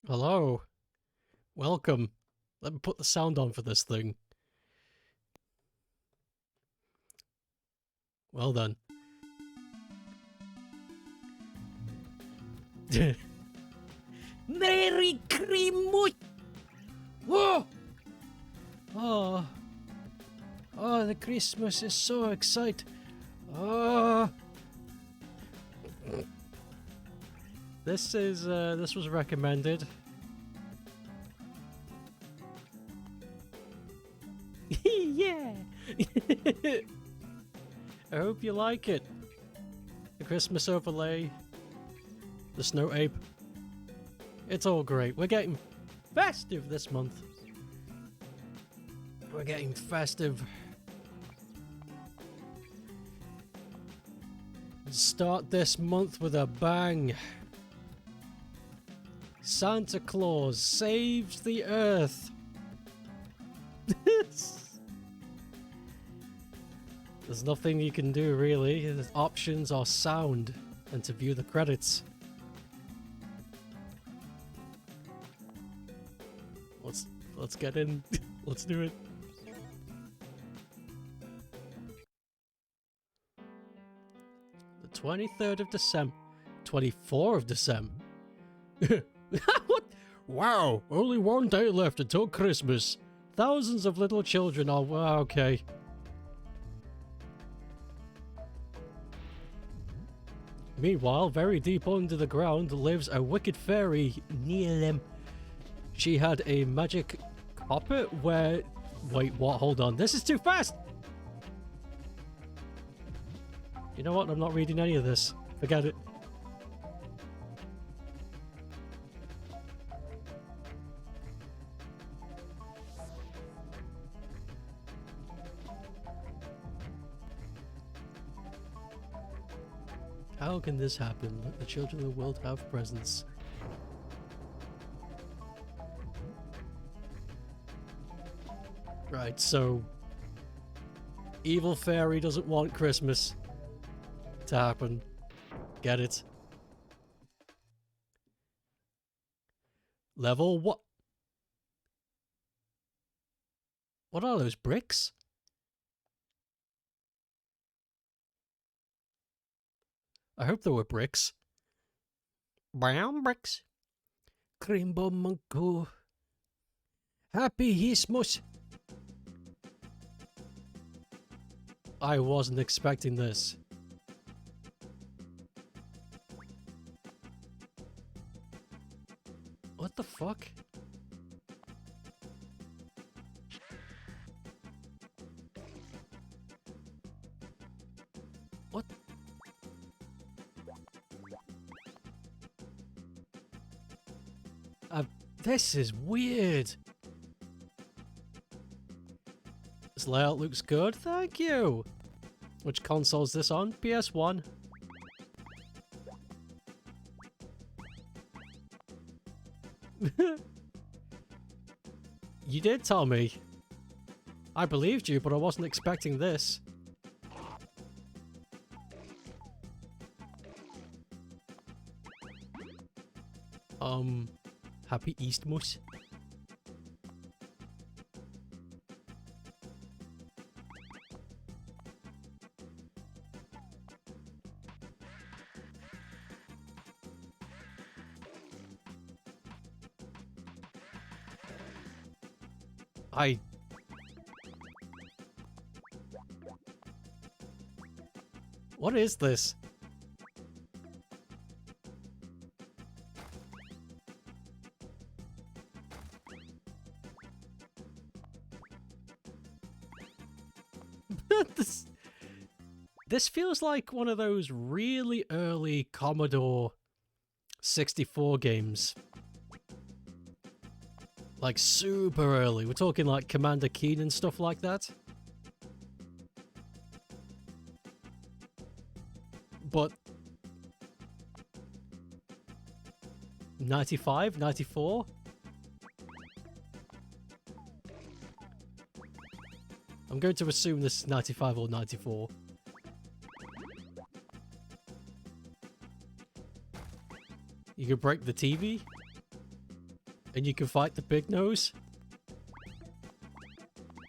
Hello. Welcome. Let me put the sound on for this thing. Well done. Merry Christmas! Whoa! Oh. Oh, the Christmas is so exciting. Oh. This was recommended. Yeah! I hope you like it. The Christmas overlay. The Stokeape. It's all great. We're getting festive this month. We're getting festive. Start this month with a bang. Santa Claus saves the Earth. There's nothing you can do really. The options are sound and to view the credits. Let's get in. Let's do it. The 23rd of December. 24th of December. What? Wow, only one day left until Christmas. Thousands of little children are... okay. Meanwhile, very deep under the ground lives a wicked fairy, Neelim. She had a magic carpet where... Wait, what? Hold on. This is too fast! You know what? I'm not reading any of this. Forget it. How can this happen? Let the children of the world have presents. Right, so... Evil fairy doesn't want Christmas to happen. Get it? Level what? What are those, bricks? I hope there were bricks. Brown bricks. Cream bomb mango. Happy Christmas. I wasn't expecting this. What the fuck? What? This is weird. This layout looks good, thank you. Which console's this on? PS1. You did tell me. I believed you, but I wasn't expecting this. Happy Eastmas. What is this? This feels like one of those really early Commodore 64 games. Like super early. We're talking like Commander Keen and stuff like that. But 95, 94? I'm going to assume this is 95 or 94. You could break the TV? And you can fight the big nose.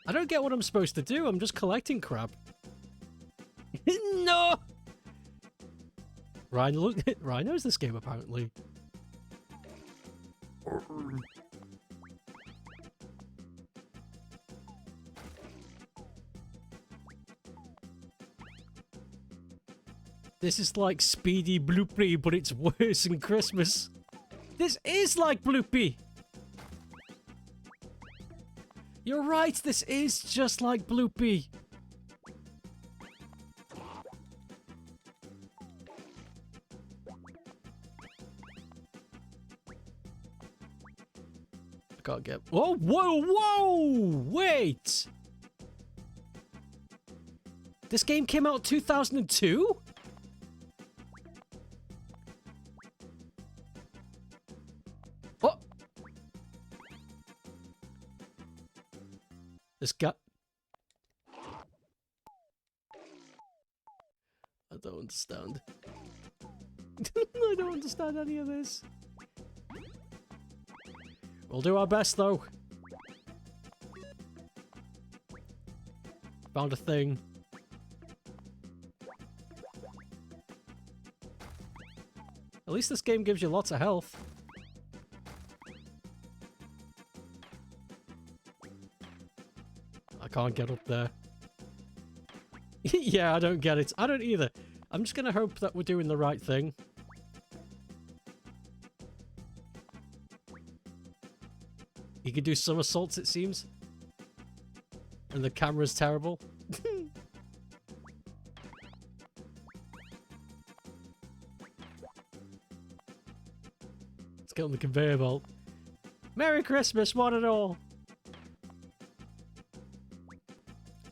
I don't get what I'm supposed to do. I'm just collecting crap. No! Ryan knows this game, apparently. This is like Speedy Bloopy, but it's worse than Christmas. This is like Bloopy! You're right, this is just like Bloopy. I can't get... Whoa, whoa, whoa! Wait! This game came out in 2002? Oh! This guy... I don't understand. I don't understand any of this. We'll do our best, though. Found a thing. At least this game gives you lots of health. I can't get up there. Yeah, I don't get it. I don't either. I'm just gonna hope that we're doing the right thing. You can do somersaults, it seems. And the camera's terrible. Let's get on the conveyor belt. Merry Christmas, one and all!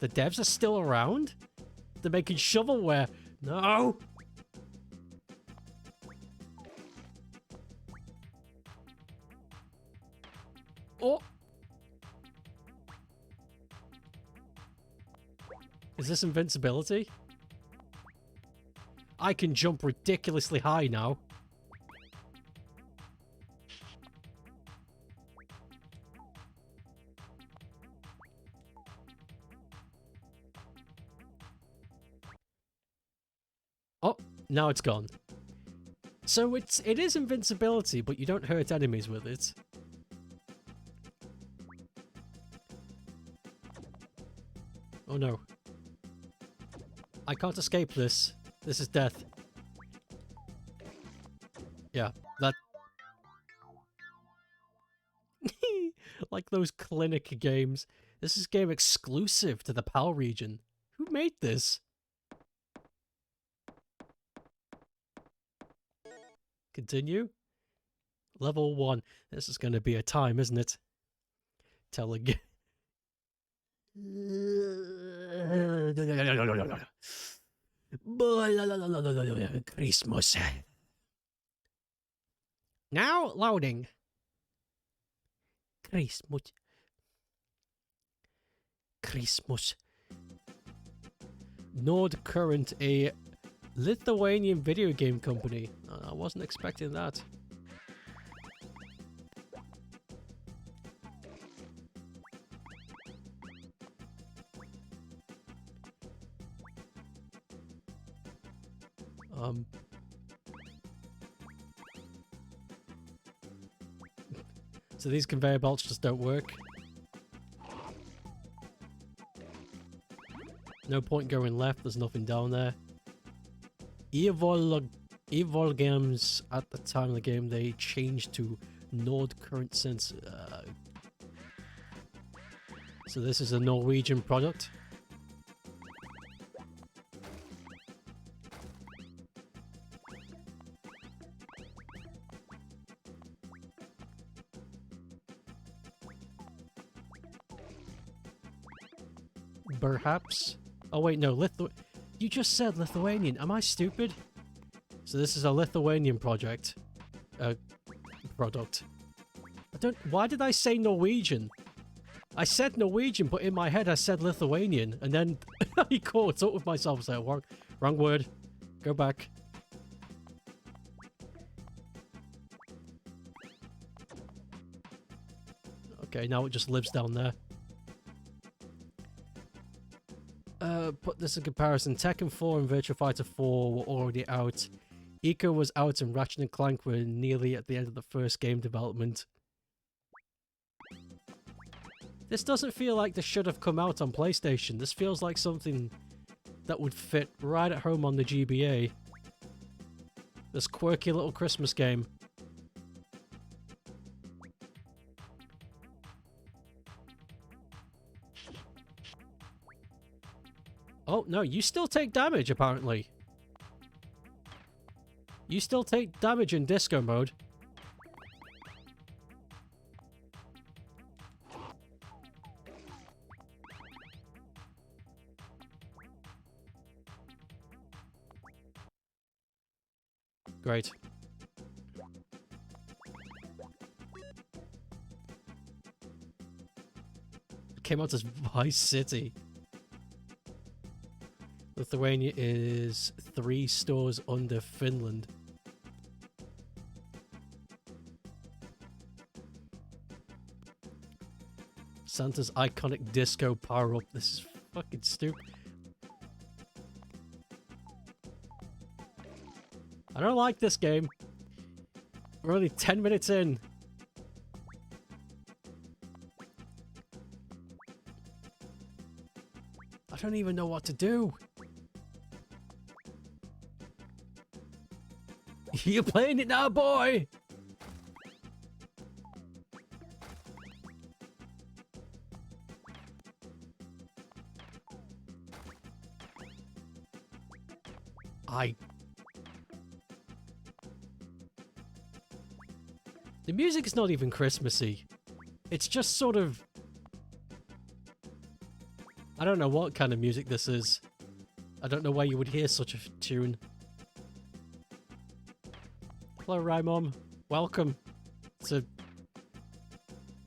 The devs are still around? They're making shovelware. No! Oh! Is this invincibility? I can jump ridiculously high now. Oh, now it's gone. So it is invincibility, but you don't hurt enemies with it. Oh no. I can't escape this. This is death. Yeah, that... like those clinic games. This is a game exclusive to the PAL region. Who made this? Continue. Level 1. This is going to be a time, isn't it? Tell again. Christmas. Now loading. Christmas. Christmas. Nord Current, a Lithuanian video game company. I wasn't expecting that. So these conveyor belts just don't work. No point going left, there's nothing down there. Evol Games, at the time of the game, they changed to Nord Current since. So this is a Norwegian product. Perhaps. Oh wait, no, you just said Lithuanian. Am I stupid? So this is a Lithuanian project. Product. Why did I say Norwegian? I said Norwegian, but in my head I said Lithuanian, and then I caught up with myself and said, wrong word. Go back. Okay, now it just lives down there. Put this in comparison. Tekken 4 and Virtua Fighter 4 were already out. Eco was out and Ratchet and Clank were nearly at the end of the first game development. This doesn't feel like this should have come out on PlayStation. This feels like something that would fit right at home on the GBA. This quirky little Christmas game. Oh, no, you still take damage, apparently. You still take damage in disco mode. Great. It came out as Vice City. Lithuania is 3 stores under Finland. Santa's iconic disco power-up. This is fucking stupid. I don't like this game. We're only 10 minutes in. I don't even know what to do. You're playing it now, boy! The music is not even Christmassy. It's just sort of... I don't know what kind of music this is. I don't know where you would hear such a tune. Hello, Rymom. Welcome to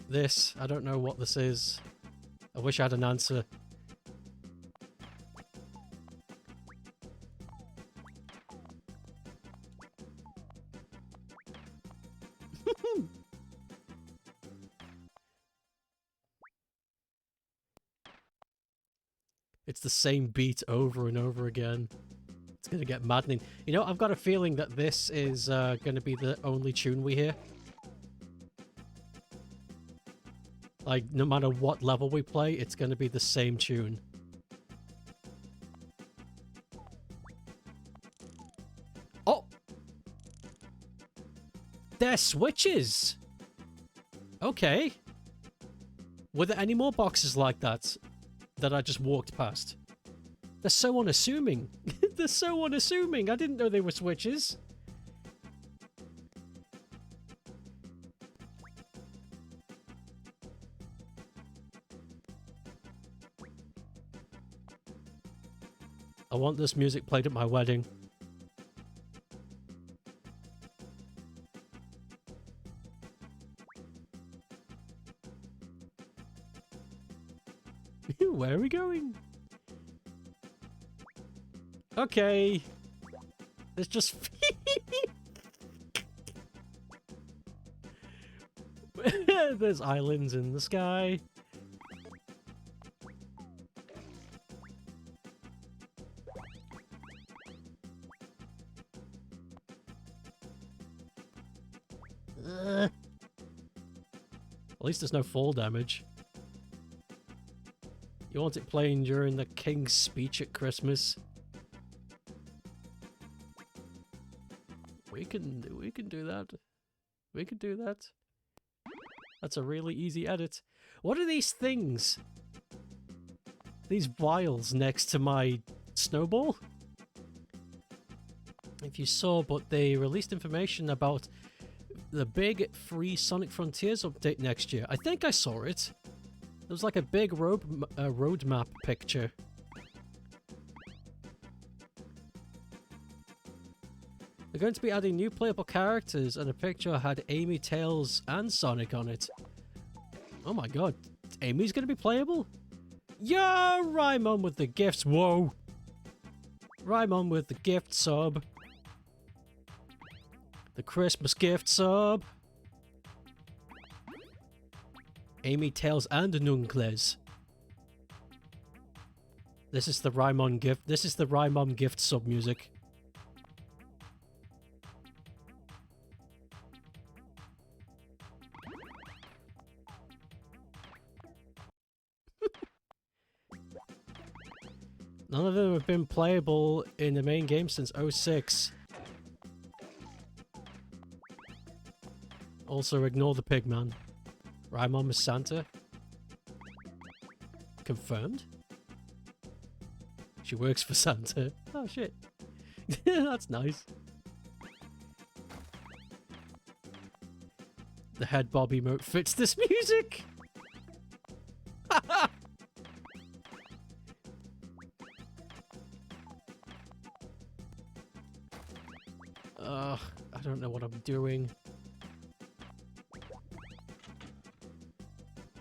this. I don't know what this is. I wish I had an answer. It's the same beat over and over again. It's gonna get maddening. You know, I've got a feeling that this is gonna be the only tune we hear. Like, no matter what level we play, it's gonna be the same tune. Oh! They're switches! Okay. Were there any more boxes like that I just walked past? They're so unassuming. They're so unassuming. I didn't know they were switches. I want this music played at my wedding. Where are we going? Okay. It's just... There's islands in the sky. At least there's no fall damage. You want it playing during the King's speech at Christmas? We can do that. We can do that. That's a really easy edit. What are these things? These vials next to my snowball? If you saw, but they released information about the big free Sonic Frontiers update next year. I think I saw it. There was like a big roadmap picture. They're going to be adding new playable characters, and a picture had Amy, Tails, and Sonic on it. Oh my god, Amy's going to be playable? Yeah, Rymon with the gifts. Whoa! Rymon with the gift sub. The Christmas gift sub. Amy, Tails, and Nuncles. This is the Raimon gift. This is the Raimon gift sub music. None of them have been playable in the main game since 06. Also, ignore the pigman. Raimon is Santa. Confirmed? She works for Santa. Oh shit. That's nice. The head bob emote fits this music! Ugh, I don't know what I'm doing.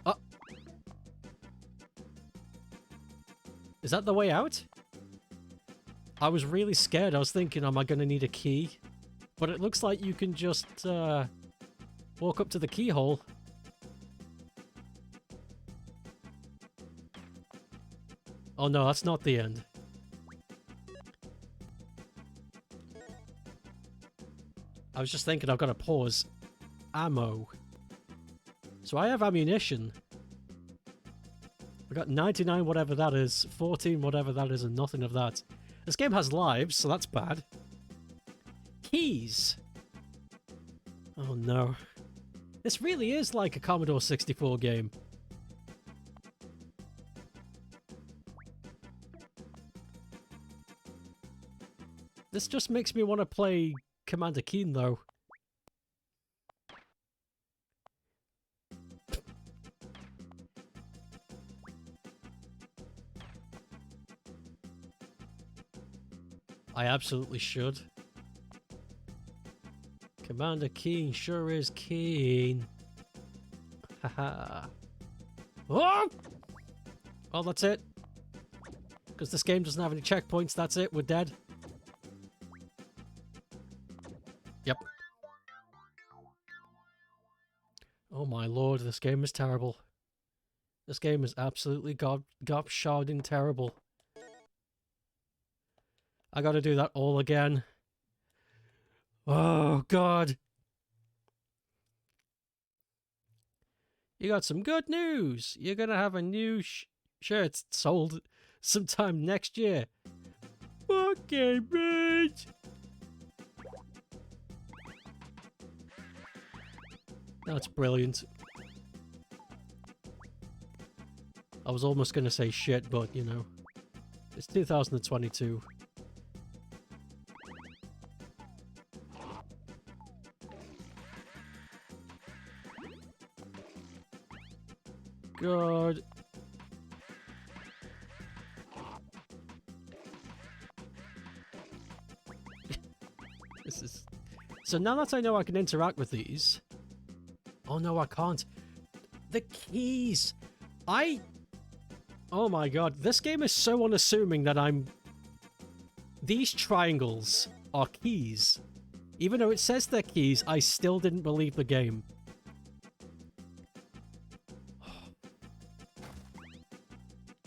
Oh! Is that the way out? I was really scared. I was thinking, am I going to need a key? But it looks like you can just walk up to the keyhole. Oh no, that's not the end. I was just thinking I've got to pause. Ammo. So I have ammunition. I got 99 whatever that is, 14 whatever that is, and nothing of that. This game has lives, so that's bad. Keys. Oh no. This really is like a Commodore 64 game. This just makes me want to play Commander Keen, though. I absolutely should. Commander Keen sure is keen. Haha. Oh! Oh, that's it. Because this game doesn't have any checkpoints, that's it, we're dead. Yep. Oh my lord, this game is terrible. This game is absolutely gobsharding terrible. I gotta do that all again. Oh god. You got some good news. You're gonna have a new shirt sold sometime next year. Okay, bitch. That's brilliant. I was almost going to say shit, but, you know. It's 2022. God. This is... So now that I know I can interact with these... Oh no, I can't. The keys! Oh my god, this game is so unassuming that These triangles are keys. Even though it says they're keys, I still didn't believe the game.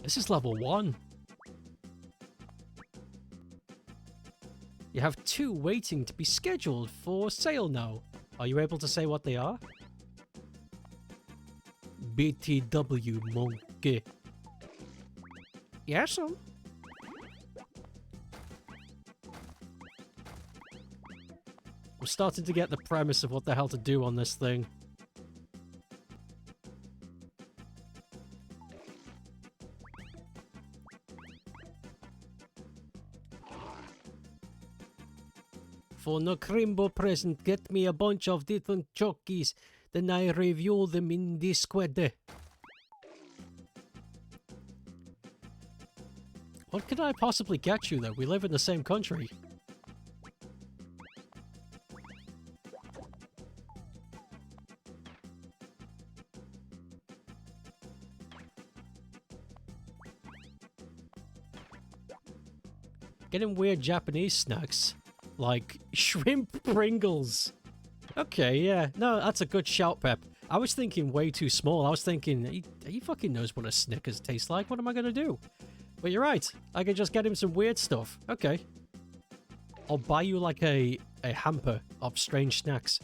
This is level 1. You have 2 waiting to be scheduled for sale now. Are you able to say what they are? BTW monkey. Yes, sir. I'm starting to get the premise of what the hell to do on this thing. For no Crimbo present, get me a bunch of different chockies. Then I review them in Discord. What could I possibly get you, though? We live in the same country. Getting weird Japanese snacks. Like shrimp Pringles. Okay, yeah. No, that's a good shout, Pep. I was thinking way too small. I was thinking, he fucking knows what a Snickers tastes like. What am I going to do? But you're right. I can just get him some weird stuff. Okay. I'll buy you like a hamper of strange snacks.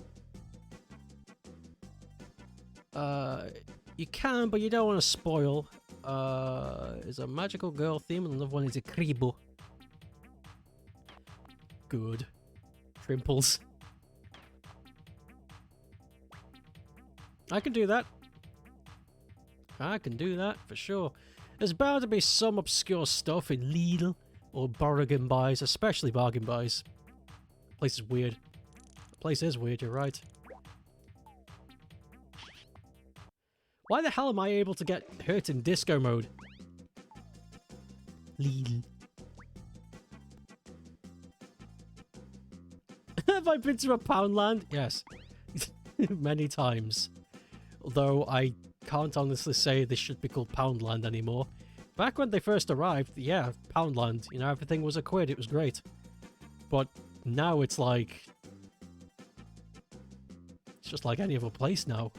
You can, but you don't want to spoil. Is a magical girl theme, and another one is a kribo. Good. Trimples. I can do that. I can do that for sure. There's bound to be some obscure stuff in Lidl or bargain buys, especially bargain buys. The place is weird. The place is weird, you're right. Why the hell am I able to get hurt in disco mode? Lidl. Have I been to a Poundland? Yes. Many times. Although I can't honestly say this should be called Poundland anymore. Back when they first arrived, yeah, Poundland. You know, everything was £1. It was great. But now it's like... it's just like any other place now.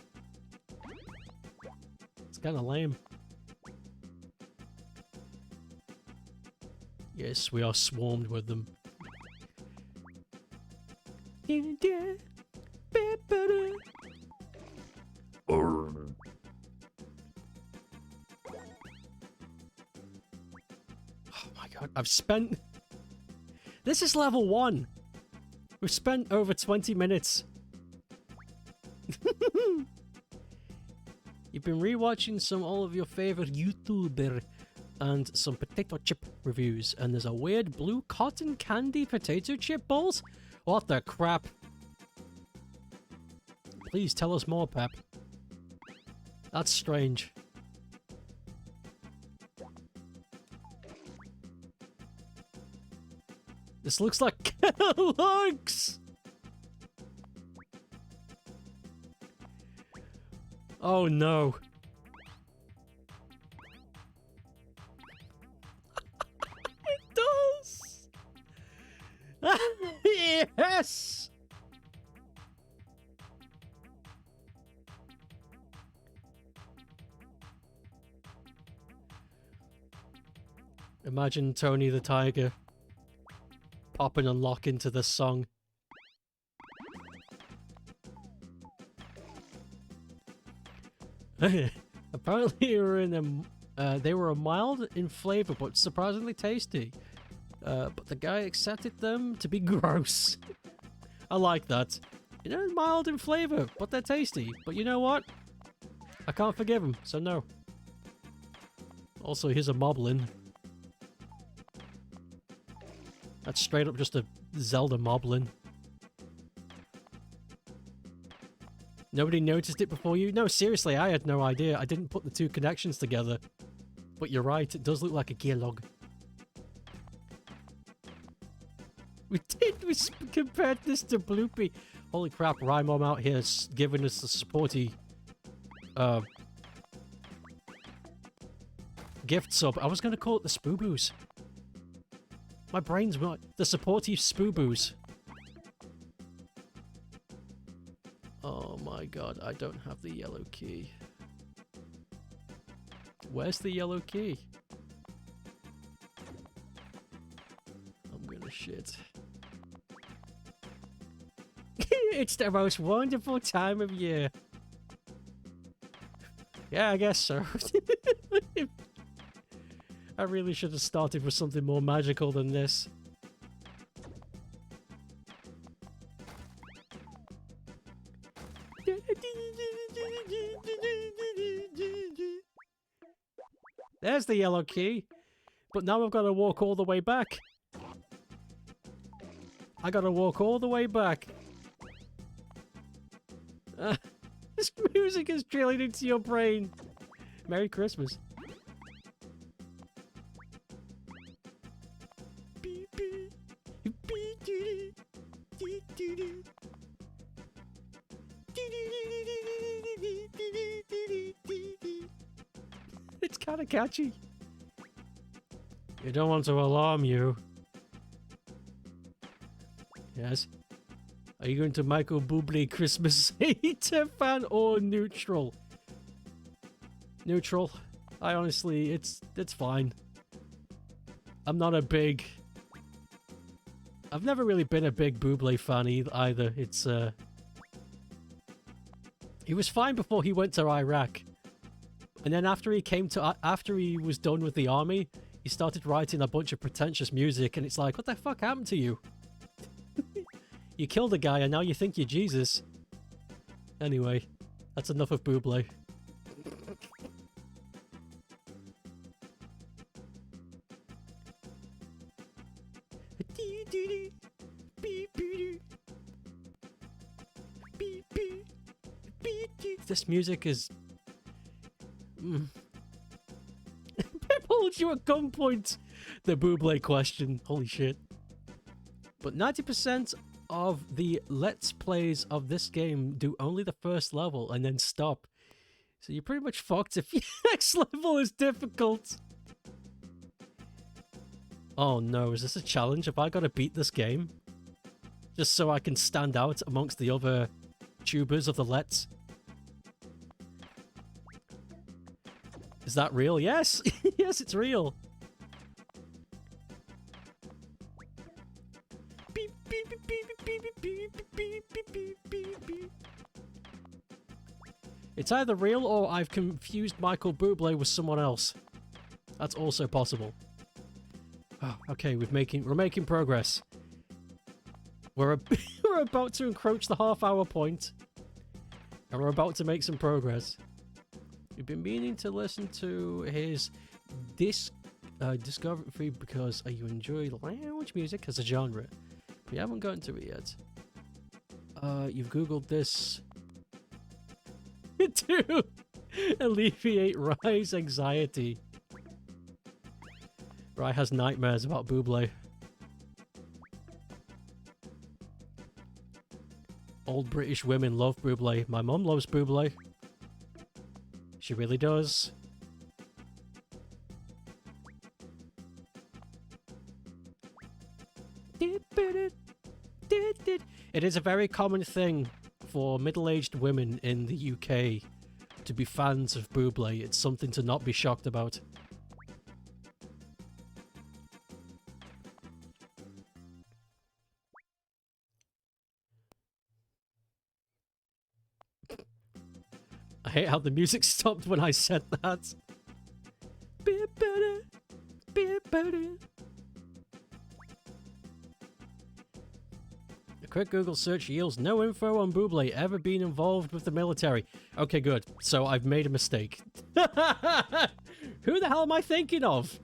It's kind of lame. Yes, we are swarmed with them. Oh my god, I've spent... this is level 1! We've spent over 20 minutes. You've been rewatching all of your favorite YouTuber and some potato chip reviews, and there's a weird blue cotton candy potato chip balls? What the crap? Please tell us more, Pep. That's strange. This looks like Kellogg's! Oh no. It does! Yes! Imagine Tony the Tiger popping and lock into this song. Apparently they were mild in flavor but surprisingly tasty. But the guy accepted them to be gross. I like that. You know, mild in flavor, but they're tasty. But you know what? I can't forgive him, so no. Also, here's a moblin. That's straight up just a Zelda moblin. Nobody noticed it before you? No, seriously, I had no idea. I didn't put the two connections together. But you're right, it does look like a Kellogg. We compared this to Bloopy. Holy crap, Rymom out here giving us the supporty gift sub. I was going to call it the Spooboos. My brain's the supporty Spooboos. Oh my god, I don't have the yellow key. Where's the yellow key? I'm gonna shit. It's the most wonderful time of year. Yeah, I guess so. I really should have started with something more magical than this. There's the yellow key. But now I've got to walk all the way back. I gotta walk all the way back. This music is drilling into your brain. Merry Christmas. It's kind of catchy. You don't want to alarm you. Yes. Are you going to Michael Bublé Christmas hater fan or neutral? Neutral. I honestly, it's fine. I'm not a big... I've never really been a big Bublé fan either. It's, he was fine before he went to Iraq. And then after he was done with the army, he started writing a bunch of pretentious music, and it's like, what the fuck happened to you? You killed a guy and now you think you're Jesus. Anyway, that's enough of Bublé. This music is... Pip holds you at gunpoint! The Bublé question. Holy shit. But 90% of the Let's Plays of this game do only the first level and then stop. So you're pretty much fucked if your next level is difficult. Oh no, is this a challenge? Have I got to beat this game? Just so I can stand out amongst the other tubers of the Let's? Is that real? Yes! Yes, it's real! Beep, beep, beep, beep, beep, beep, beep, beep, beep, beep, beep, beep. It's either real or I've confused Michael Bublé with someone else. That's also possible. Oh, okay, we're making progress. We're about to encroach the half-hour point, and we're about to make some progress. We've been meaning to listen to his discography because you enjoy lounge music as a genre. We haven't gotten to it yet. You've googled this to alleviate Rye's anxiety. Rye has nightmares about Bublé. Old British women love Bublé. My mum loves Bublé. She really does. It is a very common thing for middle-aged women in the UK to be fans of Bublé. It's something to not be shocked about. I hate how the music stopped when I said that. A quick Google search yields no info on Bublé ever being involved with the military. Okay, good. So I've made a mistake. Who the hell am I thinking of?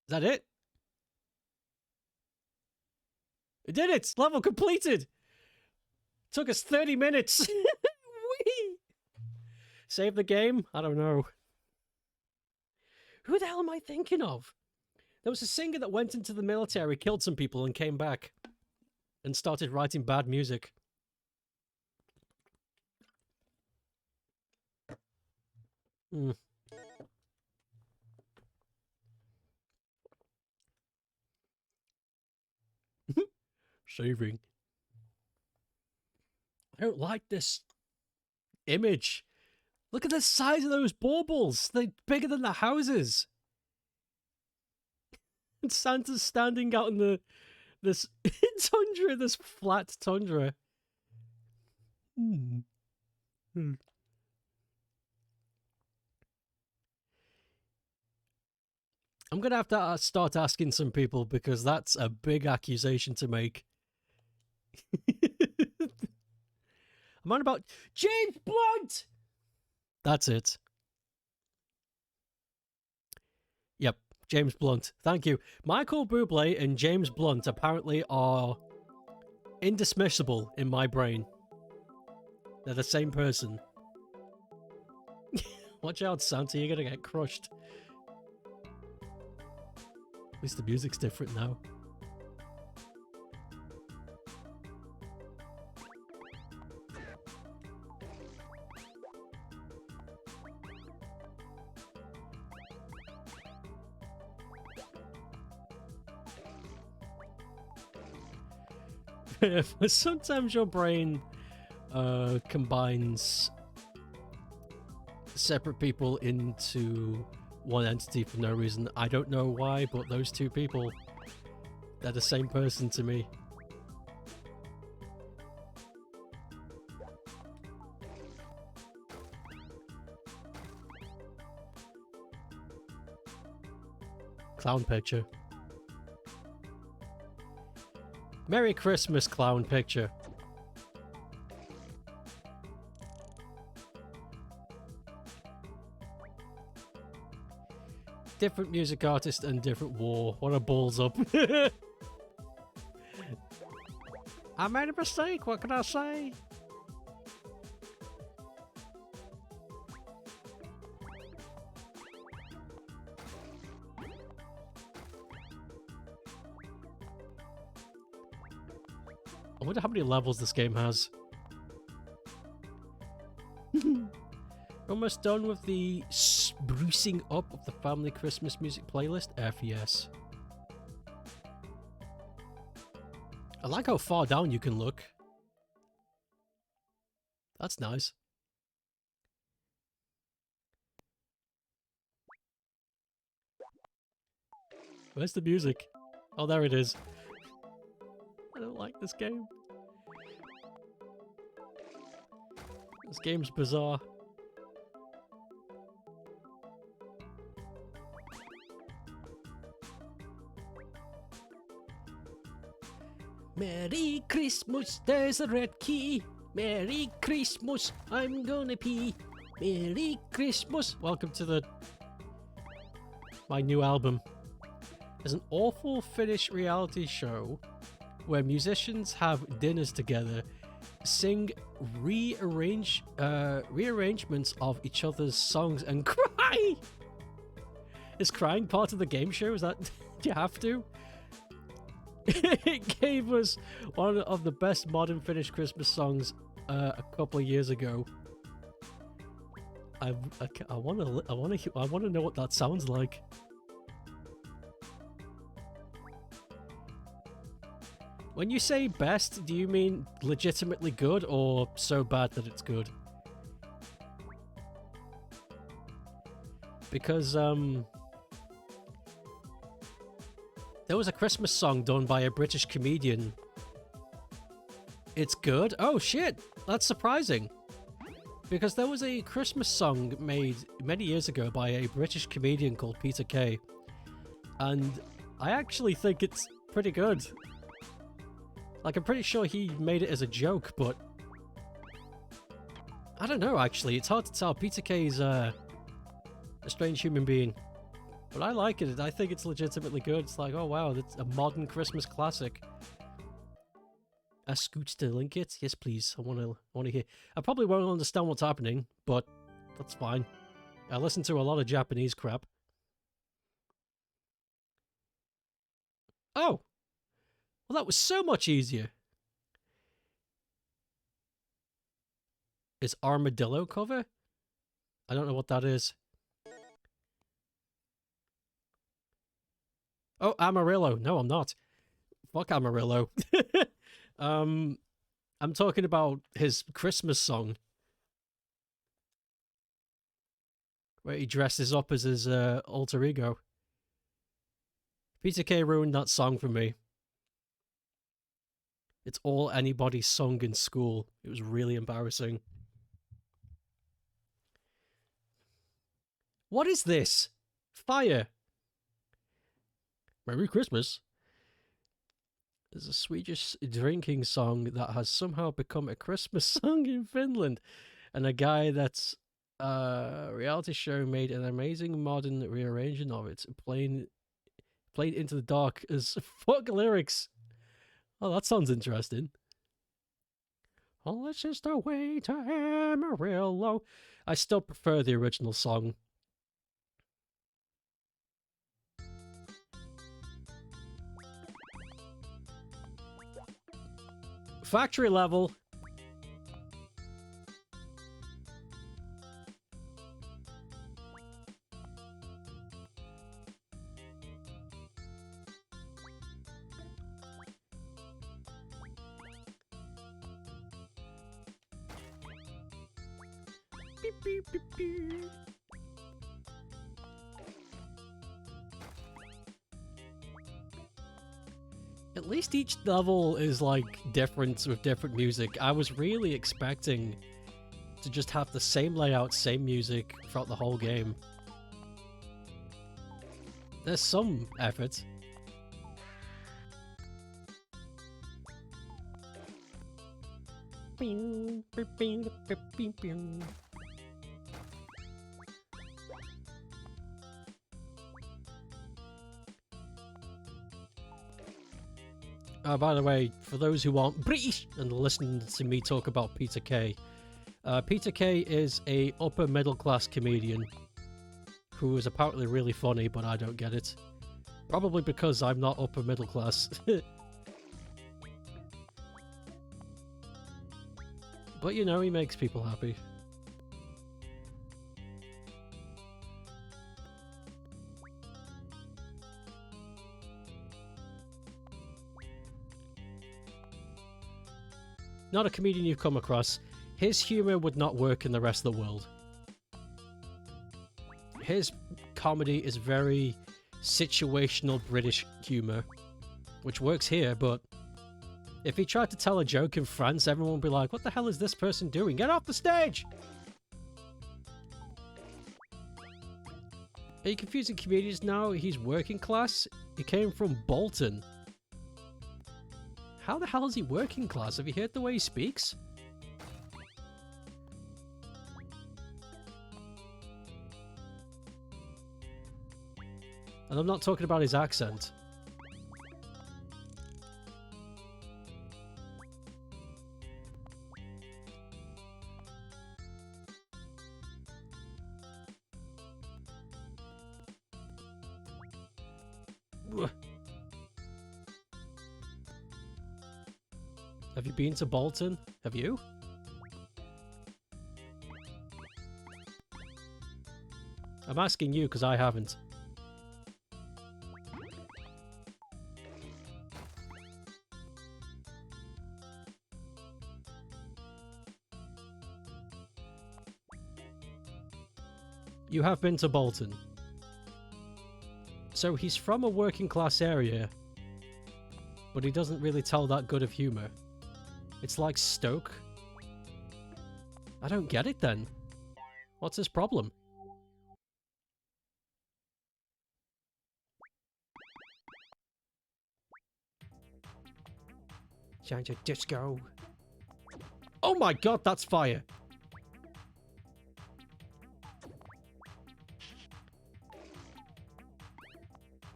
Is that it? We did it! Level completed! Took us 30 minutes! Whee! Save the game? I don't know. Who the hell am I thinking of? There was a singer that went into the military, killed some people, and came back. And started writing bad music. Hmm. Saving. I don't like this image. Look at the size of those baubles. They're bigger than the houses. And Santa's standing out in this tundra, this flat tundra. I'm gonna have to start asking some people because that's a big accusation to make. I'm on about James Blunt! That's it. Yep, James Blunt. Thank you. Michael Bublé and James Blunt apparently are indismissible in my brain. They're the same person. Watch out, Santa, you're gonna get crushed. At least the music's different now. Sometimes your brain combines separate people into one entity for no reason. I don't know why, but those two people, they're the same person to me. Clown picture. Merry Christmas, clown picture. Different music artist and different war. What a balls up. I made a mistake, what can I say? I wonder how many levels this game has. Almost done with the sprucing up of the family Christmas music playlist? F yes. I like how far down you can look. That's nice. Where's the music? Oh, there it is. I don't like this game. This game's bizarre. Merry Christmas, there's a red key. Merry Christmas, I'm gonna pee. Merry Christmas. Welcome to my new album. There's an awful Finnish reality show where musicians have dinners together, sing rearrangements of each other's songs, and cry! Is crying part of the game show? Is that... do you have to? It gave us one of the best modern Finnish Christmas songs a couple of years ago. I want to know what that sounds like. When you say best, do you mean legitimately good or so bad that it's good? Because there was a Christmas song done by a British comedian. It's good? Oh shit, that's surprising. Because there was a Christmas song made many years ago by a British comedian called Peter Kay. And I actually think it's pretty good. Like, I'm pretty sure he made it as a joke, but... I don't know, actually. It's hard to tell. Peter Kay's a strange human being. But I like it. I think it's legitimately good. It's like, oh wow, that's a modern Christmas classic. A scooch to link it? Yes, please. I want to hear. I probably won't understand what's happening, but that's fine. I listen to a lot of Japanese crap. Oh! Well, that was so much easier. Is Armadillo cover? I don't know what that is. Oh, Amarillo. No, I'm not. Fuck Amarillo. I'm talking about his Christmas song. Where he dresses up as his alter ego. Peter Kay ruined that song for me. It's all anybody sung in school. It was really embarrassing. What is this? Fire. Merry Christmas. There's a Swedish drinking song that has somehow become a Christmas song in Finland. And a guy that's reality show made an amazing modern rearranging of it. Playing Into the Dark as fuck lyrics. Oh, that sounds interesting. Oh, it's just a way to Amarillo. I still prefer the original song. Factory level. At least each level is like different with different music. I was really expecting to just have the same layout, same music throughout the whole game. There's some effort. By the way, for those who aren't British and listening to me talk about Peter Kay, Peter Kay is a upper middle class comedian who is apparently really funny, but I don't get it. Probably because I'm not upper middle class. But you know, he makes people happy. Not a comedian you've come across. His humour would not work in the rest of the world. His comedy is very situational British humour, which works here, but if he tried to tell a joke in France, everyone would be like, what the hell is this person doing? Get off the stage! Are you confusing comedians now? He's working class? He came from Bolton. How the hell is he working class? Have you heard the way he speaks? And I'm not talking about his accent. Have you been to Bolton? Have you? I'm asking you because I haven't. You have been to Bolton. So he's from a working class area, but he doesn't really tell that good of humour. It's like Stoke. I don't get it then. What's his problem? Change a disco. Oh my god, that's fire!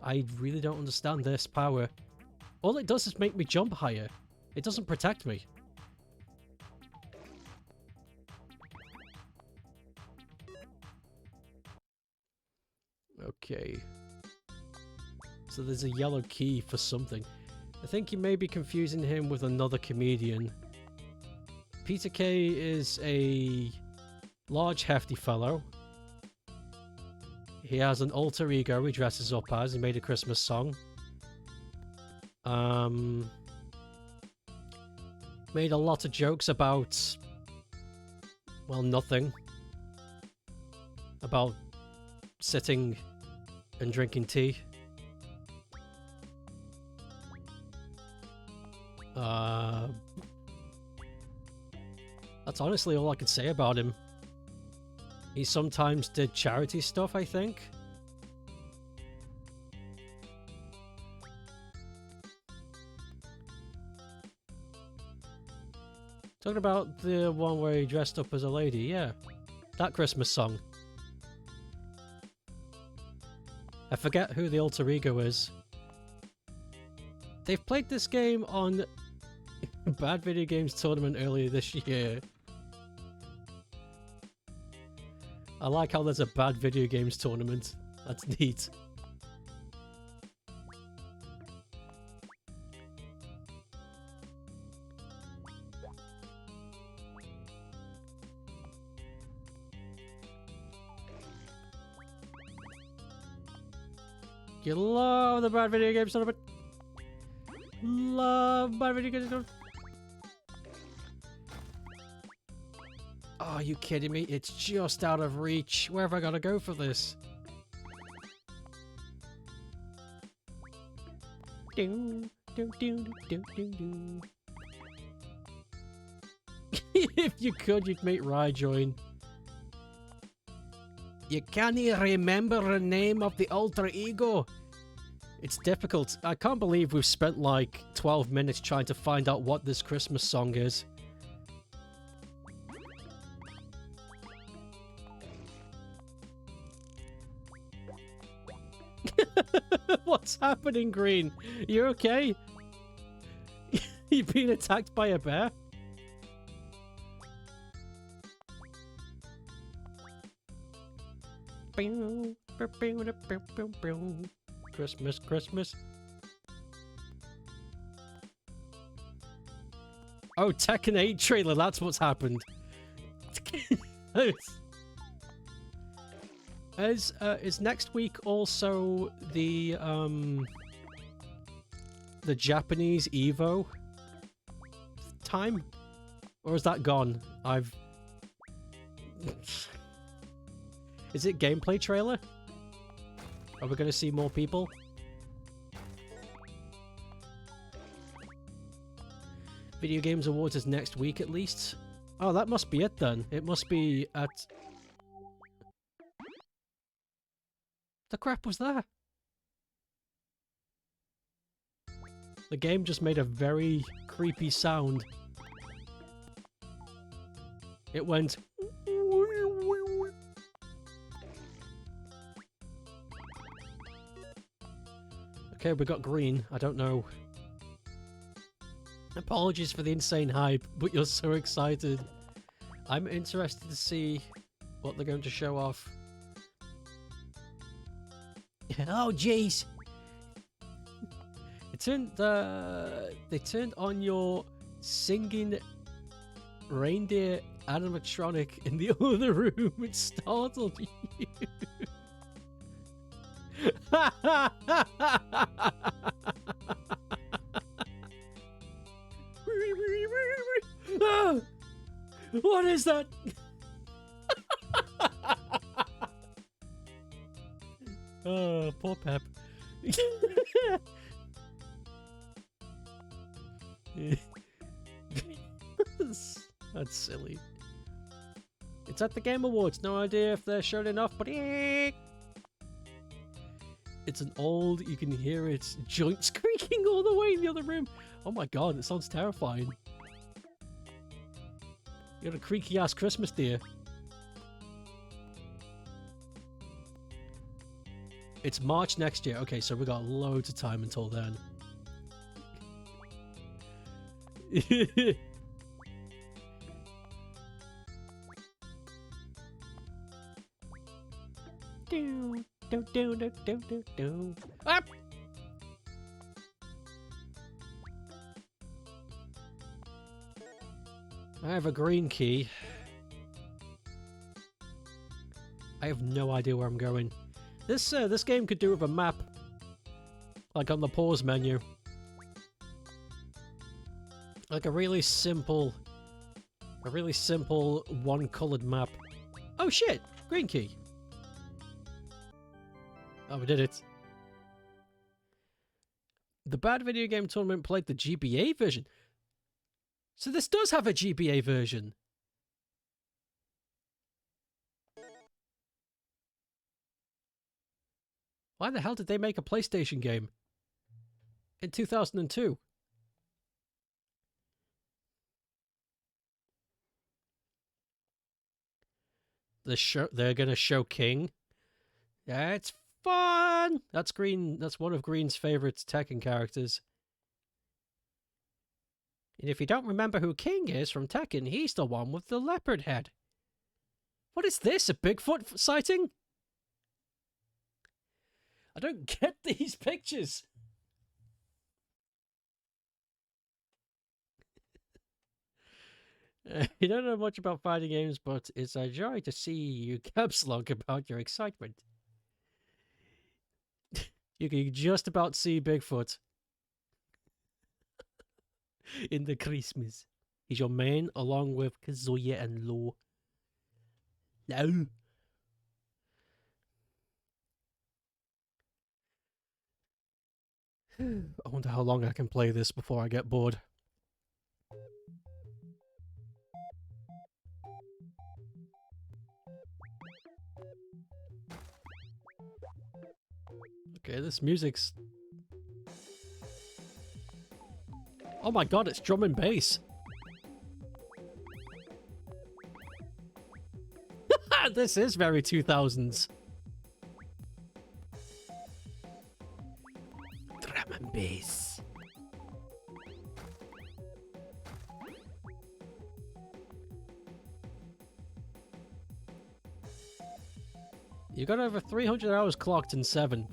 I really don't understand this power. All it does is make me jump higher. It doesn't protect me. Okay. So there's a yellow key for something. I think you may be confusing him with another comedian. Peter Kay is a large, hefty fellow. He has an alter ego he dresses up as. He made a Christmas song. Made a lot of jokes about, well, nothing. About sitting and drinking tea. That's honestly all I can say about him. He sometimes did charity stuff, I think. Talking about the one where he dressed up as a lady, yeah. That Christmas song. I forget who the alter ego is. They've played this game on Bad Video Games Tournament earlier this year. I like how there's a Bad Video Games Tournament. That's neat. You love the Bad Video Games Tournament. Love Bad Video Games Tournament. are you kidding me? It's just out of reach. Where have I got to go for this? If you could, you'd make Rai join. You can't remember the name of the alter ego. It's difficult. I can't believe we've spent like 12 minutes trying to find out what this Christmas song is. What's happening, Green? You okay? You've been attacked by a bear? Christmas, Christmas. Oh, Tekken 8 trailer, that's what's happened. Is next week also the Japanese Evo time? Or is that gone? Is it gameplay trailer? Are we going to see more people? Video Games Awards is next week at least. Oh, that must be it then. It must be at... The crap was that? The game just made a very creepy sound. It went... Okay, we got green. I don't know. Apologies for the insane hype, but you're so excited. I'm interested to see what they're going to show off. Oh, jeez! They turned on your singing reindeer animatronic in the other room. It startled you. Ah, what is that? Oh, poor Pep. That's silly. It's at the Game Awards. No idea if they're showing enough, but it's an old, you can hear its joints creaking all the way in the other room. Oh my god, it sounds terrifying. You got a creaky ass Christmas deer. It's March next year. Okay, so we got loads of time until then. Ah! I have a green key. I have no idea where I'm going. This game could do with a map, like on the pause menu, like a really simple one-colored map. Oh shit! Green key. Oh, we did it. The Bad Video Game Tournament played the GBA version. So this does have a GBA version. Why the hell did they make a PlayStation game in 2002? They're gonna show King. That's fun. That's Green. That's one of Green's favorite Tekken characters. And if you don't remember who King is from Tekken, he's the one with the leopard head. What is this? A Bigfoot sighting? I don't get these pictures. You don't know much about fighting games, but it's a joy to see you caps lock about your excitement. You can just about see Bigfoot in the Christmas. He's your main, along with Kazuya and Lo. No. I wonder how long I can play this before I get bored. Okay, this music's... Oh my god, it's drum and bass. This is very 2000s. Drum and bass. You got over 300 hours clocked in 7.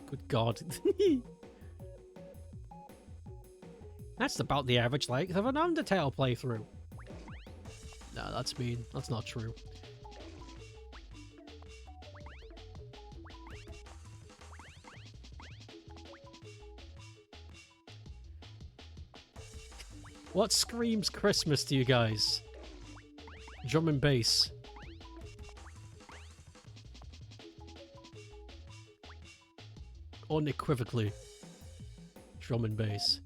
Good god. That's about the average length of an Undertale playthrough. No, that's mean. That's not true. What screams Christmas to you guys? Drum and bass. Unequivocally. Drum and bass.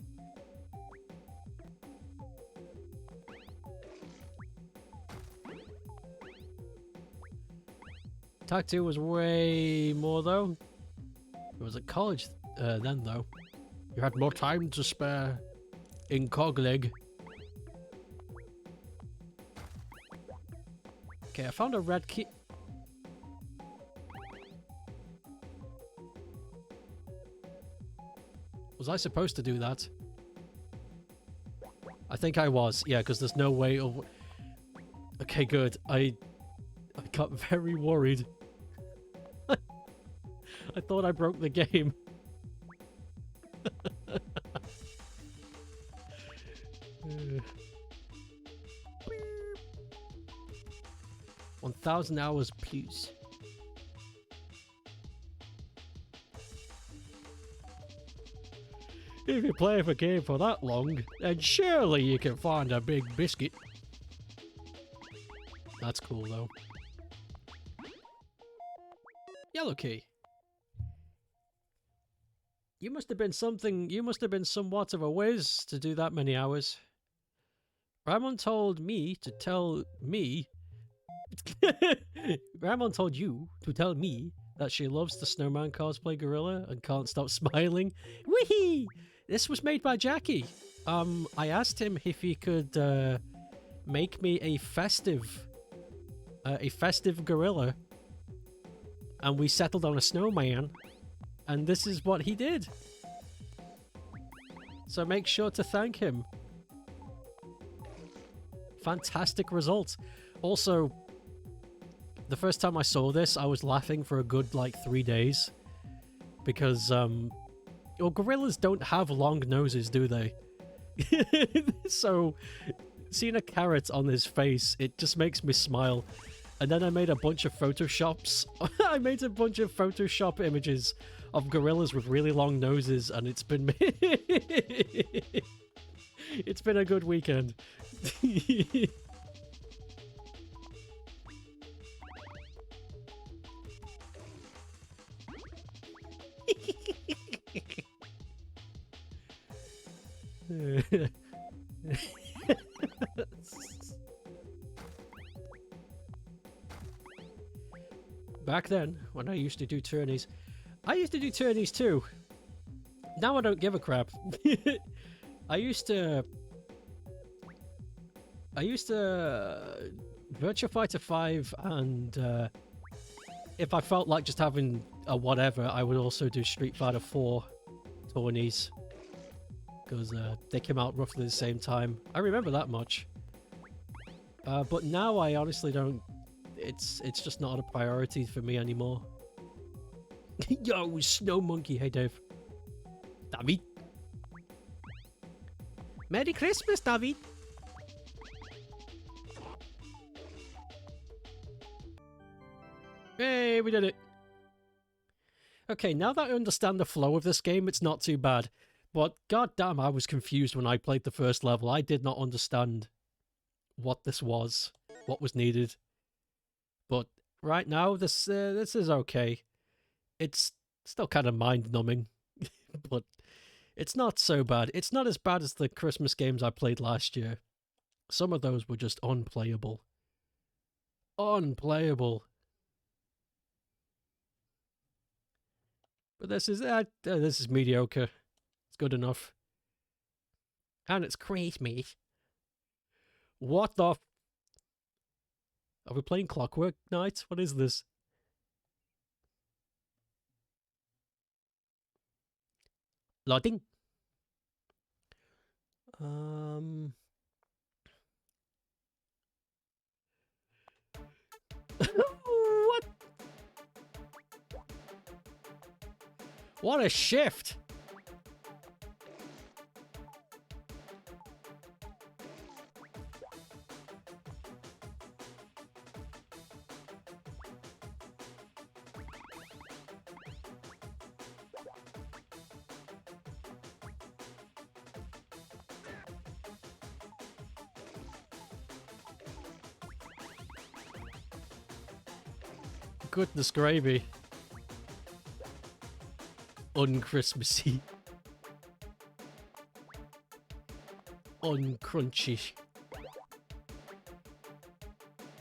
Tag 2 was way more though. It was at college then though. You had more time to spare in Cogleg. Okay, I found a red key. Was I supposed to do that? I think I was, yeah, because there's no way of... Okay, good. I got very worried. I thought I broke the game. 1,000 hours, please. If you play a game for that long, then surely you can find a big biscuit. That's cool, though. Yellow key. You must have been somewhat of a whiz to do that many hours. Ramon told me to tell me... Ramon told you to tell me that she loves the snowman cosplay gorilla and can't stop smiling. Whee! This was made by Jackie. I asked him if he could make me a festive gorilla, and we settled on a snowman, and this is what he did. So make sure to thank him. Fantastic result. Also, the first time I saw this, I was laughing for a good, like, 3 days. Because, well, gorillas don't have long noses, do they? So, seeing a carrot on his face, it just makes me smile. And then I made a bunch of photoshops. I made a bunch of Photoshop images of gorillas with really long noses, and it's been... It's been a good weekend. Back then, when I used to do tourneys, I used to do tourneys too. Now I don't give a crap. I used to Virtua Fighter 5, and if I felt like just having a whatever, I would also do Street Fighter 4 tourneys, because they came out roughly the same time. I remember that much. But now I honestly don't. It's just not a priority for me anymore. Yo, Snow Monkey. Hey, Dave. David. Merry Christmas, David. Hey, we did it. Okay, now that I understand the flow of this game, it's not too bad. But goddamn, I was confused when I played the first level. I did not understand what this was, what was needed. But right now, this is okay. It's still kind of mind-numbing, but it's not so bad. It's not as bad as the Christmas games I played last year. Some of those were just unplayable. Unplayable. But this is mediocre. It's good enough. And it's Christmas. What the? Are we playing Clockwork Knight? What is this? Loading. What? What a shift! Goodness gravy. Unchristmassy. Uncrunchy.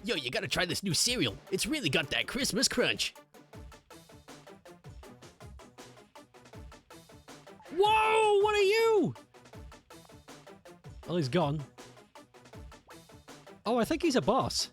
Yo, you gotta try this new cereal. It's really got that Christmas crunch. Whoa, what are you? Well, he's gone. Oh, I think he's a boss.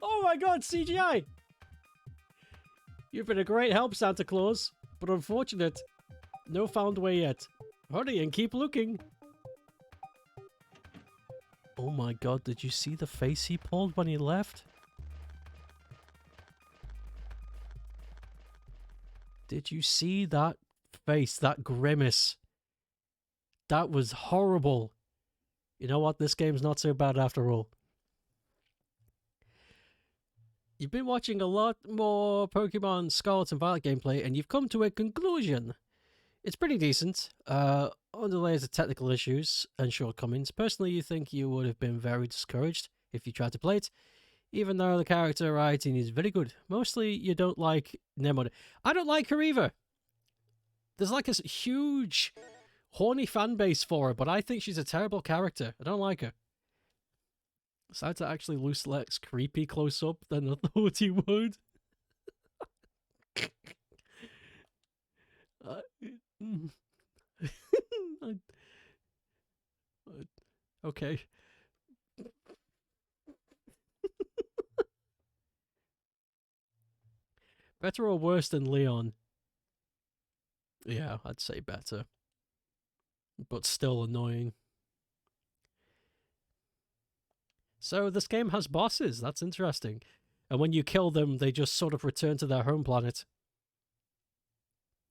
Oh my god, CGI! You've been a great help, Santa Claus, but unfortunate. No found way yet. Hurry and keep looking. Oh my god, did you see the face he pulled when he left? Did you see that face, that grimace? That was horrible. You know what? This game's not so bad after all. You've been watching a lot more Pokemon Scarlet and Violet gameplay, and you've come to a conclusion. It's pretty decent. Under layers of technical issues and shortcomings. Personally, you think you would have been very discouraged if you tried to play it, even though the character writing is very good. Mostly, you don't like Nemone. I don't like her either. There's like a huge, horny fan base for her, but I think she's a terrible character. I don't like her. Santa actually looks creepy close up than I thought he would. Okay. Better or worse than Leon? Yeah, I'd say better. But still annoying. So this game has bosses. That's interesting. And when you kill them, they just sort of return to their home planet.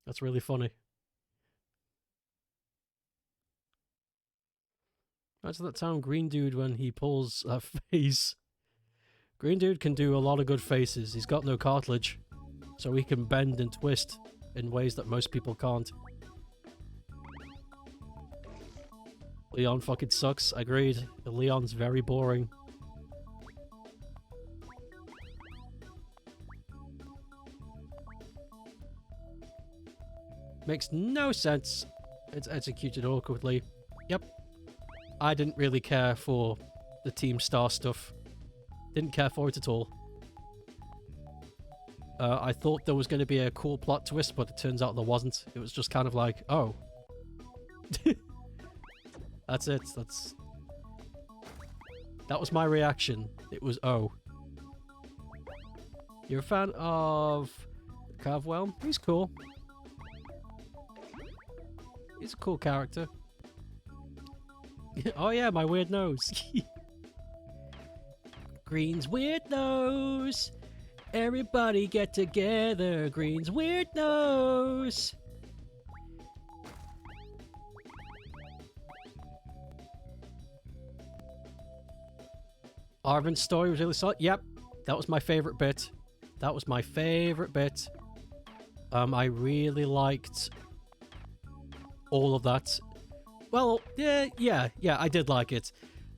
That's really funny. That's that town Green Dude when he pulls a face. Green Dude can do a lot of good faces. He's got no cartilage, so he can bend and twist in ways that most people can't. Leon fucking sucks. Agreed. Leon's very boring. Makes no sense. It's executed awkwardly. Yep. I didn't really care for the Team Star stuff. Didn't care for it at all. I thought there was going to be a cool plot twist, but it turns out there wasn't. It was just kind of like, oh. That's it. That was my reaction. It was, oh. You're a fan of Carvewell? He's cool. He's a cool character. Oh yeah, my weird nose. Green's weird nose. Everybody get together. Green's weird nose. Arvin's story was really solid. Yep, that was my favorite bit. That was my favorite bit. I really liked all of that. Well, yeah, I did like it.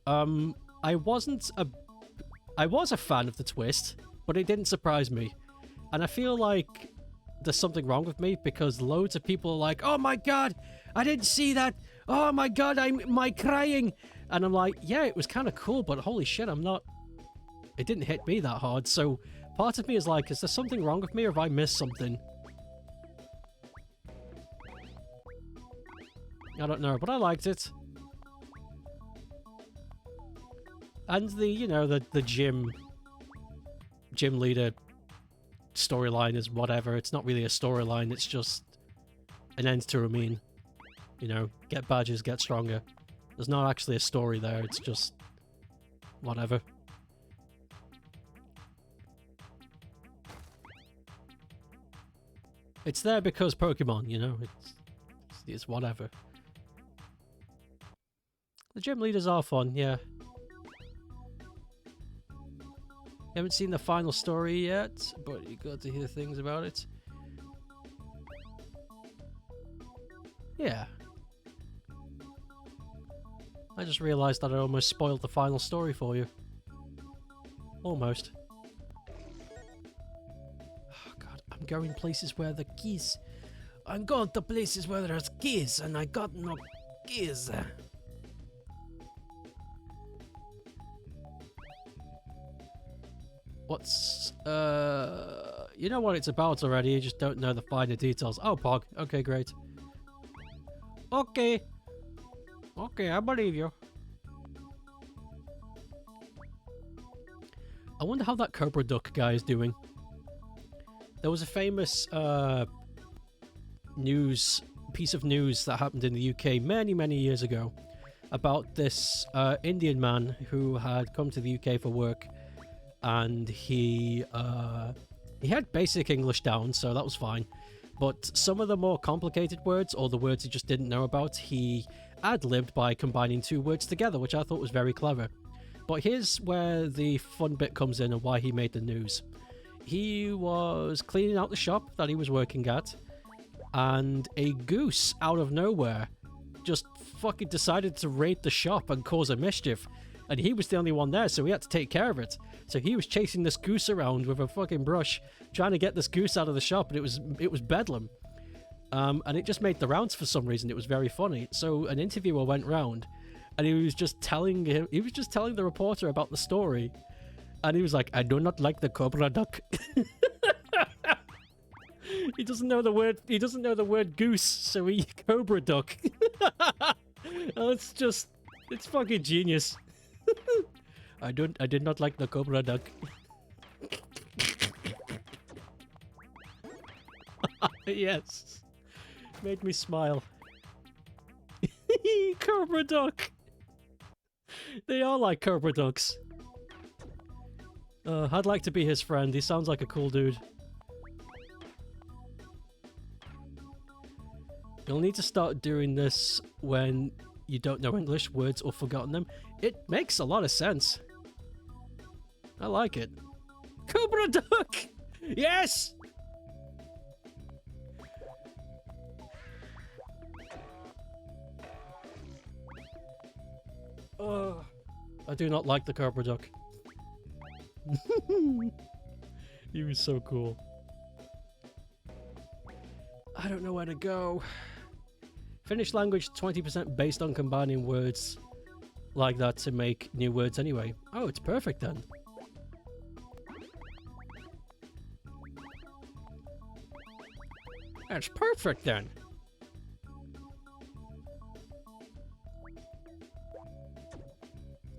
I was a fan of the twist, but it didn't surprise me. And I feel like there's something wrong with me because loads of people are like, oh my god, I didn't see that. Oh my god, I'm crying. And I'm like, yeah, it was kind of cool, but holy shit, it didn't hit me that hard. So part of me is like, is there something wrong with me or have I missed something? I don't know, but I liked it. And the gym leader storyline is whatever. It's not really a storyline, it's just an end to a mean. Get badges, get stronger. There's not actually a story there, it's just whatever. It's there because Pokemon, it's whatever. The gym leaders are fun, yeah. Haven't seen the final story yet, but you got to hear things about it. Yeah. I just realised that I almost spoiled the final story for you. Almost. Oh god, I'm going places where the keys... I'm going to places where there's keys, and I got no keys. What's... You know what it's about already, you just don't know the finer details. Oh, Pog. Okay, great. Okay. Okay, I believe you. I wonder how that Cobra Duck guy is doing. There was a famous piece of news that happened in the UK many years ago about this Indian man who had come to the UK for work, and he had basic English down, so that was fine. But some of the more complicated words, or the words he just didn't know about, he ad-libbed by combining two words together, which I thought was very clever. But here's where the fun bit comes in and why he made the news. He was cleaning out the shop that he was working at, and a goose out of nowhere just fucking decided to raid the shop and cause a mischief. And he was the only one there, so he had to take care of it. So he was chasing this goose around with a fucking brush, trying to get this goose out of the shop, and it was bedlam. And it just made the rounds for some reason. It was very funny. So an interviewer went round, and he was just telling the reporter about the story, and he was like, "I do not like the Cobra Duck." He doesn't know the word. He doesn't know the word goose, so he Cobra Duck. It's fucking genius. I did not like the Cobra Duck. Yes. Made me smile. Cobra Duck. They are like Cobra Ducks. I'd like to be his friend. He sounds like a cool dude. You'll need to start doing this when you don't know English words or forgotten them. It makes a lot of sense. I like it. Cobra Duck! Yes! I do not like the Cobra Duck. He was so cool. I don't know where to go. Finnish language 20% based on combining words like that to make new words anyway. Oh, it's perfect then. It's perfect then.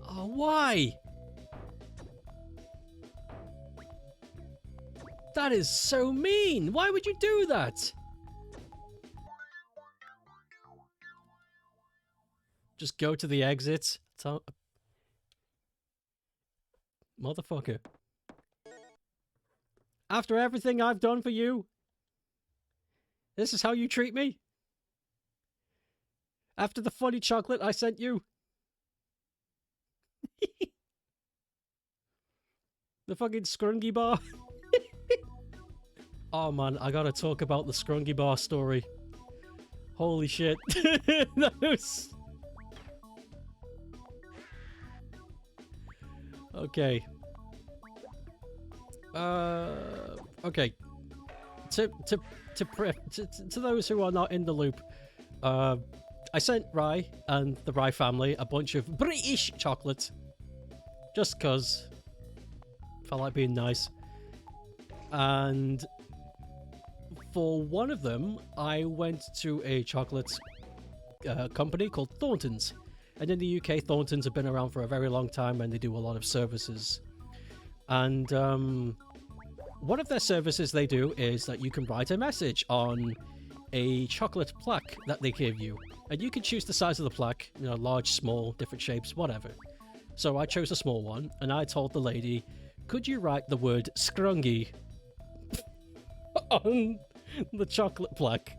Oh, why? That is so mean. Why would you do that? Just go to the exit. Motherfucker. After everything I've done for you, this is how you treat me? After the funny chocolate I sent you? The fucking scrungy bar? Oh man, I gotta talk about the scrungy bar story. Holy shit. That was... Okay. Okay. To those who are not in the loop, I sent Rye and the Rye family a bunch of British chocolate. Just cause. Felt like being nice. And for one of them, I went to a chocolate company called Thornton's. And in the UK, Thornton's have been around for a very long time and they do a lot of services. And one of their services they do is that you can write a message on a chocolate plaque that they give you. And you can choose the size of the plaque, you know, large, small, different shapes, whatever. So I chose a small one and I told the lady, could you write the word scrungy on the chocolate plaque?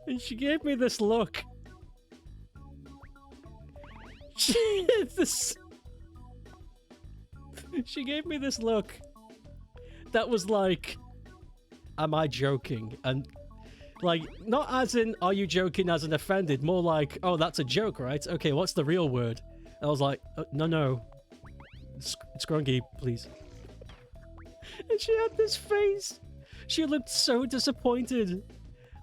And she gave me this look. She gave me this look that was like, am I joking? And like, not as in, are you joking as in offended? More like, oh, that's a joke, right? Okay, what's the real word? And I was like, no. Scrungy, please. And she had this face. She looked so disappointed.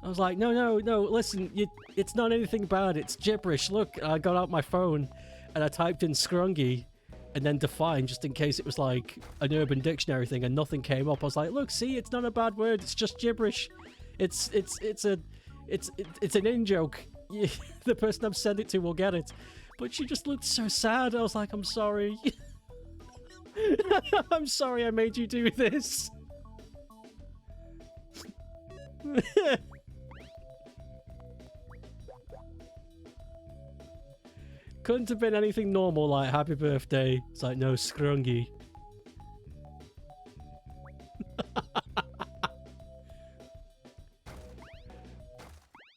I was like, no, listen, it's not anything bad. It's gibberish. Look, I got out my phone and I typed in scrungy and then define just in case it was like an Urban Dictionary thing and nothing came up. I was like, look, see, it's not a bad word. It's just gibberish. It's an in-joke. The person I've sent it to will get it. But she just looked so sad. I was like, I'm sorry. I'm sorry I made you do this. Couldn't have been anything normal like happy birthday. It's like, no, scrungy.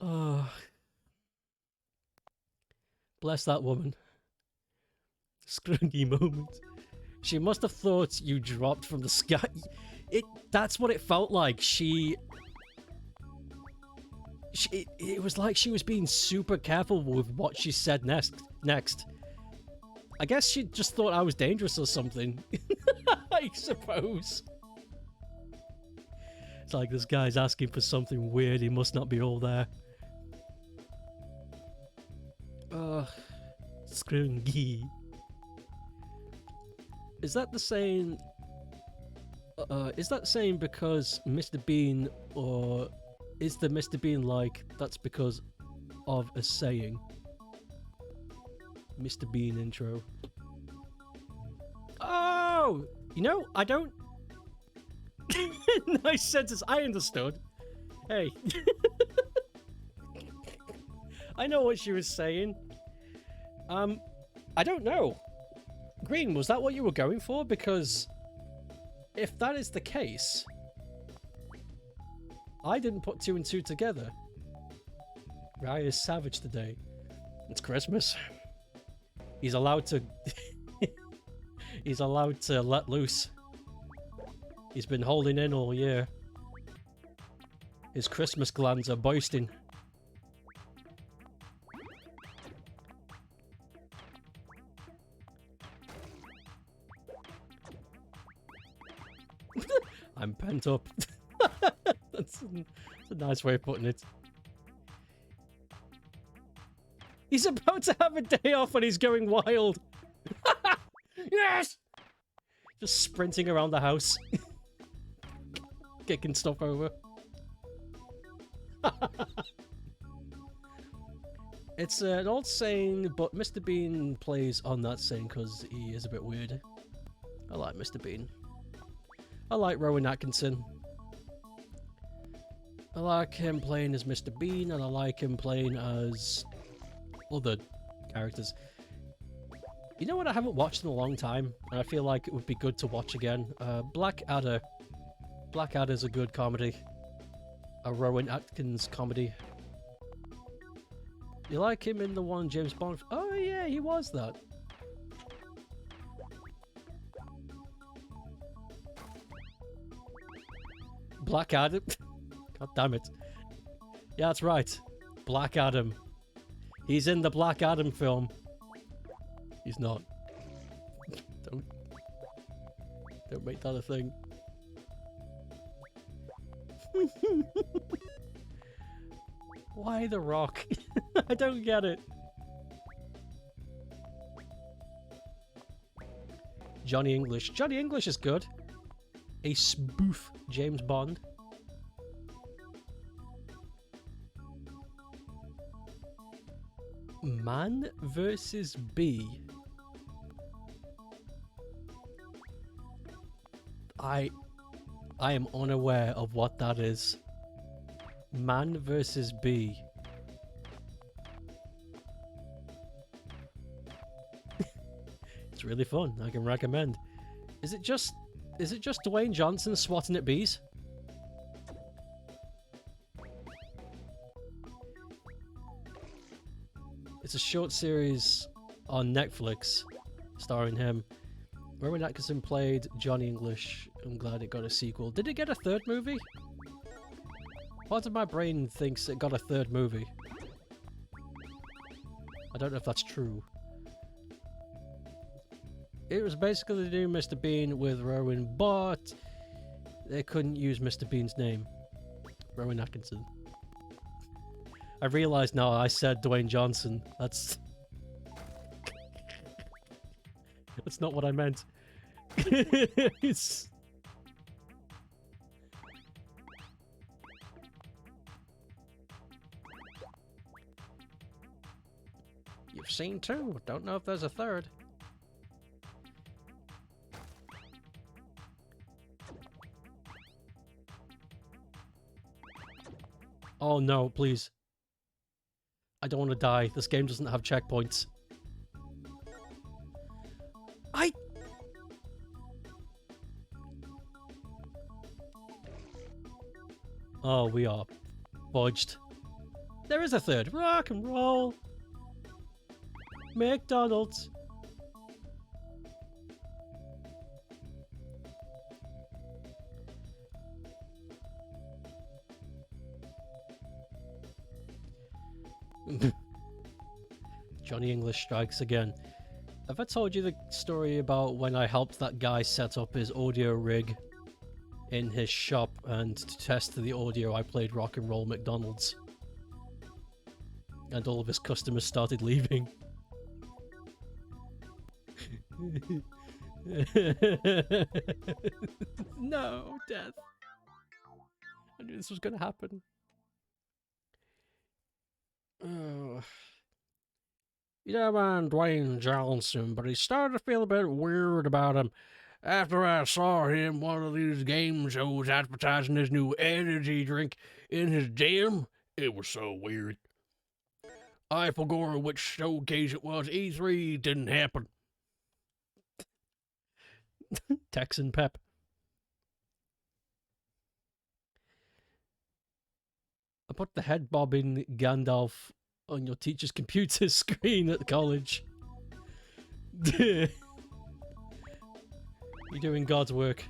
Oh. Bless that woman. Scrungy moment. She must have thought you dropped from the sky. That's what it felt like. It was like she was being super careful with what she said next. I guess she just thought I was dangerous or something. I suppose. It's like, this guy's asking for something weird. He must not be all there. Scrungy. Is that the saying? Is that saying because Mr. Bean, or is the Mr. Bean like that's because of a saying? Mr. Bean intro. Oh, you know, I don't. Nice sentence. I understood. Hey, I know what she was saying. I don't know. Green, was that what you were going for? Because if that is the case, I didn't put two and two together. Rye is savage today. It's Christmas. He's allowed to... He's allowed to let loose. He's been holding in all year. His Christmas glands are bursting. I'm pent up. That's a nice way of putting it. He's about to have a day off and he's going wild. Yes! Just sprinting around the house. Kicking stuff over. It's an old saying, but Mr. Bean plays on that saying because he is a bit weird. I like Mr. Bean. I like Rowan Atkinson. I like him playing as Mr. Bean, and I like him playing as other characters. You know what I haven't watched in a long time, and I feel like it would be good to watch again? Blackadder. Blackadder's a good comedy. A Rowan Atkins comedy. You like him in the one James Bond? Oh yeah, he was that. Black Adam. God damn it. Yeah, that's right. Black Adam. He's in the Black Adam film. He's not. Don't make that a thing. Why The Rock? I don't get it. Johnny English. Johnny English is good. A spoof James Bond. Man versus Bee. I am unaware of what that is. Man versus Bee. It's really fun. I can recommend. Is it just Dwayne Johnson swatting at bees? It's a short series on Netflix starring him. Rowan Atkinson played Johnny English. I'm glad it got a sequel. Did it get a third movie? Part of my brain thinks it got a third movie. I don't know if that's true. It was basically the new Mr. Bean with Rowan, but they couldn't use Mr. Bean's name. Rowan Atkinson. I realised now I said Dwayne Johnson. That's not what I meant. It's... You've seen two. Don't know if there's a third. Oh no, please. I don't want to die. This game doesn't have checkpoints. Oh, we are fudged. There is a third. Rock and roll. McDonald's. Johnny English strikes again. Have I told you the story about when I helped that guy set up his audio rig in his shop, and to test the audio I played Rock and Roll McDonald's? And all of his customers started leaving. No, death. I knew this was going to happen. Oh. You know, man, Dwayne Johnson, but he started to feel a bit weird about him after I saw him one of these game shows advertising his new energy drink in his gym. It was so weird. I forgot which showcase it was. E3 didn't happen. Texan Pep. I put the head bobbing Gandalf on your teacher's computer screen at college. You're doing God's work.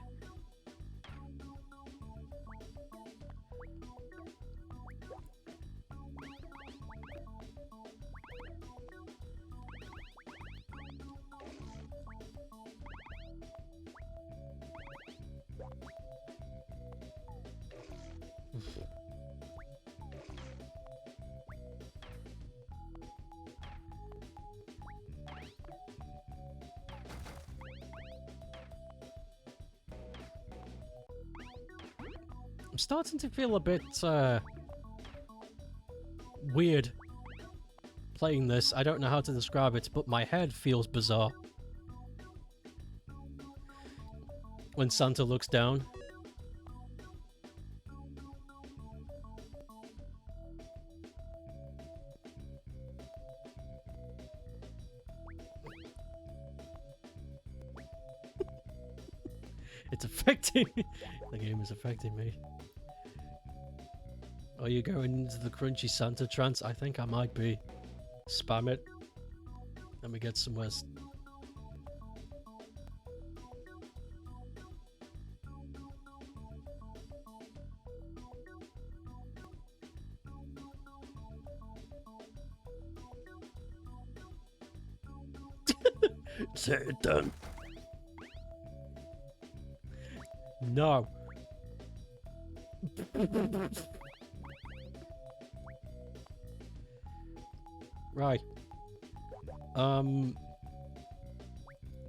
I'm starting to feel a bit weird playing this. I don't know how to describe it, but my head feels bizarre. When Santa looks down. It's affecting me. The game is affecting me. Are you going into the crunchy Santa trance? I think I might be. Spam it. Let me get somewhere. Say it done. No. Right.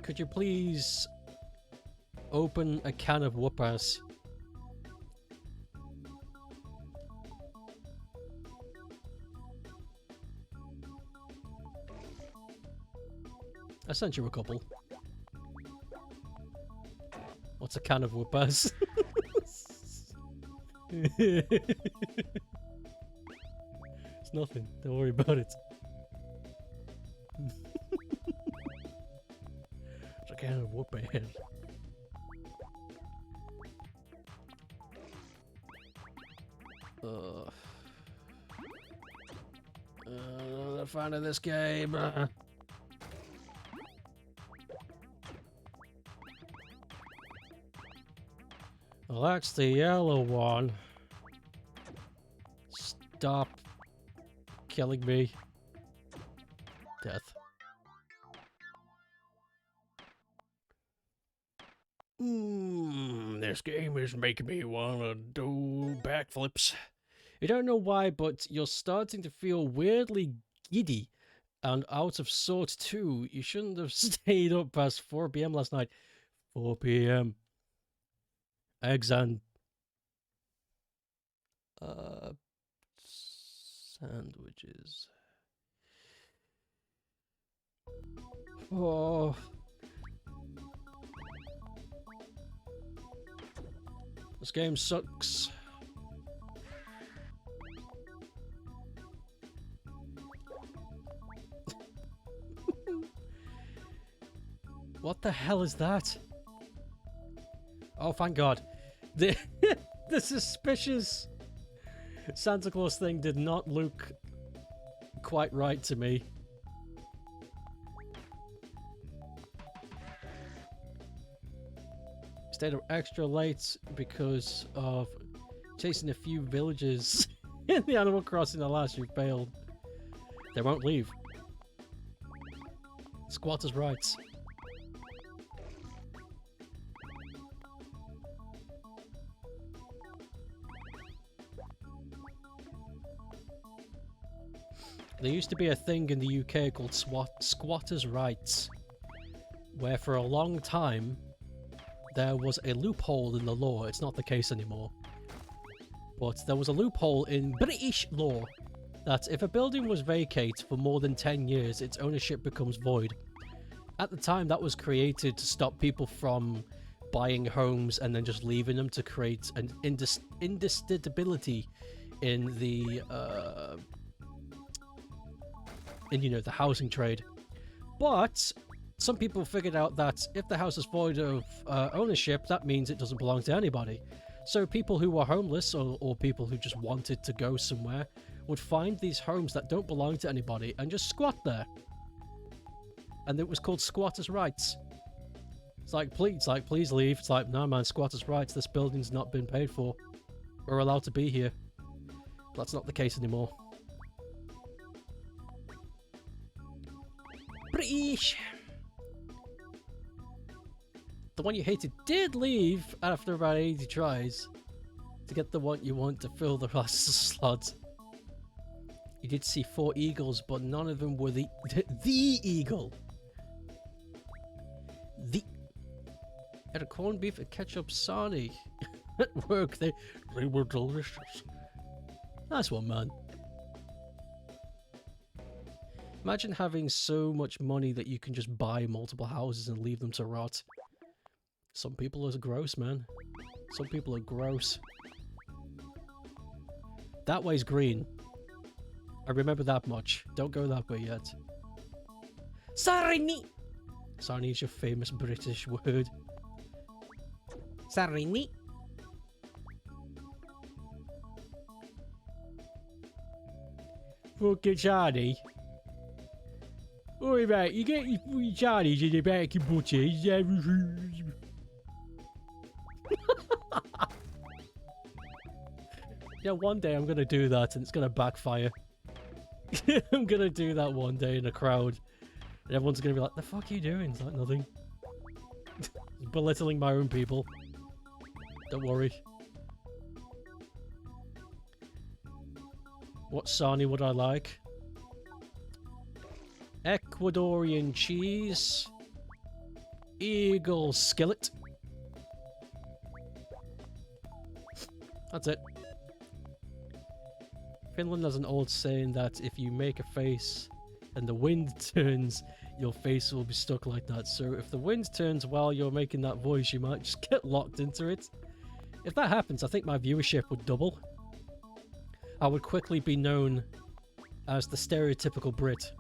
Could you please open a can of whoop-ass? I sent you a couple. What's a can of whoop-ass? It's nothing. Don't worry about it. It's a can of whoop-ass. I'm not a fan of this game. Well, that's the yellow one. Stop killing me. Death. This game is making me wanna do backflips. You don't know why, but you're starting to feel weirdly giddy and out of sorts too. You shouldn't have stayed up past 4 PM last night. 4 PM. Eggs and sandwiches. Oh. This game sucks. What the hell is that? Oh, thank God. The suspicious Santa Claus thing did not look quite right to me. Stayed up extra late because of chasing a few villagers in the Animal Crossing Alas, you failed. They won't leave. Squatters' rights. There used to be a thing in the UK called squatters' rights, where for a long time there was a loophole in the law. It's not the case anymore. But there was a loophole in British law that if a building was vacant for more than 10 years, its ownership becomes void. At the time, that was created to stop people from buying homes and then just leaving them, to create an instability in the the housing trade. But some people figured out that if the house is void of ownership, that means it doesn't belong to anybody. So people who were homeless or people who just wanted to go somewhere would find these homes that don't belong to anybody and just squat there. And it was called squatters' rights. It's like, please leave. It's like, no man, squatters' rights. This building's not been paid for. We're allowed to be here. But that's not the case anymore. British. The one you hated did leave after about 80 tries to get the one you want to fill the last slot. You did see 4 eagles, but none of them were the eagle. The had a corned beef and ketchup sarnie at work. They were delicious. Nice one, man. Imagine having so much money that you can just buy multiple houses and leave them to rot. Some people are gross, man. Some people are gross. That way's green. I remember that much. Don't go that way yet. Sarini! Sarini is your famous British word. Sarini! Fucking Sarini. Oi mate, you get your fucking Sarnies in the back of butties. Yeah, one day I'm gonna do that and it's gonna backfire. I'm gonna do that one day in a crowd. And everyone's gonna be like, the fuck are you doing? It's like nothing. Belittling my own people. Don't worry. What sarnie would I like? Ecuadorian cheese. Eagle skillet. That's it. Finland has an old saying that if you make a face and the wind turns, your face will be stuck like that. So if the wind turns while you're making that voice, you might just get locked into it. If that happens, I think my viewership would double. I would quickly be known as the stereotypical Brit.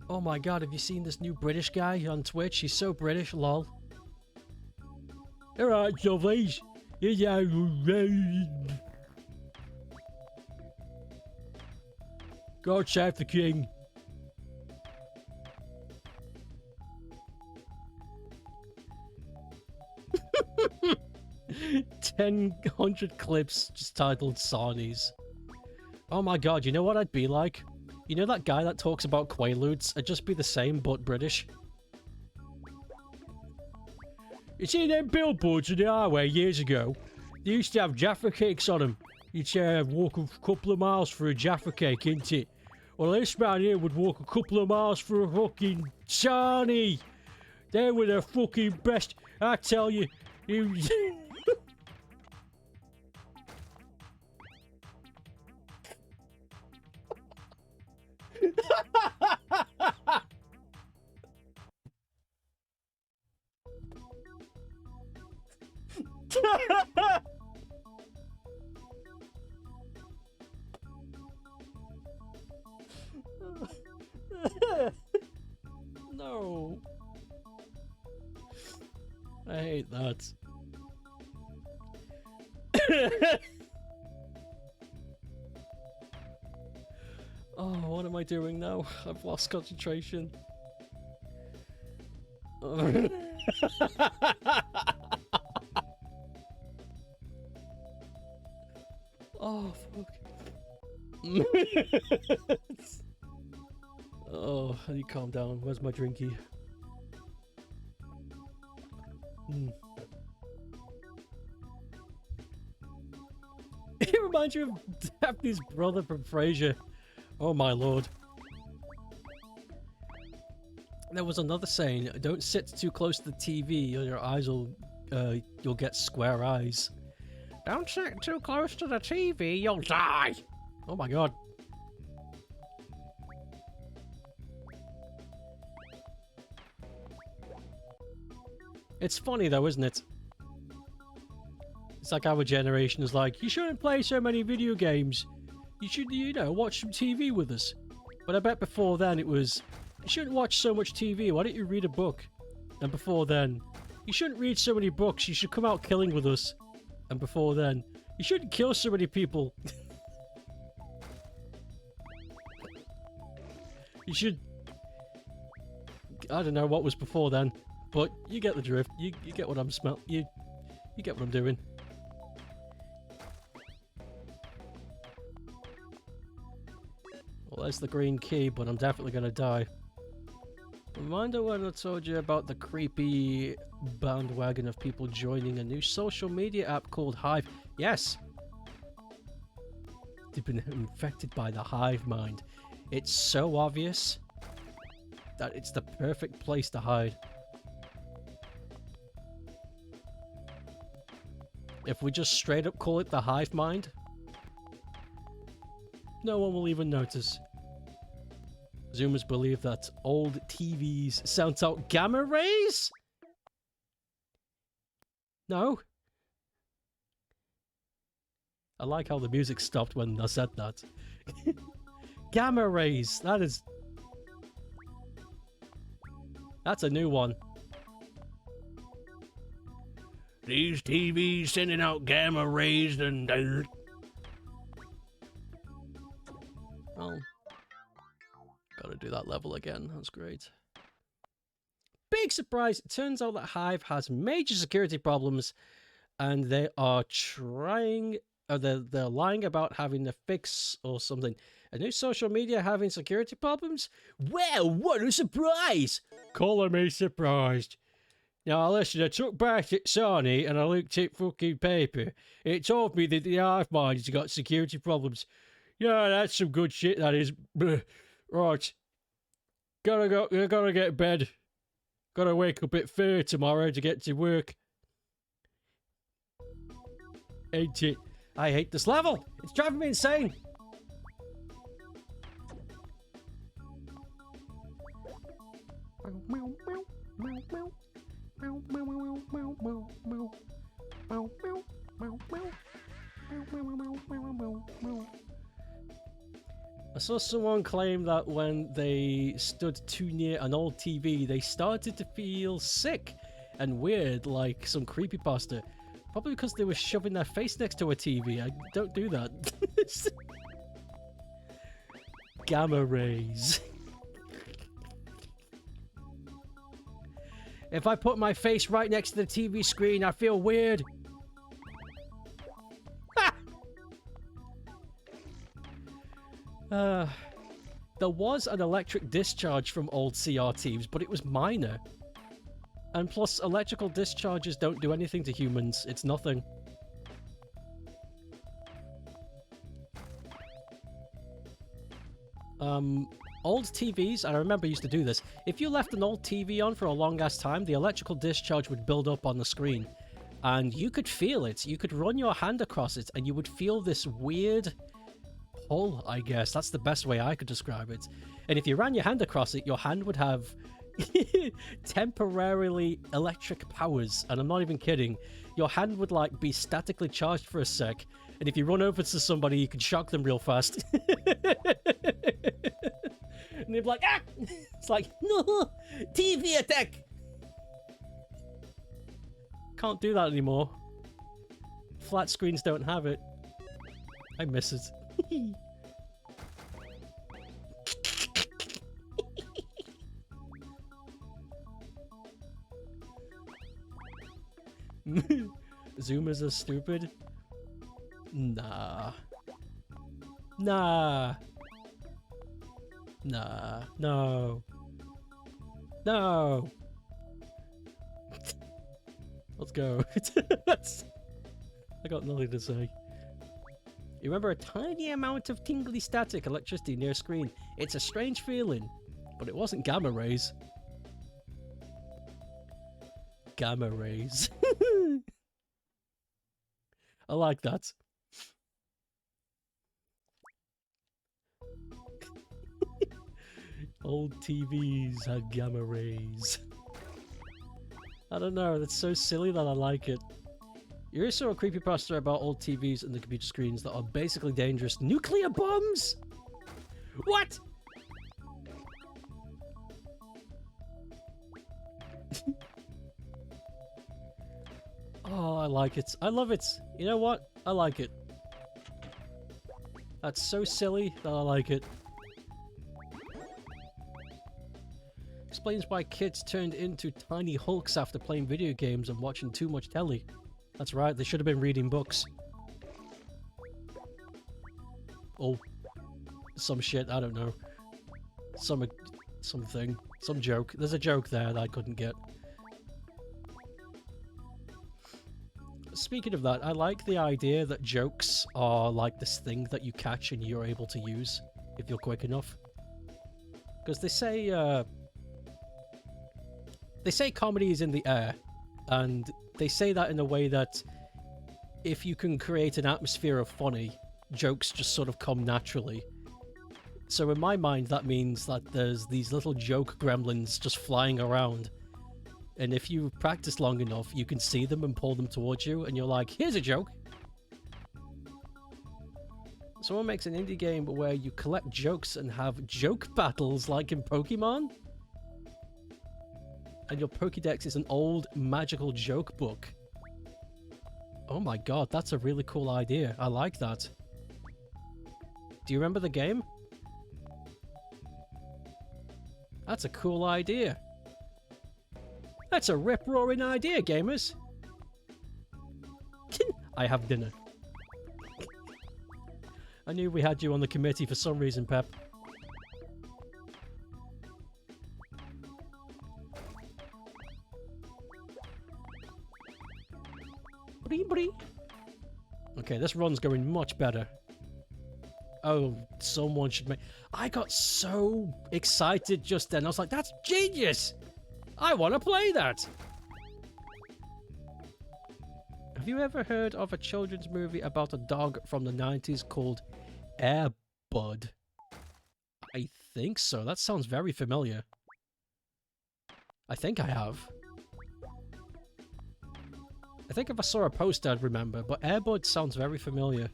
Oh my god, have you seen this new British guy on Twitch? He's so British, lol. Alright, Jovies. God save the king. Ten 100 clips just titled Sarnies. Oh my god, you know what I'd be like? You know that guy that talks about Quaaludes? I'd just be the same, but British. You see them billboards on the highway years ago? They used to have Jaffa cakes on them. You'd say, walk a couple of miles for a Jaffa cake, innit? Well, this man here would walk a couple of miles for a fucking Sarnie. They were the fucking best. I tell you. No. I hate that. Oh, what am I doing now? I've lost concentration. Oh, fuck. Oh, I need to calm down. Where's my drinky? It reminds you of Daphne's brother from Frasier. Oh my lord. There was another saying, don't sit too close to the TV or your eyes will, you'll get square eyes. Don't sit too close to the TV, you'll die! Oh my god. It's funny though, isn't it? It's like our generation is like, you shouldn't play so many video games. You should, you know, watch some TV with us. But I bet before then it was, you shouldn't watch so much TV, why don't you read a book? And before then, you shouldn't read so many books, you should come out killing with us. And before then, you shouldn't kill so many people. You should... I don't know what was before then, but you get the drift. You get what I'm you get what I'm doing. Well, there's the green key, but I'm definitely gonna die. Reminder when I told you about the creepy bandwagon of people joining a new social media app called Hive. Yes! They've been infected by the hive mind. It's so obvious that it's the perfect place to hide. If we just straight up call it the hive mind, no one will even notice. Zoomers believe that old TVs sent out gamma rays? No. I like how the music stopped when I said that. Gamma rays. That's a new one. These TVs sending out gamma rays and... Well, gotta do that level again. That's great. Big surprise. It turns out that Hive has major security problems and they are trying... they're lying about having a fix or something. A new social media having security problems? Well, what a surprise! Calling me surprised. Now listen, I took back at Sony and I looked at fucking paper. It told me that the Hive Mind has got security problems. Yeah, that's some good shit, that is. Right. Gotta get to bed. Gotta wake up at 4 tomorrow to get to work. Ain't it? I hate this level. It's driving me insane. I saw someone claim that when they stood too near an old TV, they started to feel sick and weird, like some creepypasta. Probably because they were shoving their face next to a TV. I don't do that. Gamma rays. If I put my face right next to the TV screen, I feel weird. There was an electric discharge from old CRTs, but it was minor. And plus, electrical discharges don't do anything to humans. It's nothing. Old TVs, and I remember I used to do this, if you left an old TV on for a long-ass time, the electrical discharge would build up on the screen. And you could feel it. You could run your hand across it, and you would feel this weird pull, I guess. That's the best way I could describe it. And if you ran your hand across it, your hand would have temporarily electric powers. And I'm not even kidding. Your hand would, like, be statically charged for a sec. And if you run over to somebody, you could shock them real fast. And they'd be like, ah! It's like, no! TV attack! Can't do that anymore. Flat screens don't have it. I miss it. Zoomers are stupid? Nah. Nah. Nah. No. No. Let's go. I got nothing to say. You remember a tiny amount of tingly static electricity near a screen. It's a strange feeling, but it wasn't gamma rays. Gamma rays. I like that. Old TVs had gamma rays. I don't know, that's so silly that I like it. You ever saw a creepypasta about old TVs and the computer screens that are basically dangerous nuclear bombs? What? Oh, I like it. I love it. You know what? I like it. That's so silly that I like it. Explains why kids turned into tiny hulks after playing video games and watching too much telly. That's right, they should have been reading books. Oh. Some shit, I don't know. Something. Some joke. There's a joke there that I couldn't get. Speaking of that, I like the idea that jokes are like this thing that you catch and you're able to use if you're quick enough. Because they say comedy is in the air, and they say that in a way that if you can create an atmosphere of funny, jokes just sort of come naturally. So in my mind, that means that there's these little joke gremlins just flying around. And if you practice long enough, you can see them and pull them towards you, and you're like, here's a joke. Someone makes an indie game where you collect jokes and have joke battles like in Pokemon. And your Pokédex is an old magical joke book. Oh my god, that's a really cool idea. I like that. Do you remember the game? That's a cool idea. That's a rip-roaring idea, gamers. I have dinner. I knew we had you on the committee for some reason, Pep. Okay, this run's going much better. Oh, someone should make... I got so excited just then. I was like, that's genius! I want to play that! Have you ever heard of a children's movie about a dog from the 90s called Air Bud? I think so. That sounds very familiar. I think I have. I think if I saw a poster I'd remember, but Air Bud sounds very familiar.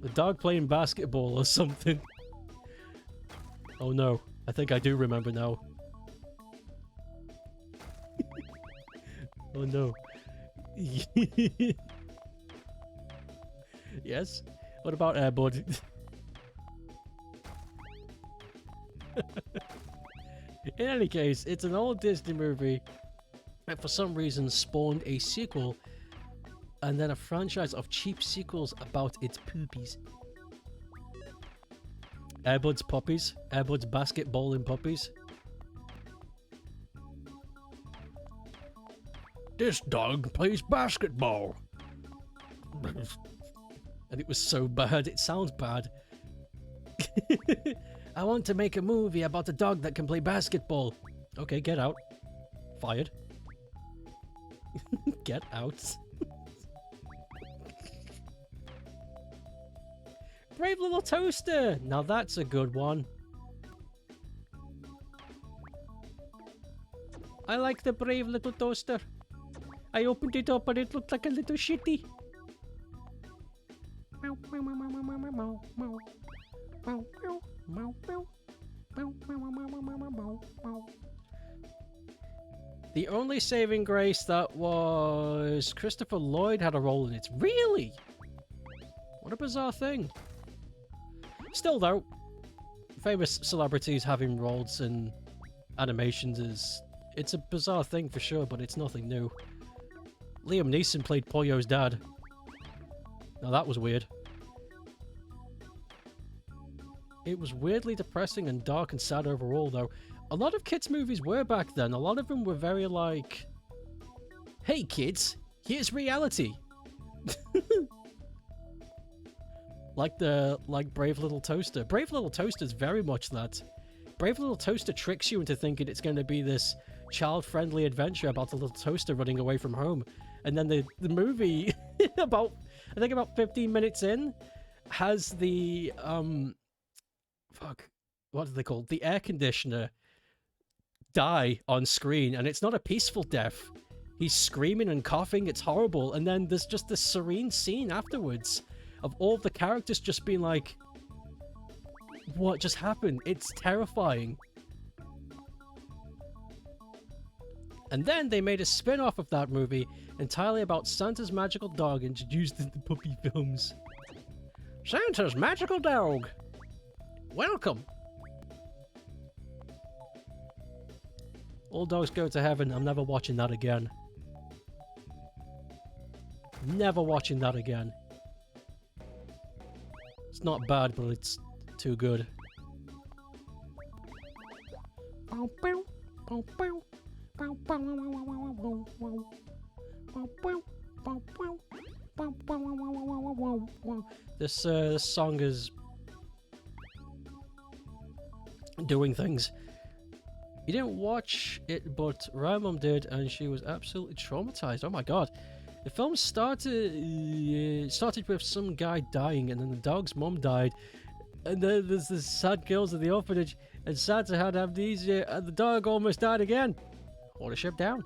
The dog playing basketball or something. Oh no, I think I do remember now. Oh no. Yes? What about Air Bud? In any case, it's an old Disney movie that for some reason spawned a sequel and then a franchise of cheap sequels about its poopies. Air Bud's puppies. Air Bud's basketballing puppies. This dog plays basketball. And it was so bad, it sounds bad. I want to make a movie about a dog that can play basketball. Okay, get out. Fired. Get out. Brave Little Toaster! Now that's a good one. I like the Brave Little Toaster. I opened it up and it looked like a little shitty. The only saving grace that was Christopher Lloyd had a role in it. Really? What a bizarre thing. Still though, famous celebrities having roles in animations it's a bizarre thing for sure, but it's nothing new. Liam Neeson played Pollo's dad. Now that was weird. It was weirdly depressing and dark and sad overall, though. A lot of kids' movies were back then. A lot of them were very like, hey kids, here's reality. Like Brave Little Toaster. Brave Little Toaster is very much that. Brave Little Toaster tricks you into thinking it's going to be this child-friendly adventure about a little toaster running away from home. And then the movie, I think about 15 minutes in, has the, what are they called? The air conditioner die on screen, and it's not a peaceful death. He's screaming and coughing, it's horrible, and then there's just this serene scene afterwards of all the characters just being like, what just happened? It's terrifying. And then they made a spin-off of that movie entirely about Santa's magical dog introduced in the puppy films. Santa's magical dog! Welcome! All dogs go to heaven. I'm never watching that again. Never watching that again. It's not bad, but it's too good. This song is doing things. You didn't watch it, but Ramon did, and she was absolutely traumatized. Oh my god. The film started with some guy dying, and then the dog's mum died, and then there's the sad girls at the orphanage, and Santa had amnesia, and the dog almost died again. Watership down.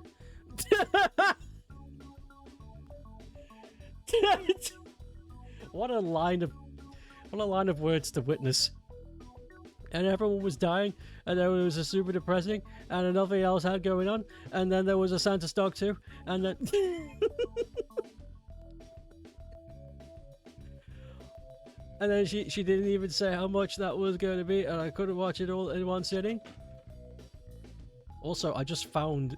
What a line of words to witness. And everyone was dying, and there was a super depressing, and nothing else had going on, and then there was a Santa's dog too, and then and then she didn't even say how much that was going to be, and I couldn't watch it all in one sitting. Also, I just found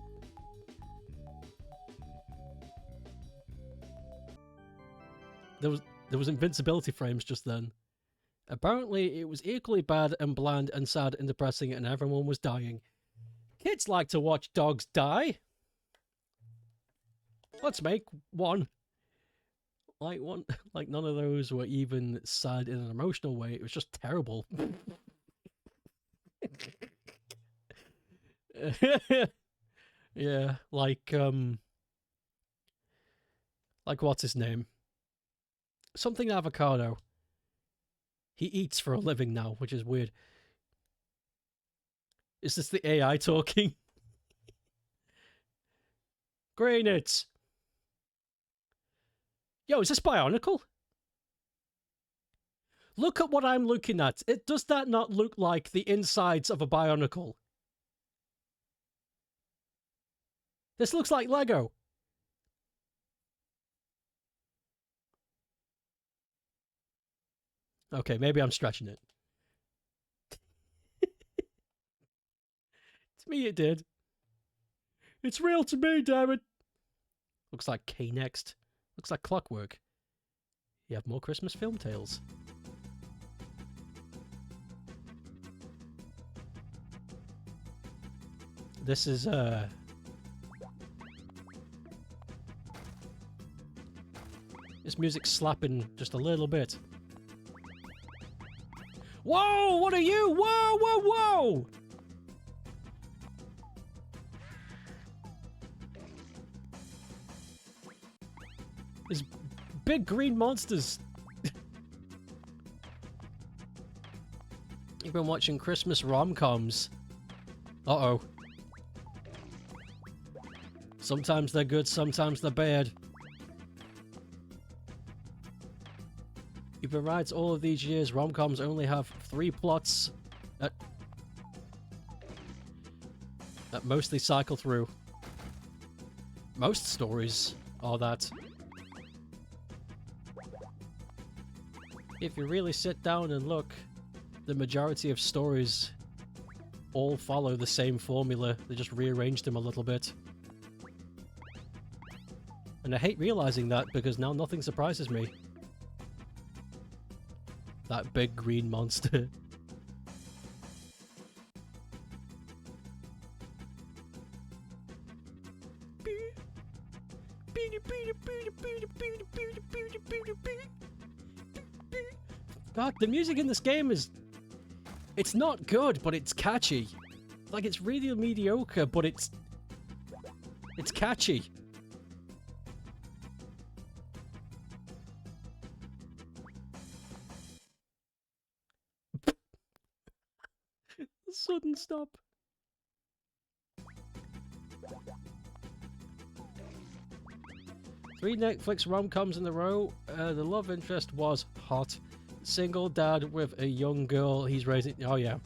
there was invincibility frames just then. Apparently, it was equally bad and bland and sad and depressing, and everyone was dying. Kids like to watch dogs die. Let's make one. Like none of those were even sad in an emotional way. It was just terrible. Yeah, like what's his name? Something avocado. He eats for a living now, which is weird. Is this the AI talking? Granite! Yo, is this Bionicle? Look at what I'm looking at. Does that not look like the insides of a Bionicle? This looks like Lego. Okay, maybe I'm stretching it. To me, it did. It's real to me, damn it. Looks like K-Next. Looks like Clockwork. You have more Christmas film tales. This is, this music's slapping just a little bit. Whoa! What are you? Whoa! Whoa! Whoa! There's big green monsters. You've been watching Christmas rom-coms. Uh-oh. Sometimes they're good, sometimes they're bad. You've been right all of these years, rom-coms only have 3 plots that mostly cycle through. Most stories are that. If you really sit down and look, the majority of stories all follow the same formula. They just rearranged them a little bit. And I hate realizing that because now nothing surprises me. That big green monster. God, the music in this game is... It's not good, but it's catchy. Like, it's really mediocre, but it's catchy. Sudden stop. 3 Netflix rom-coms in a row. The love interest was hot. Single dad with a young girl he's raising. Oh yeah,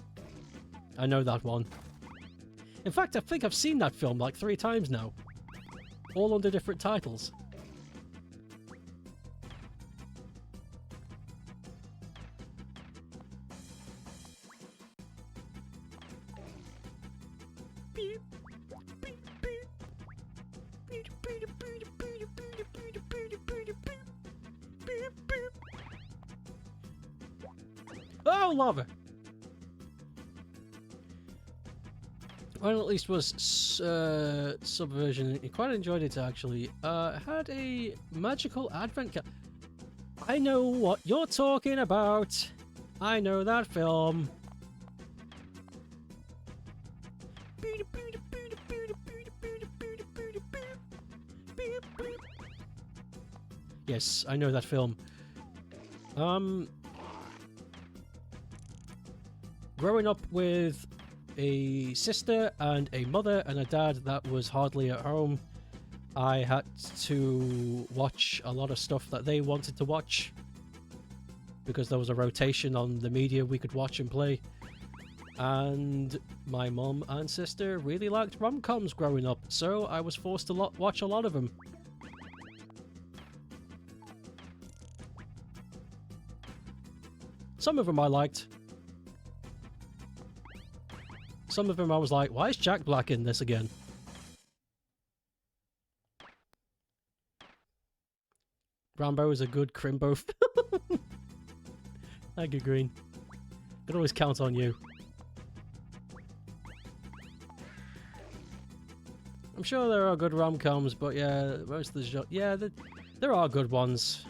I know that one. In fact, I think I've seen that film like 3 times now. All under different titles. Oh, lava! Well, at least was Subversion. I quite enjoyed it, actually. Had a magical advent I know what you're talking about. I know that film. Yes, I know that film. Growing up with a sister and a mother and a dad that was hardly at home, I had to watch a lot of stuff that they wanted to watch because there was a rotation on the media we could watch and play. And my mom and sister really liked rom-coms growing up, so I was forced to watch a lot of them. Some of them I liked. Some of them I was like, why is Jack Black in this again? Rambo is a good Crimbo film. Thank you, Green. Can always count on you. I'm sure there are good rom-coms, but yeah, most of the there are good ones.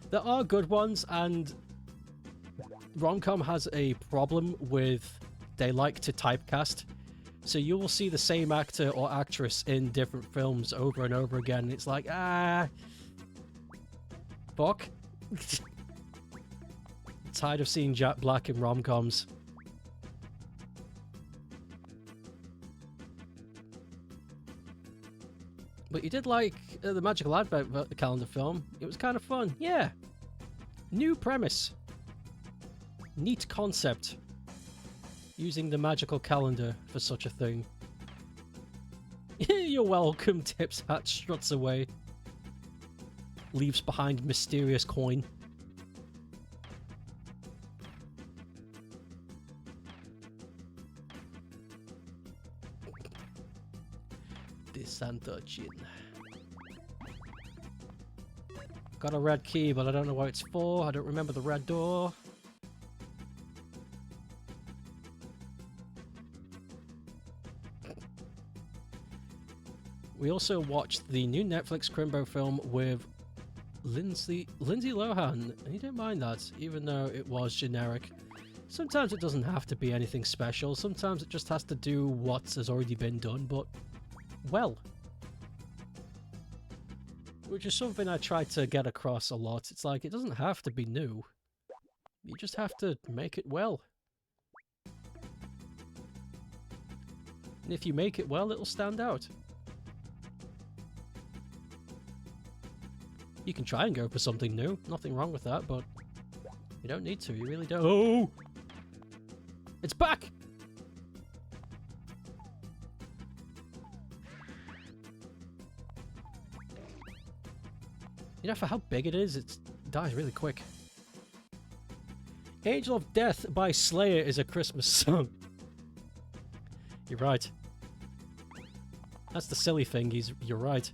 There are good ones, and rom-com has a problem with they like to typecast. So you will see the same actor or actress in different films over and over again. It's like, fuck. Tired of seeing Jack Black in rom-coms. But you did like the Magical Advent Calendar film. It was kind of fun. Yeah. New premise. Neat concept. Using the magical calendar for such a thing. You're welcome, Tips Hat struts away. Leaves behind mysterious coin. The Santa Chin. Got a red key, but I don't know what it's for. I don't remember the red door. We also watched the new Netflix Crimbo film with Lindsay Lohan. And you didn't mind that, even though it was generic. Sometimes it doesn't have to be anything special. Sometimes it just has to do what has already been done, but well. Which is something I try to get across a lot. It's like, it doesn't have to be new. You just have to make it well. And if you make it well, it'll stand out. You can try and go for something new. Nothing wrong with that, but you don't need to. You really don't. Oh! It's back! You know, for how big it is, it dies really quick. Angel of Death by Slayer is a Christmas song. You're right. That's the silly thing, you're right.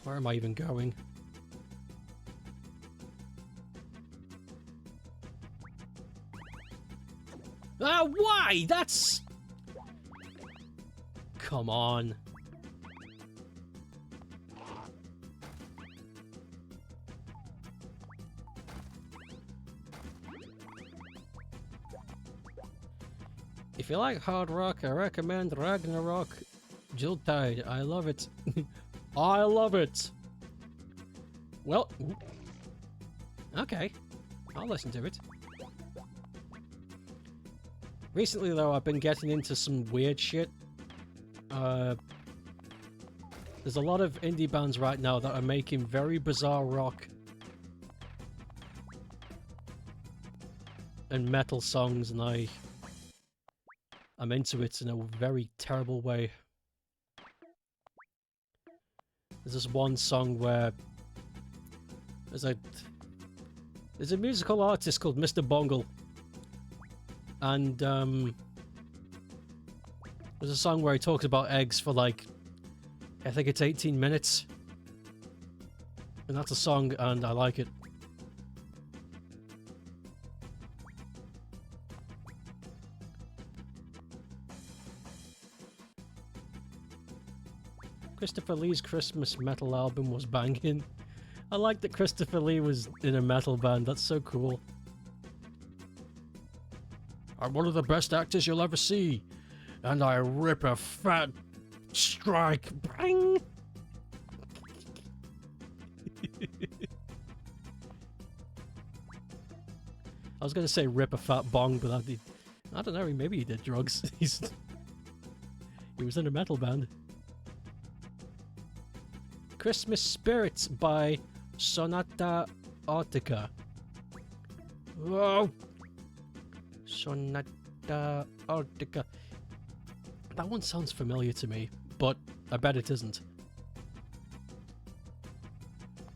Where am I even going? Ah, why? That's... Come on. If you like hard rock, I recommend Ragnarok Jultide. I love it. I love it. Well, okay. I'll listen to it. Recently, though, I've been getting into some weird shit. There's a lot of indie bands right now that are making very bizarre rock and metal songs, and I'm into it in a very terrible way. There's this one song where there's a musical artist called Mr. Bungle, and there's a song where he talks about eggs for like, I think it's 18 minutes, and that's a song, and I like it. Christopher Lee's Christmas metal album was banging. I like that Christopher Lee was in a metal band. That's so cool. I'm one of the best actors you'll ever see. And I rip a fat strike. Bang! I was going to say rip a fat bong, but I don't know, maybe he did drugs. He was in a metal band. Christmas Spirits by Sonata Arctica. Whoa! Sonata Arctica. That one sounds familiar to me, but I bet it isn't.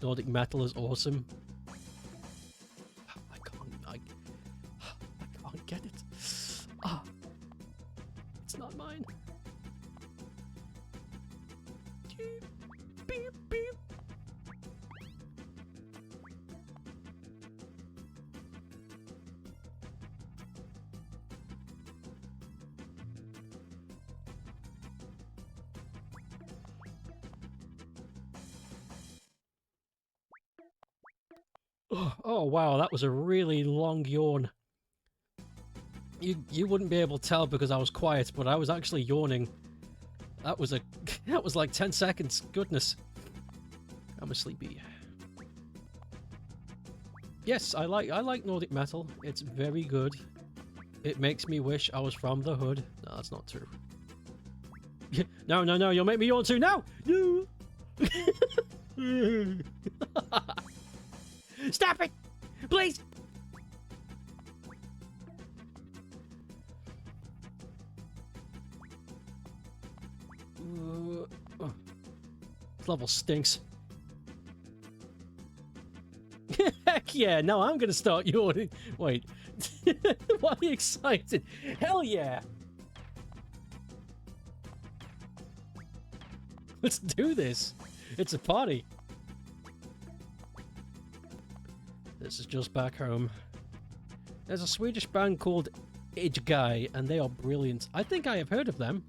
Nordic metal is awesome. I can't get it. Ah, it's not mine. Beep, beep. Oh wow, that was a really long yawn. You wouldn't be able to tell because I was quiet, but I was actually yawning. That was like 10 seconds. Goodness. I'm a sleepy. Yes, I like Nordic metal. It's very good. It makes me wish I was from the hood. No, that's not true. No, no, no, you'll make me yawn too. No! No! Stop it! Please! This level stinks. Heck yeah, now I'm gonna start yawning. Wait. Why are you excited? Hell yeah! Let's do this. It's a party. This is just back home. There's a Swedish band called Edge Guy, and they are brilliant. I think I have heard of them.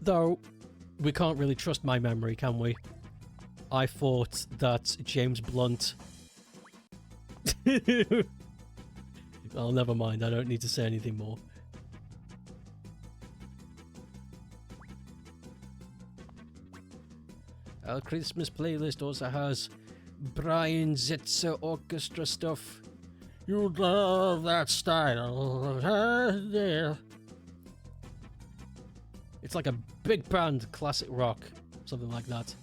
Though, we can't really trust my memory, can we? I thought that James Blunt... Well, never mind. I don't need to say anything more. Our Christmas playlist also has Brian Setzer orchestra stuff. You'd love that style. Yeah. It's like a big band classic rock, something like that.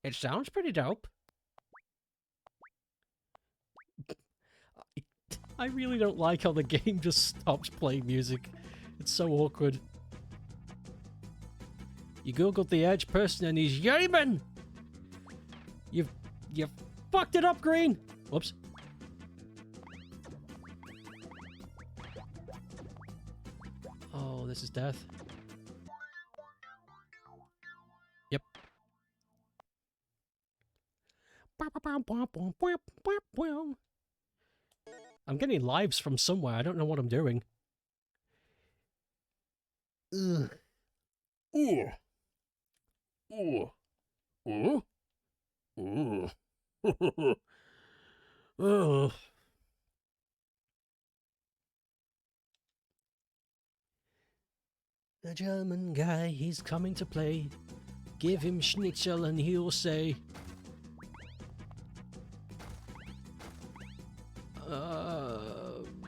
It sounds pretty dope. I really don't like how the game just stops playing music. It's so awkward. You googled the Edge person and he's Yemen! You fucked it up, Green! Whoops. Oh, this is death. Yep. I'm getting lives from somewhere. I don't know what I'm doing. Ugh. Ooh. Ooh. Ooh. Ooh. Ugh. The German guy, he's coming to play. Give him schnitzel and he'll say...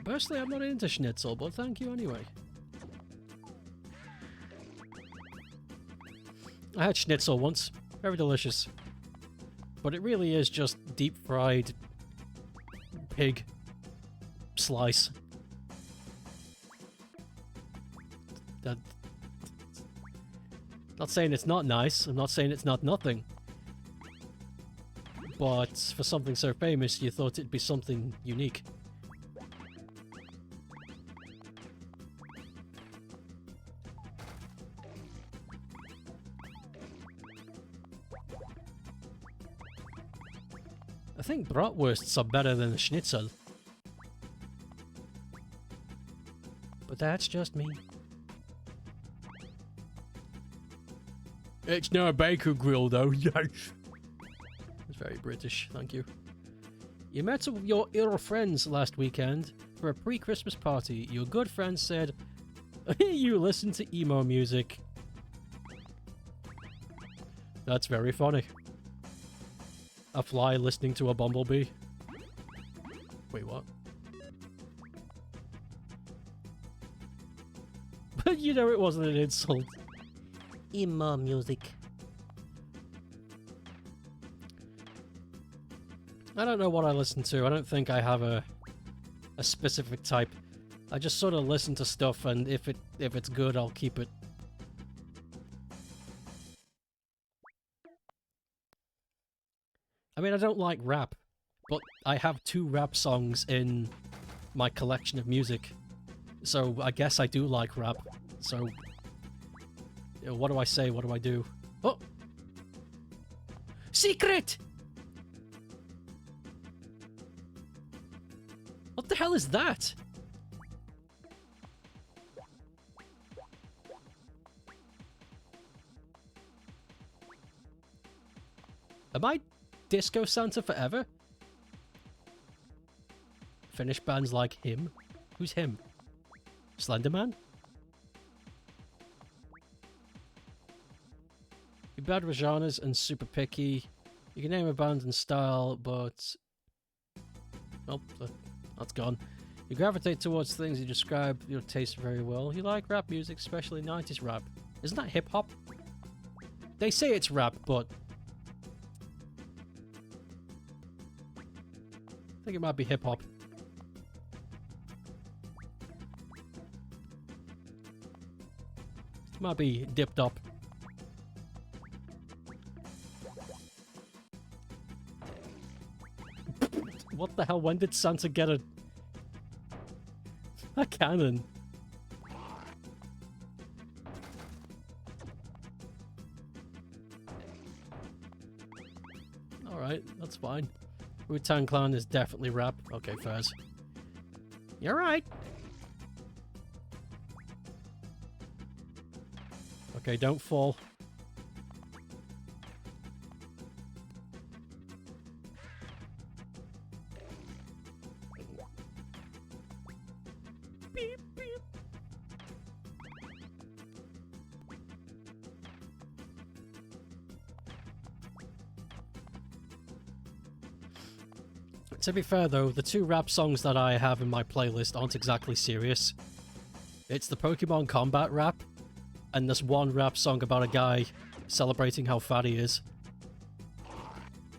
Personally, I'm not into schnitzel, but thank you anyway. I had schnitzel once. Very delicious. But it really is just deep-fried pig slice. Not saying it's not nice. I'm not saying it's not nothing. But for something so famous, you thought it'd be something unique. I think bratwursts are better than schnitzel. that's just me. It's no bacon grill, though. Yes. It's very British, thank you. You met your ill friends last weekend for a pre-Christmas party. Your good friend said you listen to emo music. That's very funny. A fly listening to a bumblebee. Wait, what? But you know it wasn't an insult. Emo music. I don't know what I listen to. I don't think I have a specific type. I just sort of listen to stuff, and if it's good, I'll keep it. I mean, I don't like rap, but I have 2 rap songs in my collection of music, so I guess I do like rap. So, you know, what do I say? What do I do? Oh! Secret! What the hell is that? Am I Disco Santa forever? Finnish bands like him? Who's him? Slenderman? You're bad with genres and super picky. You can name a band and style, but... Oh, that's gone. You gravitate towards things you describe your taste very well. You like rap music, especially 90s rap. Isn't that hip-hop? They say it's rap, but... I think it might be hip-hop. It might be dipped up. What the hell? When did Santa get a cannon? Alright, that's fine. Wu-Tang Clan is definitely rap. Okay, Fairs. You're right. Okay, don't fall. Beep, beep. To be fair though, the 2 rap songs that I have in my playlist aren't exactly serious. It's the Pokemon combat rap, and this one rap song about a guy celebrating how fat he is.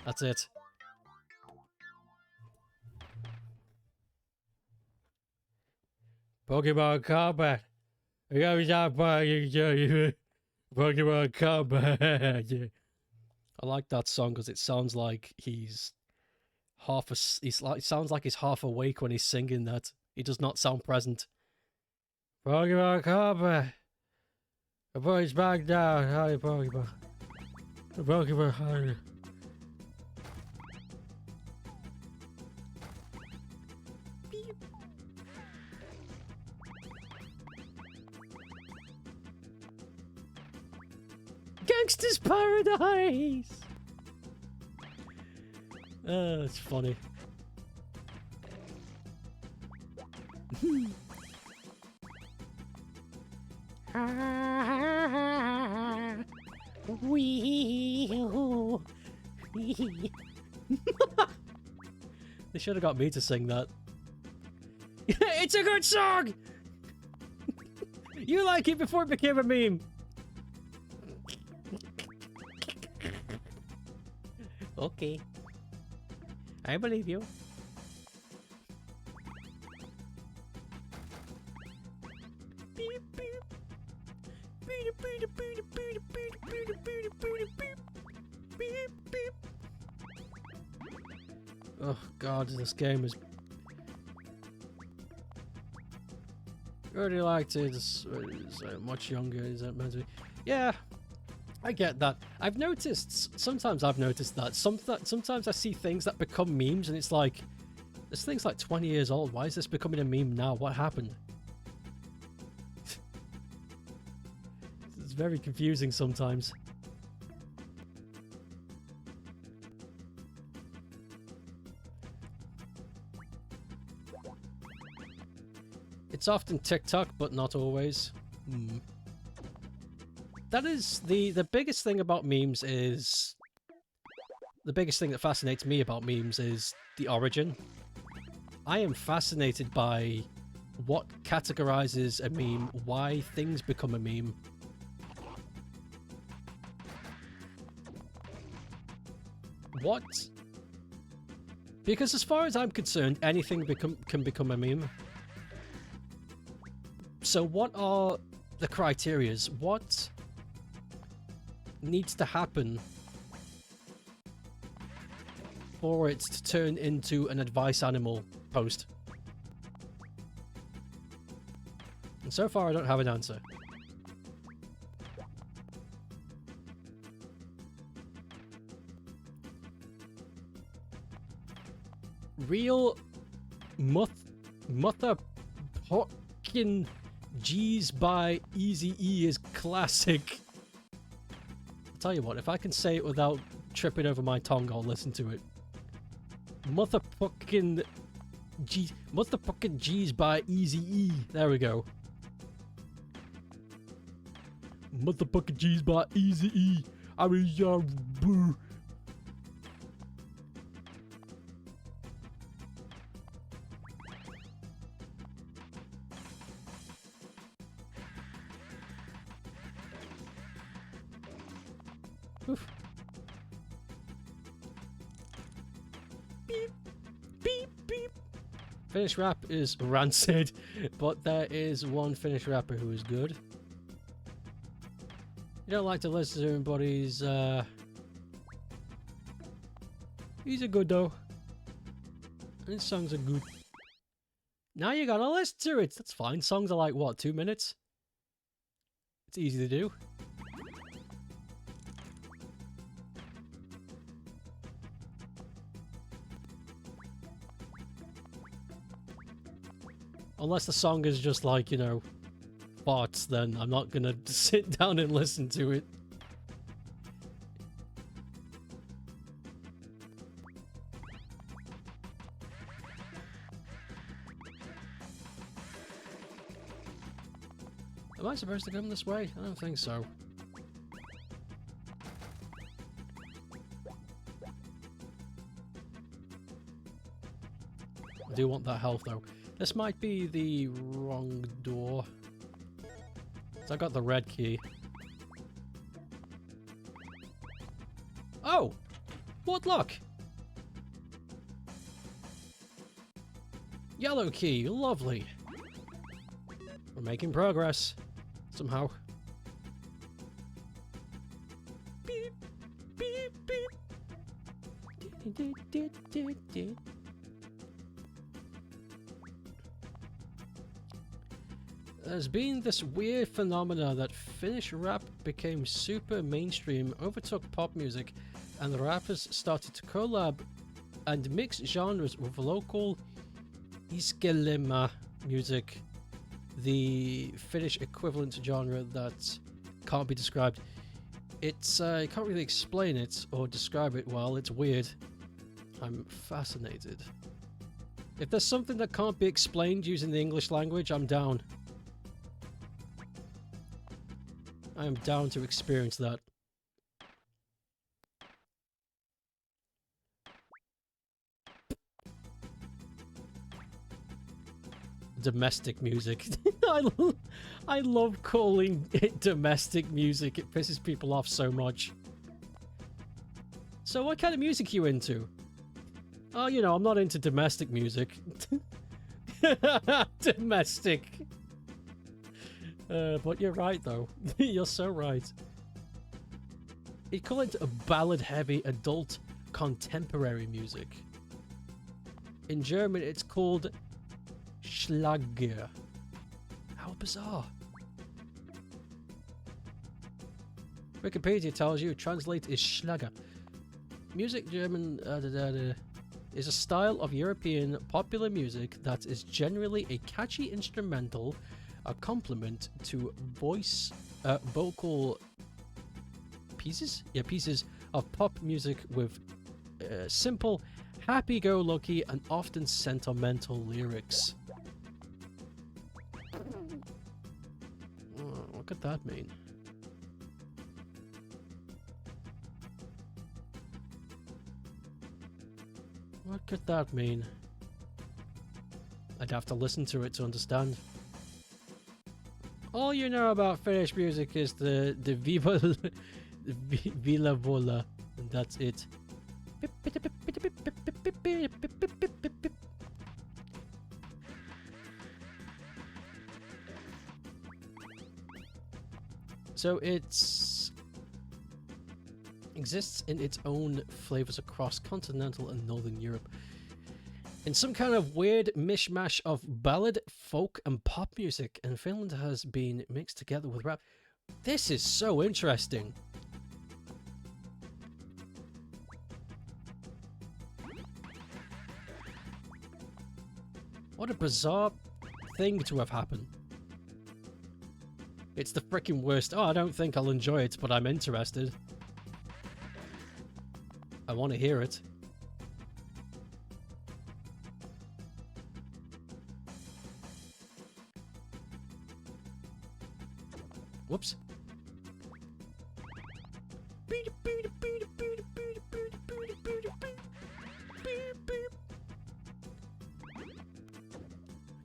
That's it. Pokemon combat. Pokemon combat. Yeah. I like that song because it sounds like he's it sounds like he's half awake when he's singing that. He does not sound present. Pokemon combat. The boy's back down. Hi, Pokemon. The Pokemon. Hi. Gangster's Paradise! Oh, it's funny. They should have got me to sing that. It's a good song! You like it before it became a meme. Okay. I believe you. Oh god, this game is... I really liked it. It's much younger. Is that meant to be? Yeah, I get that. I've noticed, sometimes I've noticed that. Sometimes I see things that become memes and it's like, this thing's like 20 years old. Why is this becoming a meme now? What happened? very confusing sometimes. It's often TikTok, but not always. That is the biggest thing about memes is... The biggest thing that fascinates me about memes is the origin. I am fascinated by what categorizes a meme, why things become a meme. What? Because as far as I'm concerned, anything can become a meme. So what are the criterias? What needs to happen for it to turn into an advice animal post? And so far I don't have an answer. Real mother fucking G's by Eazy-E is classic. I'll tell you what, if I can say it without tripping over my tongue, I'll listen to it. Motherfucking G's by Eazy-E. There we go. Motherfucking G's by Eazy-E. I mean, boo. Oof. Beep, beep, beep. Finnish rap is rancid, but there is one Finnish rapper who is good. You don't like to listen to him, but he's a good though. And his songs are good. Now you gotta listen to it. That's fine. Songs are like what, 2 minutes? It's easy to do. Unless the song is just like, you know, farts, then I'm not gonna sit down and listen to it. Am I supposed to come this way? I don't think so. I do want that health though. This might be the wrong door. So I got the red key. Oh! What luck! Yellow key, lovely. We're making progress. Somehow. Beep, beep, beep. There's been this weird phenomena that Finnish rap became super mainstream, overtook pop music, and the rappers started to collab and mix genres with local iskelema music, the Finnish equivalent genre that can't be described. It's, I can't really explain it or describe it well, it's weird. I'm fascinated. If there's something that can't be explained using the English language, I'm down. I am down to experience that. Domestic music. I love calling it domestic music. It pisses people off so much. So what kind of music are you into? Oh, you know, I'm not into domestic music. Domestic. But you're right, though. You're so right. You call it a ballad-heavy adult contemporary music. In German, it's called Schlager. How bizarre. Wikipedia tells you translate is Schlager. Music German is a style of European popular music that is generally a catchy instrumental a complement to vocal pieces? Yeah, pieces of pop music with simple, happy-go-lucky, and often sentimental lyrics. What could that mean? What could that mean? I'd have to listen to it to understand. All you know about Finnish music is the Viva Villa Vola, and that's it. So it's exists in its own flavors across continental and northern Europe. In some kind of weird mishmash of ballad, folk, and pop music, and Finland has been mixed together with rap. This is so interesting. What a bizarre thing to have happened. It's the freaking worst. Oh, I don't think I'll enjoy it, but I'm interested. I want to hear it. Whoops.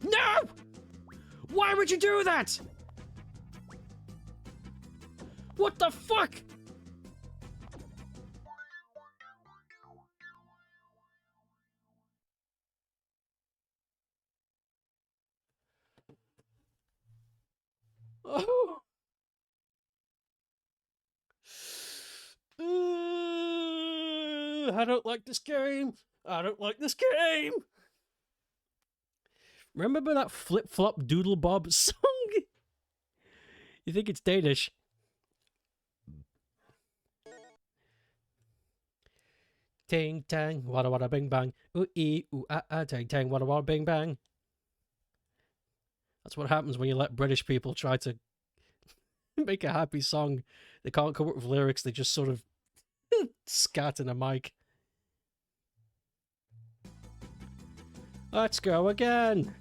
No! Why would you do that? What the fuck? Oh. I don't like this game. I don't like this game. Remember that Flip Flop Doodle Bob song? You think it's Danish? Ting tang, wada wada bing bang. Ooh ee, ooh ah ah, tang tang, wada wada bing bang. That's what happens when you let British people try to make a happy song. They can't come up with lyrics, they just sort of scat in a mic. Let's go again.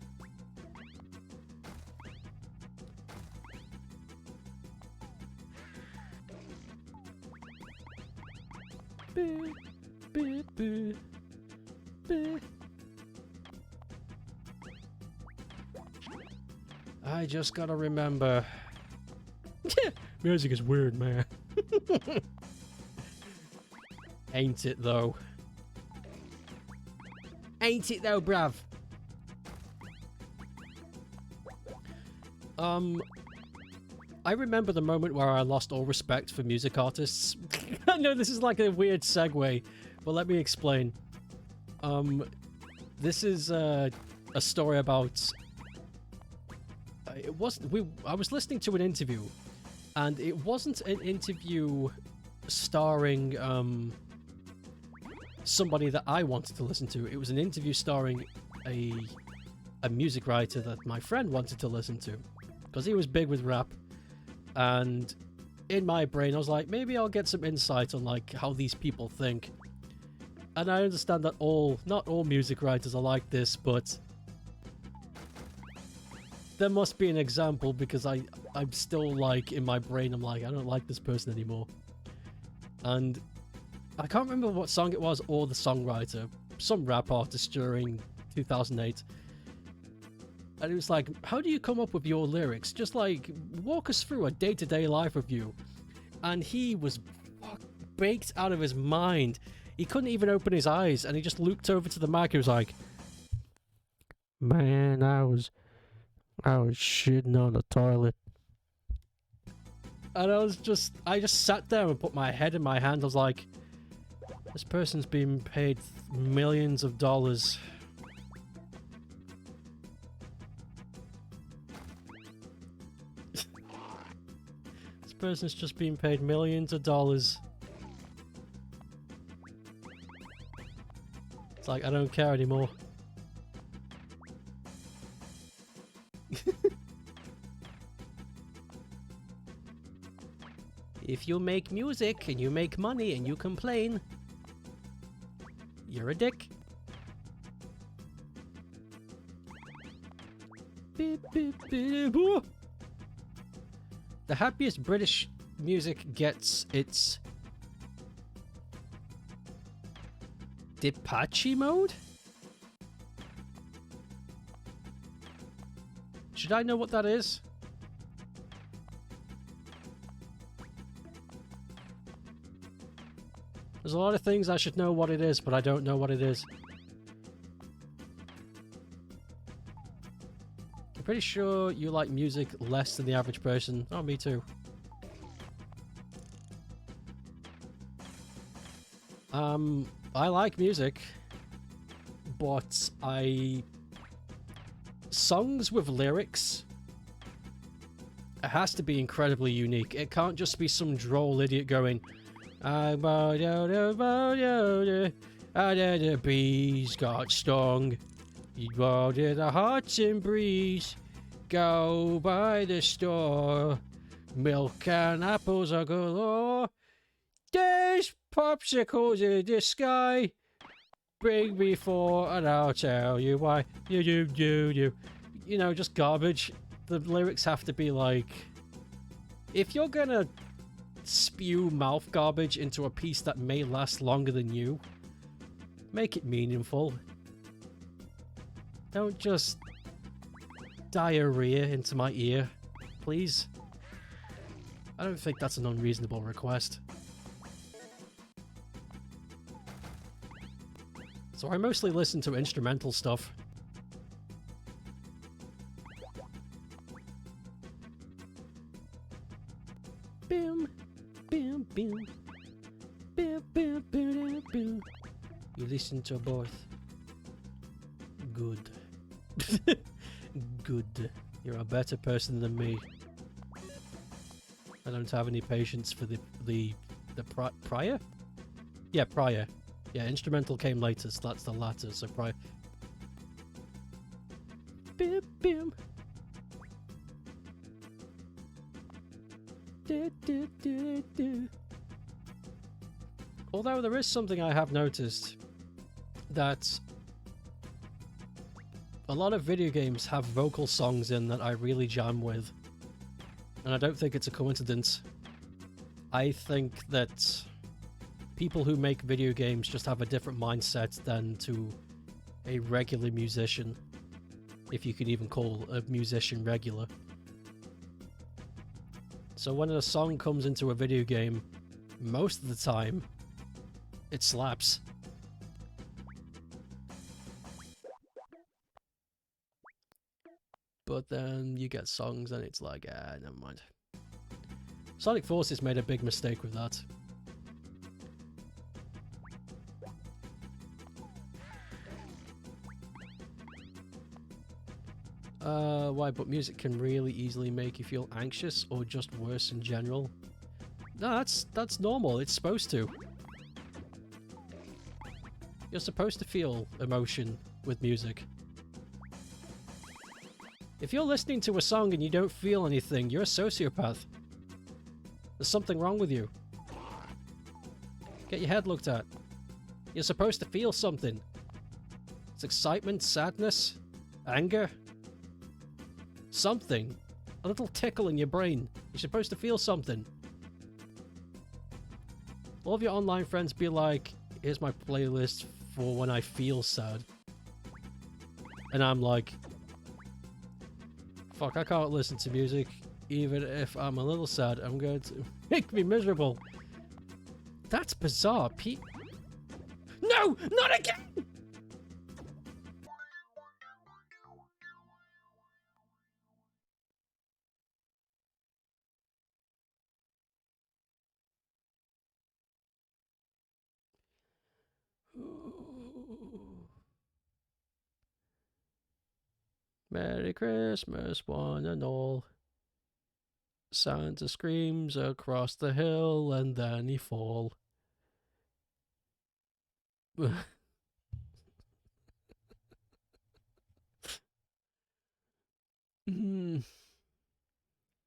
Boo, boo, boo, boo. I just gotta remember. Music is weird, man. Ain't it though? Ain't it though, bruv? I remember the moment where I lost all respect for music artists. I know this is like a weird segue, but let me explain. This is a story about. I was listening to an interview, and it wasn't an interview starring somebody that I wanted to listen to. It was an interview starring a music writer that my friend wanted to listen to, because he was big with rap. And in my brain, I was like, maybe I'll get some insight on like how these people think. And I understand that not all music writers are like this, but there must be an example, because I'm still like, in my brain, I'm like, I don't like this person anymore. And I can't remember what song it was or the songwriter, some rap artist during 2008. And it was like, how do you come up with your lyrics? Just like, walk us through a day-to-day life of you. And he was baked out of his mind. He couldn't even open his eyes, and he just looked over to the mic. He was like, man, I was shitting on the toilet. And I just sat there and put my head in my hand. I was like, this person's been paid millions of dollars. This person's just been paid millions of dollars. It's like, I don't care anymore. if you make music and you make money and you complain, you're a dick. Beep, beep, beep, boo. The happiest British music gets its Depache mode? Should I know what that is? There's a lot of things I should know what it is, but I don't know what it is. I'm pretty sure you like music less than the average person. Oh, me too. I like music, but songs with lyrics, it has to be incredibly unique. It can't just be some droll idiot going, the bees got stung. You wanted the hearts and breeze. Go by the store. Milk and apples are galore. There's popsicles in the sky. Bring me four and I'll tell you why. You know, just garbage. The lyrics have to be like, if you're gonna spew mouth garbage into a piece that may last longer than you, make it meaningful. Don't just diarrhea into my ear, please. I don't think that's an unreasonable request. So I mostly listen to instrumental stuff. Boom, boom, boom, boom, boom, boom, boom. You listen to both. Good. Good. You're a better person than me. I don't have any patience for the prior? Yeah, prior. Yeah, instrumental came later, so that's the latter, so prior. Bim, bim. Du, du, du, du. Although there is something I have noticed, that a lot of video games have vocal songs in that I really jam with. And I don't think it's a coincidence. I think that people who make video games just have a different mindset than to a regular musician, if you could even call a musician regular. So when a song comes into a video game, most of the time, it slaps. But then you get songs and it's like, never mind. Sonic Forces made a big mistake with that. Why? But music can really easily make you feel anxious or just worse in general. No, that's normal. It's supposed to. You're supposed to feel emotion with music. If you're listening to a song and you don't feel anything, you're a sociopath. There's something wrong with you. Get your head looked at. You're supposed to feel something. It's excitement, sadness, anger. Something. A little tickle in your brain. You're supposed to feel something. All of your online friends be like, here's my playlist for when I feel sad. And I'm like, fuck, I can't listen to music. Even if I'm a little sad, I'm going to make me miserable. That's bizarre, Pete. No! Not again! Merry Christmas, one and all. Santa screams across the hill and then he fall.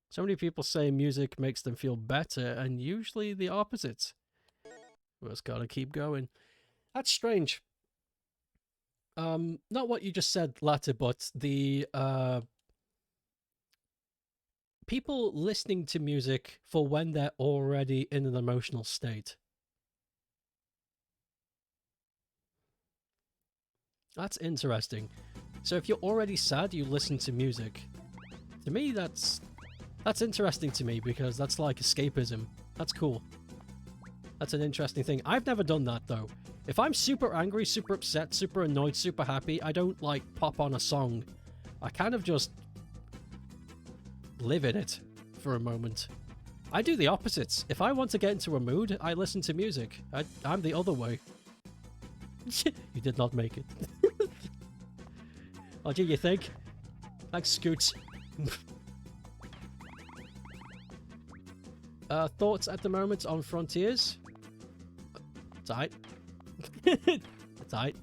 So many people say music makes them feel better, and usually the opposite. We just gotta keep going. That's strange. Not what you just said, latter, but the people listening to music for when they're already in an emotional state. That's interesting. So if you're already sad, you listen to music. To me, that's interesting to me because that's like escapism. That's cool. That's an interesting thing. I've never done that though. If I'm super angry, super upset, super annoyed, super happy, I don't like pop on a song. I kind of just live in it for a moment. I do the opposites. If I want to get into a mood, I listen to music. I'm the other way. You did not make it. What do you think? Thanks, Scoots. Thoughts at the moment on Frontiers? Tight. Tight.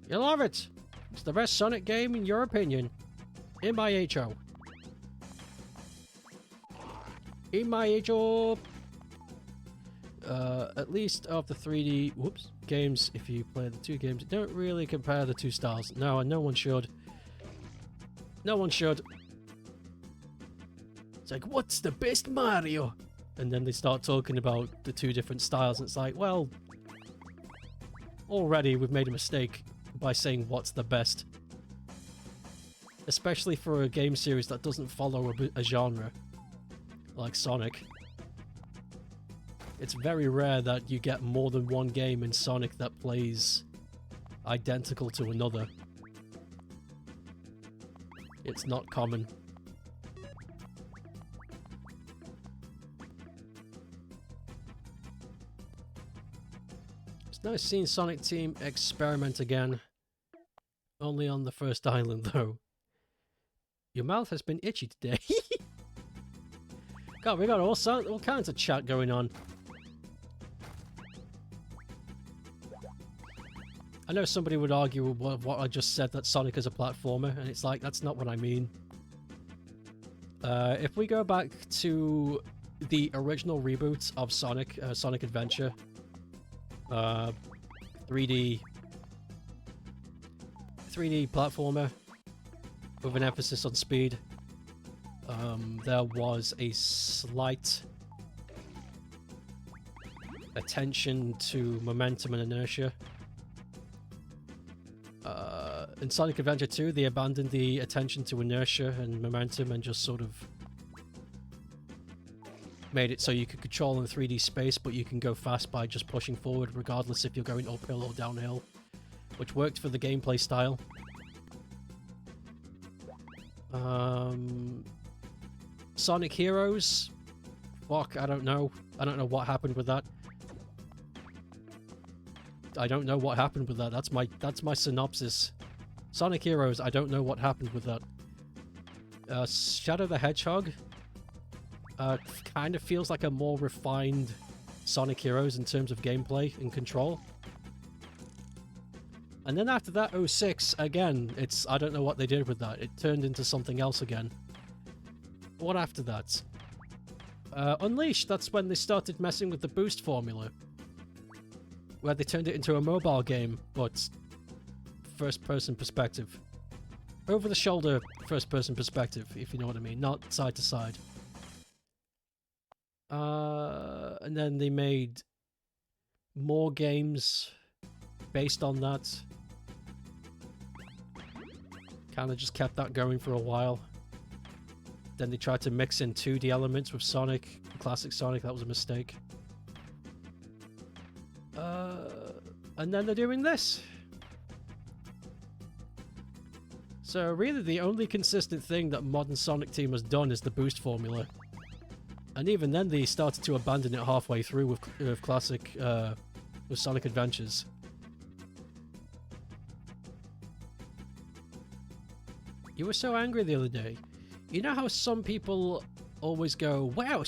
You love it. It's the best Sonic game in your opinion. In my HO. In my HO. At least of the 3D games, if you play the two games, don't really compare the two styles. No, and no one should. No one should. It's like, what's the best Mario? And then they start talking about the two different styles, and it's like, well, already we've made a mistake by saying what's the best. Especially for a game series that doesn't follow a genre, like Sonic. It's very rare that you get more than one game in Sonic that plays identical to another. It's not common. It's nice seeing Sonic Team experiment again. Only on the first island, though. Your mouth has been itchy today. God, we got all kinds of chat going on. I know somebody would argue with what I just said, that Sonic is a platformer, and it's like, that's not what I mean. If we go back to the original reboot of Sonic, Sonic Adventure, 3D platformer with an emphasis on speed, there was a slight attention to momentum and inertia. In Sonic Adventure 2, they abandoned the attention to inertia and momentum and just sort of made it so you could control in 3D space, but you can go fast by just pushing forward regardless if you're going uphill or downhill, which worked for the gameplay style. Sonic Heroes? Fuck, I don't know. I don't know what happened with that. I don't know what happened with that. That's my synopsis. Sonic Heroes, I don't know what happened with that. Shadow the Hedgehog kind of feels like a more refined Sonic Heroes in terms of gameplay and control. And then after that, 06, again, I don't know what they did with that. It turned into something else again. What after that? Unleashed, that's when they started messing with the boost formula, where they turned it into a mobile game, but first-person perspective. Over-the-shoulder first-person perspective, if you know what I mean, not side-to-side. And then they made more games based on that. Kind of just kept that going for a while. Then they tried to mix in 2D elements with Sonic, classic Sonic. That was a mistake. And then they're doing this. So really the only consistent thing that modern Sonic Team has done is the boost formula. And even then they started to abandon it halfway through with classic, with Sonic Adventures. You were so angry the other day. You know how some people always go, wow,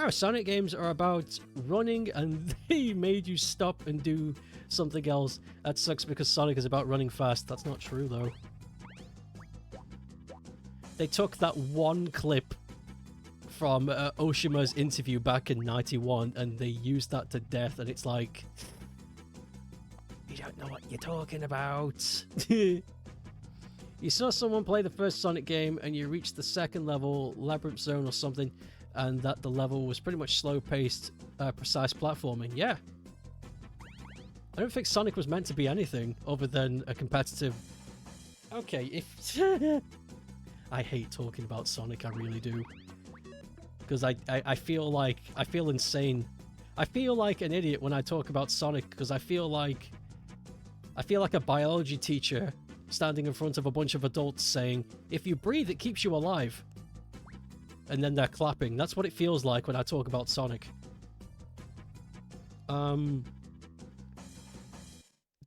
Sonic games are about running and they made you stop and do something else. That sucks because Sonic is about running fast. That's not true, though. they took that one clip from Oshima's interview back in 91 and they used that to death, and it's like, you don't know what you're talking about. You saw someone play the first Sonic game and you reached the second level, Labyrinth Zone or something, and that the level was pretty much slow-paced, precise platforming. Yeah. I don't think Sonic was meant to be anything other than a competitive... Okay, if... I hate talking about Sonic, I really do. Because I feel insane. I feel like an idiot when I talk about Sonic, because I feel like a biology teacher standing in front of a bunch of adults saying, if you breathe, it keeps you alive. And then they're clapping. That's what it feels like when I talk about Sonic.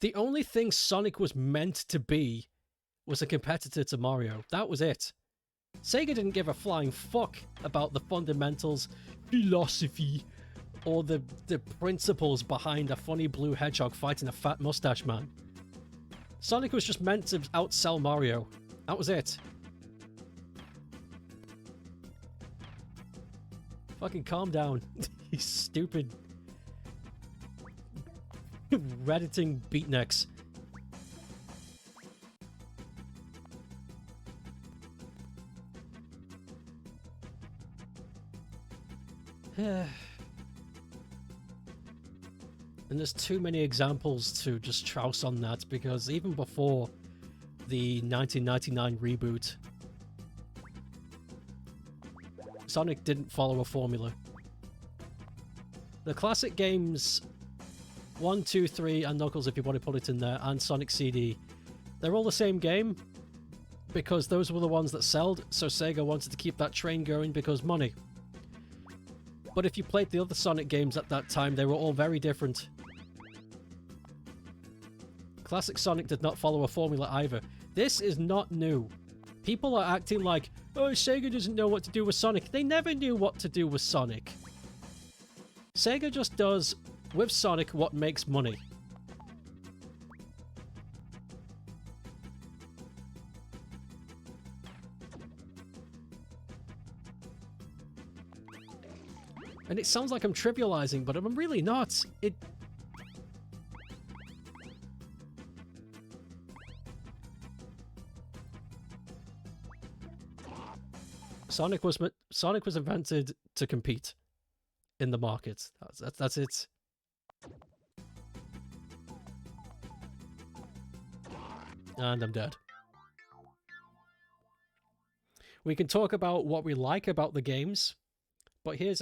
The only thing Sonic was meant to be was a competitor to Mario. That was it. Sega didn't give a flying fuck about the fundamentals, philosophy, or the principles behind a funny blue hedgehog fighting a fat mustache man. Sonic was just meant to outsell Mario. That was it. Fucking calm down, you stupid redditing beatniks. And there's too many examples to just trouse on that, because even before the 1999 reboot, Sonic didn't follow a formula. The classic games 1, 2, 3, and Knuckles, if you want to put it in there, and Sonic CD, they're all the same game because those were the ones that sold, so Sega wanted to keep that train going because money. But if you played the other Sonic games at that time, they were all very different. Classic Sonic did not follow a formula either. This is not new. People are acting like, oh, Sega doesn't know what to do with Sonic. They never knew what to do with Sonic. Sega just does, with Sonic, what makes money. And it sounds like I'm trivializing, but I'm really not. Sonic was invented to compete in the market. That's it. And I'm dead. We can talk about what we like about the games, but here's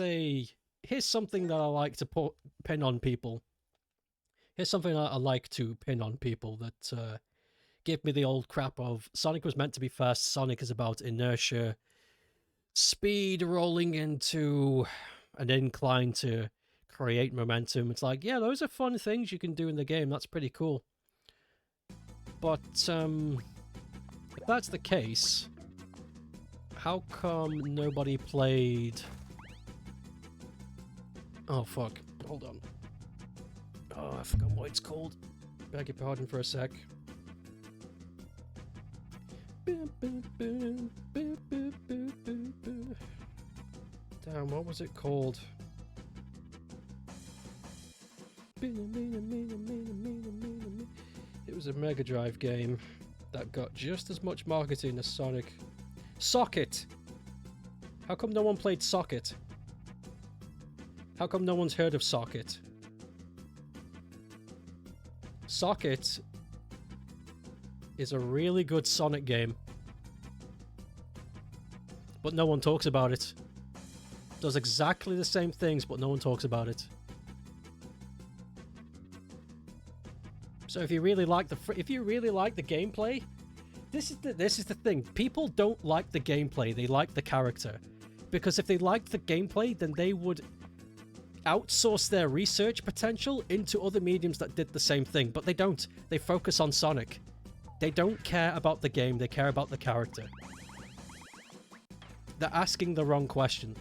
something that I like to pin on people. Here's something I like to pin on people that give me the old crap of Sonic was meant to be fast. Sonic is about inertia, speed rolling into an incline to create momentum. It's like, yeah, those are fun things you can do in the game. That's pretty cool. But if that's the case, how come nobody played... Oh, fuck. Hold on. Oh, I forgot what it's called. Beg your pardon for a sec. Damn, what was it called? It was a Mega Drive game that got just as much marketing as Sonic. Socket! How come no one played Socket? How come no one's heard of Socket? Socket is a really good Sonic game, but no one talks about it. Does exactly the same things, but no one talks about it. So if you really like the gameplay, this is the thing. People don't like the gameplay; they like the character. Because if they liked the gameplay, then they would outsource their research potential into other mediums that did the same thing. But they don't. They focus on Sonic. They don't care about the game, they care about the character. They're asking the wrong question.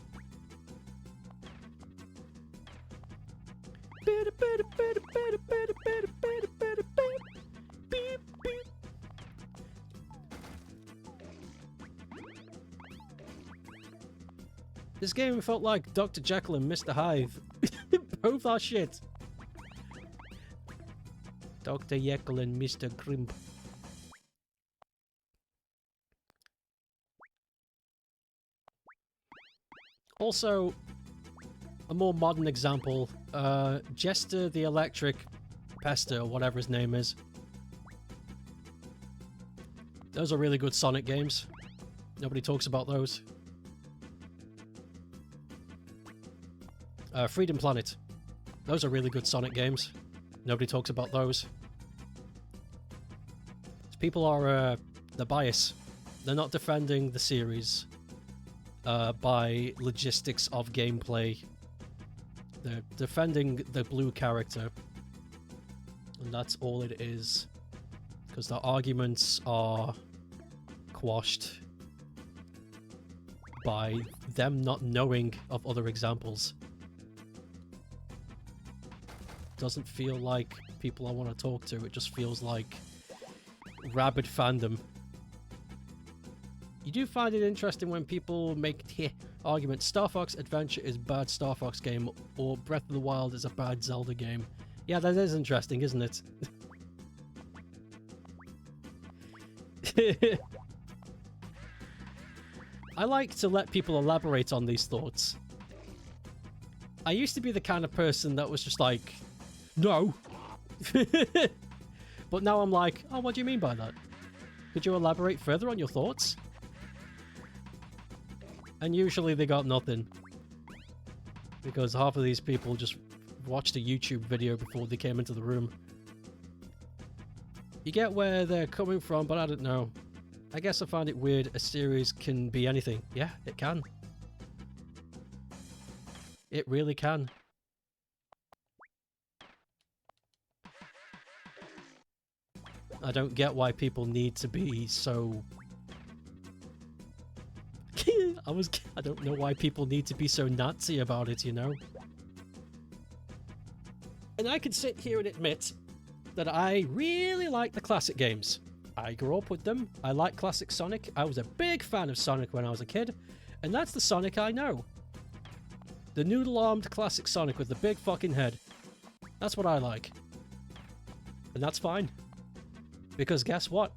This game felt like Dr. Jekyll and Mr. Hyde. Both are shit. Dr. Jekyll and Mr. Grimp. Also, a more modern example, Jester the Electric Pester, or whatever his name is. Those are really good Sonic games. Nobody talks about those. Freedom Planet. Those are really good Sonic games. Nobody talks about those. People are, they're biased. They're not defending the series by logistics of gameplay. They're defending the blue character. And that's all it is. Because their arguments are quashed by them not knowing of other examples. Doesn't feel like people I want to talk to. It just feels like rabid fandom. You do find it interesting when people make arguments. Star Fox Adventure is bad Star Fox game, or Breath of the Wild is a bad Zelda game. Yeah, that is interesting, isn't it? I like to let people elaborate on these thoughts. I used to be the kind of person that was just like, no. But now I'm like, oh, what do you mean by that? Could you elaborate further on your thoughts? And usually they got nothing. Because half of these people just watched a YouTube video before they came into the room. You get where they're coming from, but I don't know. I guess I find it weird a series can be anything. Yeah, it can. It really can. I don't get why people need to be so... I don't know why people need to be so Nazi about it, you know? And I can sit here and admit that I really like the classic games. I grew up with them. I like classic Sonic. I was a big fan of Sonic when I was a kid. And that's the Sonic I know. The noodle-armed classic Sonic with the big fucking head. That's what I like. And that's fine. Because guess what?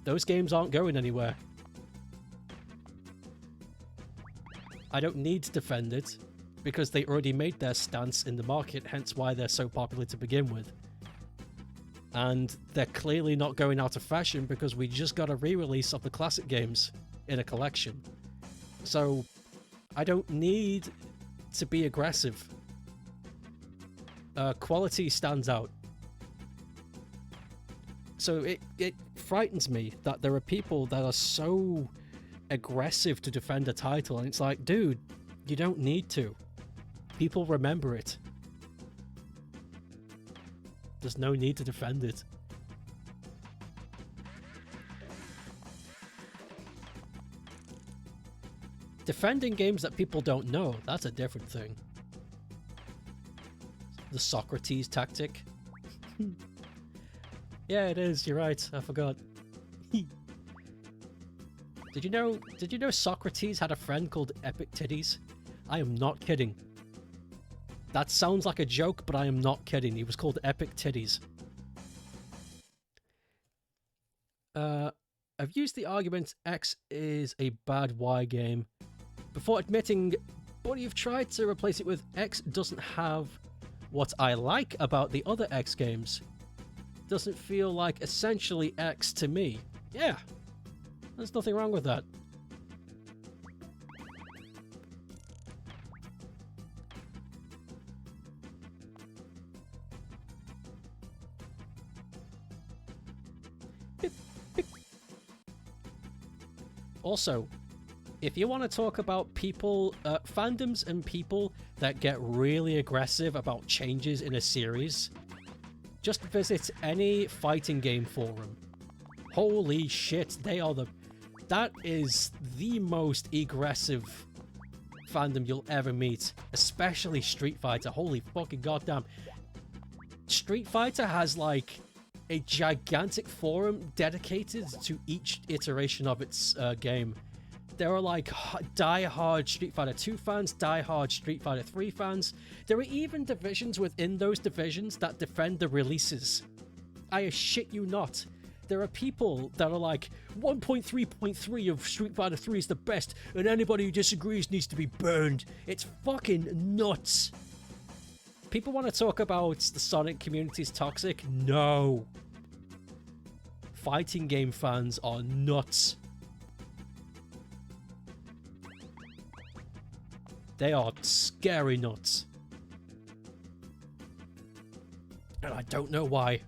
Those games aren't going anywhere. I don't need to defend it, because they already made their stance in the market, hence why they're so popular to begin with. And they're clearly not going out of fashion because we just got a re-release of the classic games in a collection. So, I don't need to be aggressive. Quality stands out. So it frightens me that there are people that are so aggressive to defend a title, and it's like, dude, you don't need to. People remember it. There's no need to defend it. Defending games that people don't know, that's a different thing. The Socrates tactic. Yeah, it is, you're right, I forgot. Did you know Socrates had a friend called Epic Titties? I am not kidding. That sounds like a joke, but I am not kidding. He was called Epic Titties. I've used the argument X is a bad Y game before admitting, but you've tried to replace it with X doesn't have what I like about the other X games. Doesn't feel like essentially X to me. Yeah. There's nothing wrong with that. Also, if you want to talk about people, fandoms and people that get really aggressive about changes in a series, just visit any fighting game forum. Holy shit, that is the most aggressive fandom you'll ever meet, especially Street Fighter. Holy fucking goddamn. Street Fighter has like a gigantic forum dedicated to each iteration of its game. There are like die-hard Street Fighter 2 fans, die-hard Street Fighter 3 fans. There are even divisions within those divisions that defend the releases. I shit you not. There are people that are like, 1.3.3 of Street Fighter 3 is the best, and anybody who disagrees needs to be burned. It's fucking nuts. People want to talk about the Sonic community is toxic? No. Fighting game fans are nuts. They are scary nuts. And I don't know why.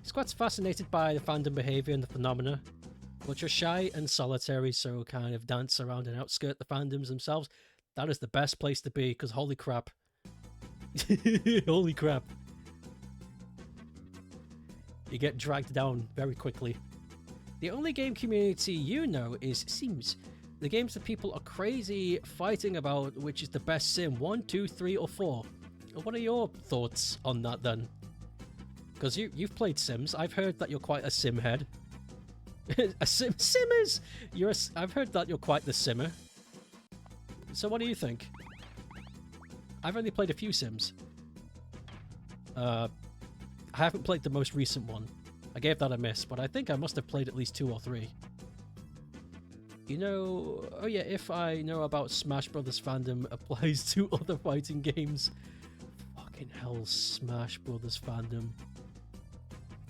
Squad's fascinated by the fandom behavior and the phenomena, but you're shy and solitary, so kind of dance around and outskirt the fandoms themselves. That is the best place to be, because holy crap. Holy crap. You get dragged down very quickly. The only game community you know is Sims. The games that people are crazy fighting about which is the best sim, 1, 2, 3 or 4. What are your thoughts on that then? Because you've played Sims. I've heard that you're quite a sim head. Simmers! I've heard that you're quite the simmer. So what do you think? I've only played a few Sims. I haven't played the most recent one. I gave that a miss, but I think I must have played at least 2 or 3. You know... Oh yeah, if I know about Smash Brothers fandom applies to other fighting games. Fucking hell, Smash Brothers fandom.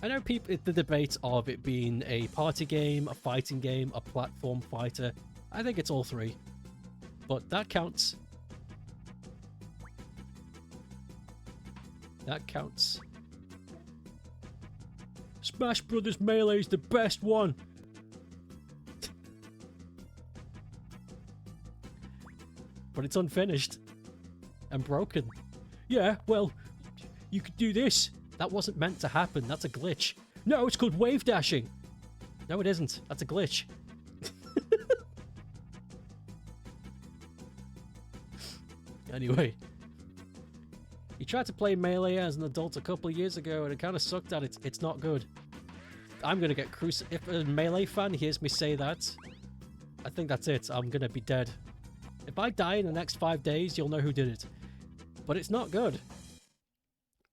I know the debate of it being a party game, a fighting game, a platform fighter. I think it's all 3. But that counts. That counts. Smash Brothers Melee is the best one! But it's unfinished. And broken. Yeah, well, you could do this. That wasn't meant to happen. That's a glitch. No, it's called wave dashing. No, it isn't. That's a glitch. Anyway. You tried to play Melee as an adult a couple of years ago and it kind of sucked at it. It's not good. I'm going to get crucified. If a Melee fan hears me say that, I think that's it. I'm going to be dead. If I die in the next 5 days, you'll know who did it. But it's not good.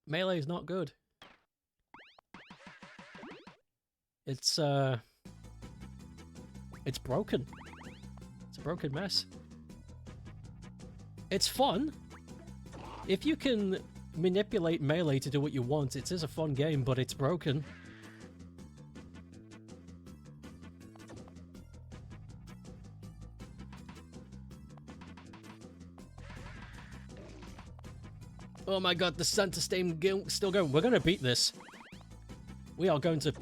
Melee is not good. It's broken. It's a broken mess. It's fun. If you can manipulate Melee to do what you want, it is a fun game, but it's broken. Oh my god, the Santa Stain still going. We're going to beat this. We are going to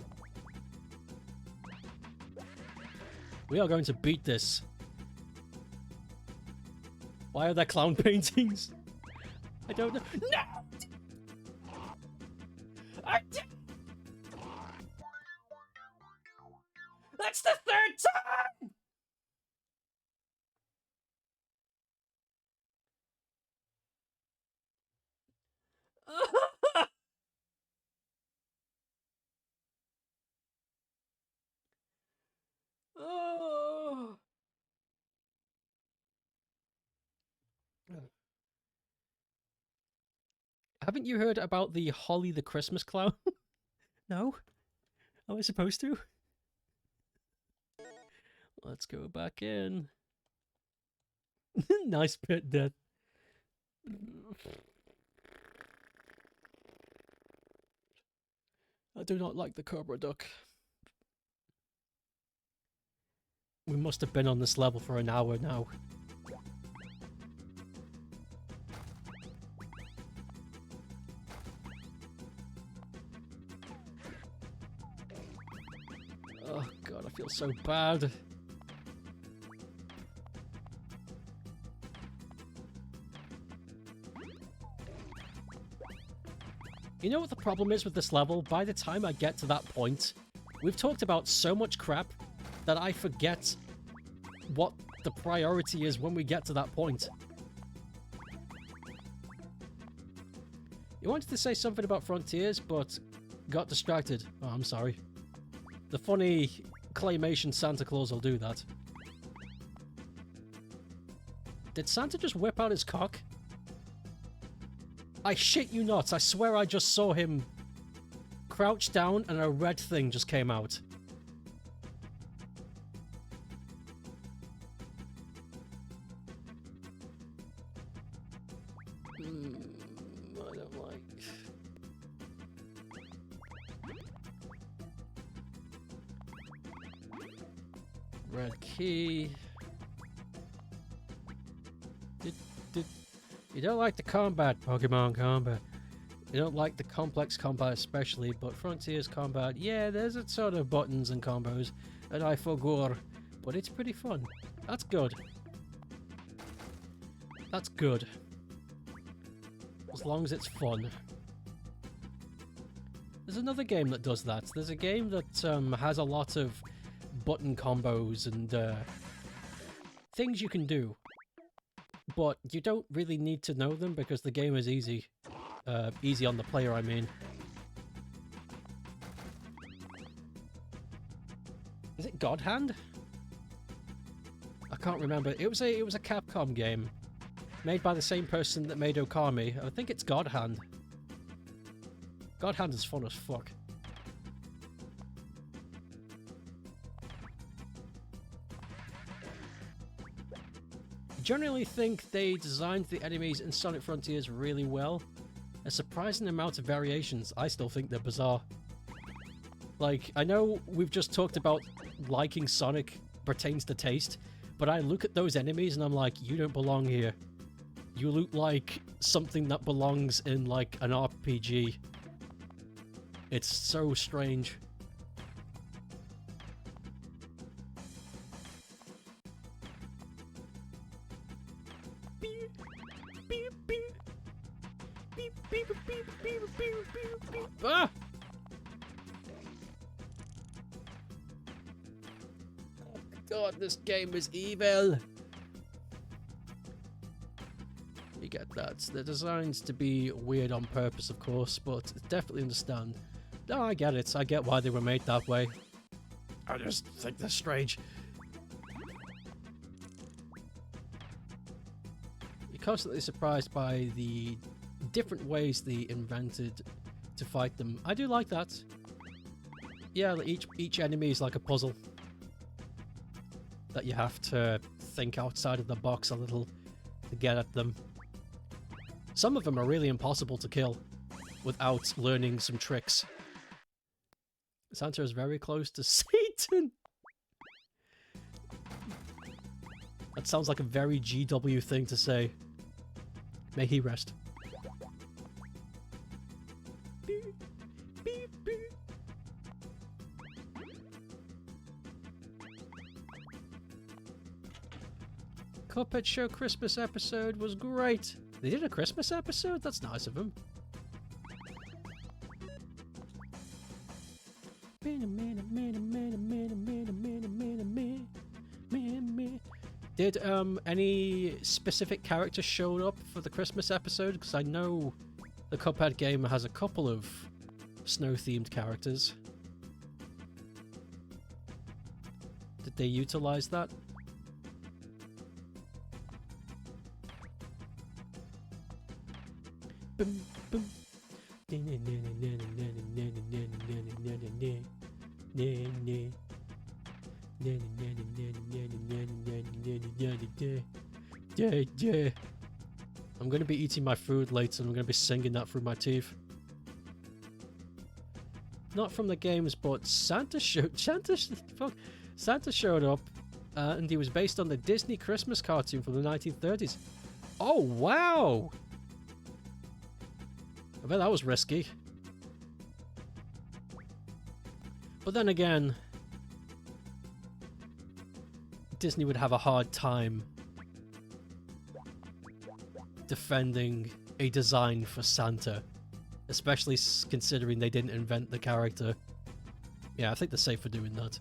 beat this. Why are there clown paintings? I don't know. No! I did. That's the 3rd time! Oh. Haven't you heard about the Holly the Christmas clown? No? Am I supposed to? Let's go back in. Nice pit death. I do not like the Cobra Duck. We must have been on this level for an hour now. Oh god, I feel so bad. You know what the problem is with this level? By the time I get to that point, we've talked about so much crap that I forget what the priority is when we get to that point. You wanted to say something about Frontiers, but got distracted. Oh, I'm sorry. The funny claymation Santa Claus will do that. Did Santa just whip out his cock? I shit you not, I swear I just saw him crouch down and a red thing just came out. I don't like... Red key... You don't like the combat, Pokemon combat. You don't like the complex combat especially, but Frontiers combat, yeah, there's a sort of buttons and combos that I forgot, but it's pretty fun. That's good. That's good. As long as it's fun. There's another game that does that. There's a game that has a lot of button combos and things you can do. But you don't really need to know them because the game is easy. Easy on the player, I mean. Is it God Hand? I can't remember. It was a Capcom game made by the same person that made Okami. I think it's God Hand. God Hand is fun as fuck. Generally think they designed the enemies in Sonic Frontiers really well. A surprising amount of variations. I still think they're bizarre. Like, I know we've just talked about liking Sonic pertains to taste, but I look at those enemies and I'm like, you don't belong here. You look like something that belongs in, like, an RPG. It's so strange. Ah! Oh God, this game is evil. You get that. They're designed to be weird on purpose, of course, but definitely understand. No, I get it. I get why they were made that way. I just think they're strange. You're constantly surprised by the different ways they invented to fight them. I do like that. Yeah, each enemy is like a puzzle that you have to think outside of the box a little to get at them. Some of them are really impossible to kill without learning some tricks. Santa is very close to Satan. That sounds like a very GW thing to say. May he rest. Cuphead Show Christmas episode was great. They did a Christmas episode? That's nice of them. Did any specific character show up for the Christmas episode? Because I know the Cuphead game has a couple of snow-themed characters. Did they utilize that? Boom, boom. I'm going to be eating my food later and I'm going to be singing that through my teeth. Not from the games, but Santa showed up and he was based on the Disney Christmas cartoon from the 1930s. Oh, wow! I bet that was risky. But then again, Disney would have a hard time defending a design for Santa, especially considering they didn't invent the character. Yeah, I think they're safe for doing that.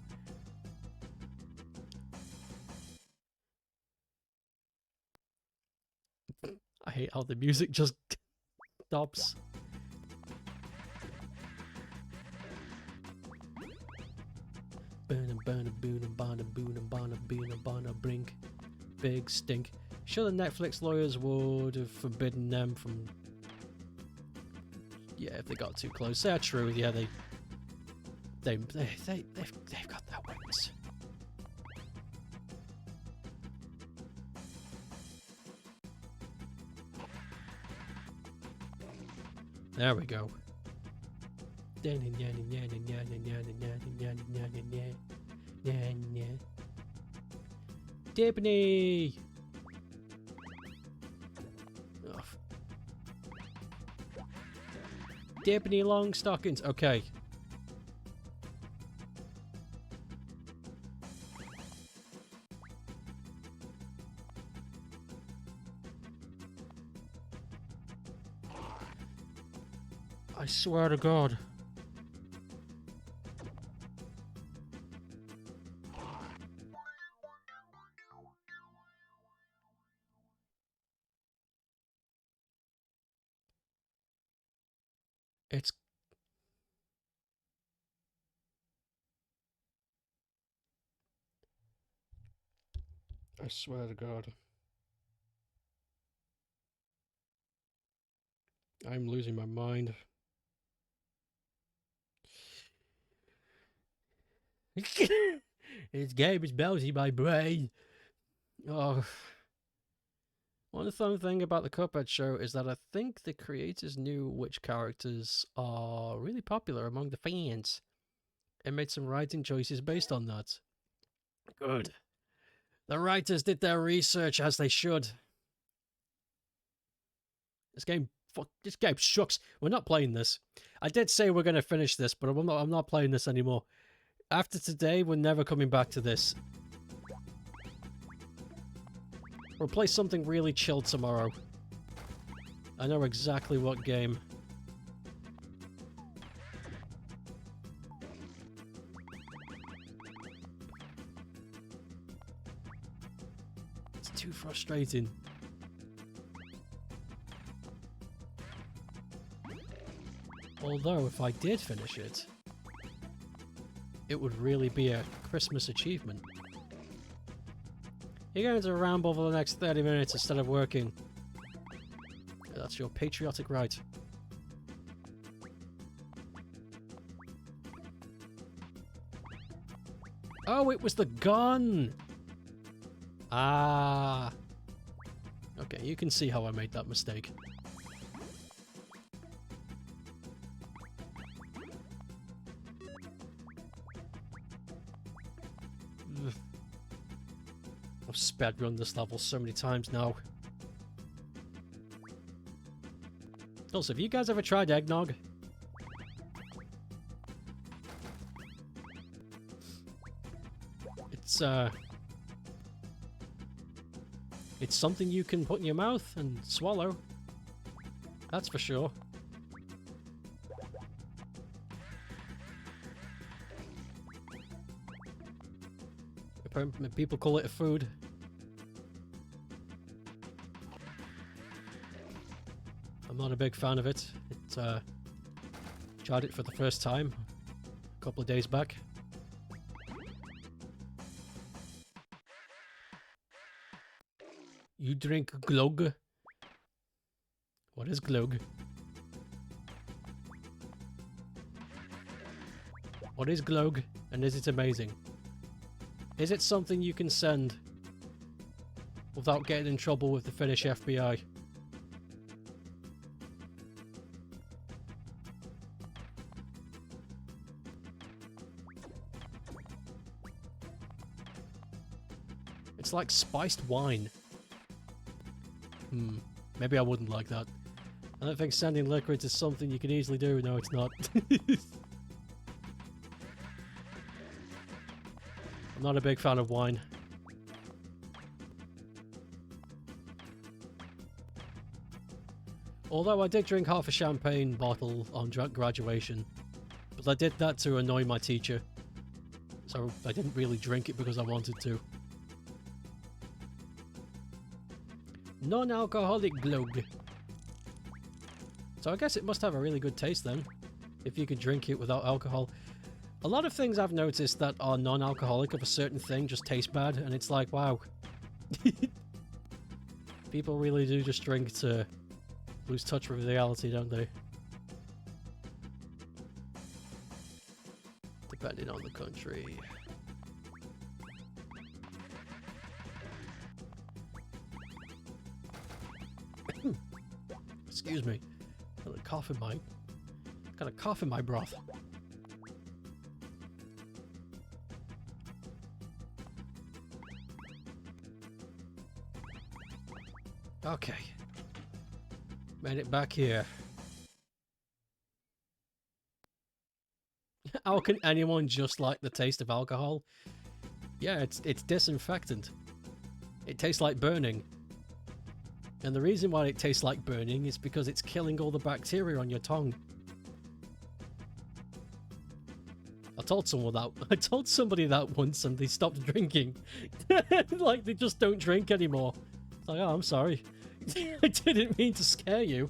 I hate how the music just stops. Brink. Big stink. Sure, the Netflix lawyers would have forbidden them from... Yeah, if they got too close. They're true, yeah, they've got their wings. There we go. Dibney! Dibney long stockings. Okay. I swear to God. It's... I swear to God. I'm losing my mind. This game is bouncing my brain. Oh. One fun thing about the Cuphead show is that I think the creators knew which characters are really popular among the fans and made some writing choices based on that. Good. The writers did their research as they should. This game sucks. We're not playing this. I did say we're going to finish this, but I'm not playing this anymore. After today, we're never coming back to this. We'll play something really chill tomorrow. I know exactly what game. It's too frustrating. Although, if I did finish it, it would really be a Christmas achievement. You're going to ramble for the next 30 minutes instead of working. That's your patriotic right. Oh, it was the gun! Ah. Okay, you can see how I made that mistake. I've speedrun this level so many times now. Also, have you guys ever tried eggnog? It's something you can put in your mouth and swallow. That's for sure. Apparently people call it a food. I'm not a big fan of it. Tried it for the first time a couple of days back. You drink glug? What is glug? What is glug, and is it amazing? Is it something you can send without getting in trouble with the Finnish FBI? It's like spiced wine. Maybe I wouldn't like that. I don't think sending liquids is something you can easily do. No, it's not. I'm not a big fan of wine. Although I did drink half a champagne bottle on graduation. But I did that to annoy my teacher. So I didn't really drink it because I wanted to. Non-alcoholic glug. So I guess it must have a really good taste then, if you could drink it without alcohol. A lot of things I've noticed that are non-alcoholic of a certain thing just taste bad, and it's like, wow. People really do just drink to lose touch with reality, don't they? Depending on the country. Excuse me. Got a cough in my broth. Okay. Made it back here. How can anyone just like the taste of alcohol? Yeah, it's disinfectant. It tastes like burning. And the reason why it tastes like burning is because it's killing all the bacteria on your tongue. I told somebody that once and they stopped drinking. Like, they just don't drink anymore. It's like, oh, I'm sorry. I didn't mean to scare you.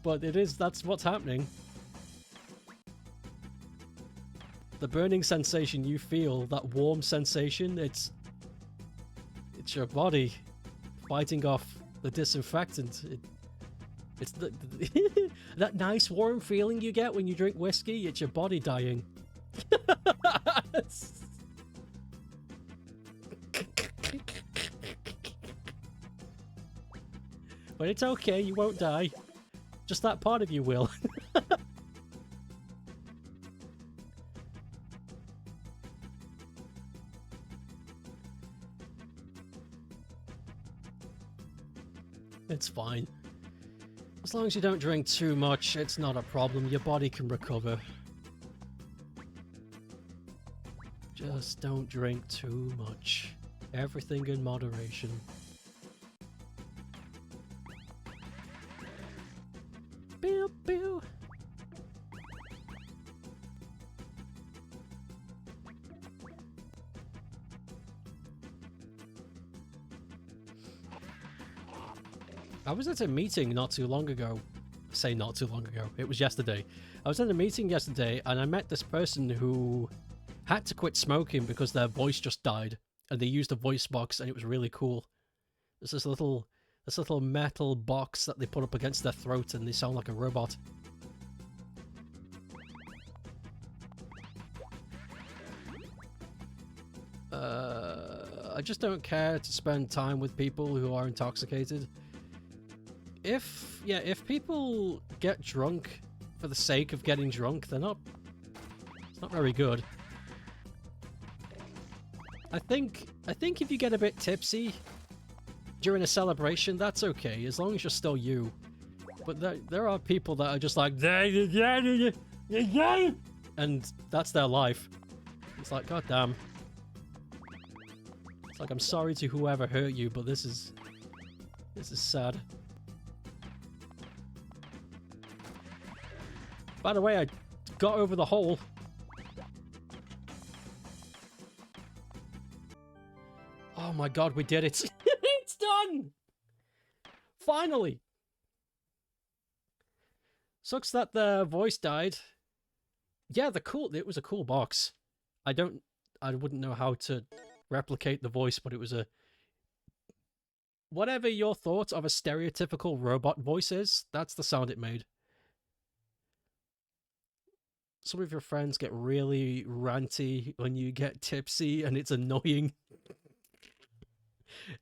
But that's what's happening. The burning sensation you feel, that warm sensation, it's your body fighting off the disinfectant. It's that nice warm feeling you get when you drink whiskey. It's your body dying. But it's okay, you won't die. Just that part of you will. It's fine. As long as you don't drink too much, it's not a problem. Your body can recover. Just don't drink too much. Everything in moderation. Pew, pew. I was at a meeting not too long ago. I say not too long ago. It was yesterday. I was at a meeting yesterday and I met this person who had to quit smoking because their voice just died. And they used a voice box and it was really cool. There's this little metal box that they put up against their throat and they sound like a robot. I just don't care to spend time with people who are intoxicated. If people get drunk for the sake of getting drunk, it's not very good. I think if you get a bit tipsy during a celebration, that's okay, as long as you're still you. But there are people that are just like, and that's their life. It's like, goddamn. It's like, I'm sorry to whoever hurt you, but this is sad. By the way, I got over the hole. Oh my god, we did it. It's done! Finally! Sucks that the voice died. Yeah, it was a cool box. I wouldn't know how to replicate the voice, but it was a... Whatever your thoughts of a stereotypical robot voice is, that's the sound it made. Some of your friends get really ranty when you get tipsy and it's annoying.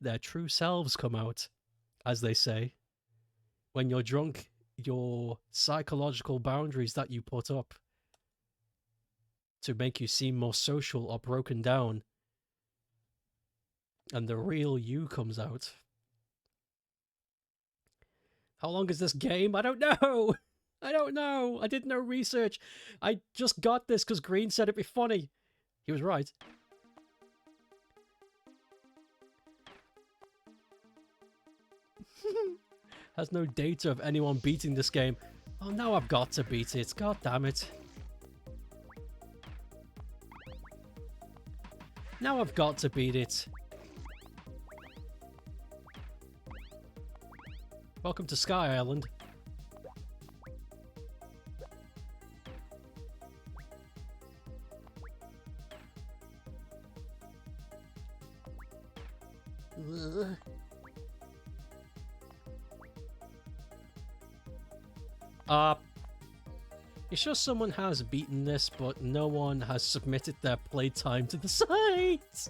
Their true selves come out, as they say. When you're drunk, your psychological boundaries that you put up to make you seem more social are broken down. And the real you comes out. How long is this game? I don't know! I don't know. I did no research. I just got this because Green said it'd be funny. He was right. Has no data of anyone beating this game. Oh, now I've got to beat it. God damn it. Now I've got to beat it. Welcome to Sky Island. It's sure someone has beaten this, but no one has submitted their playtime to the site.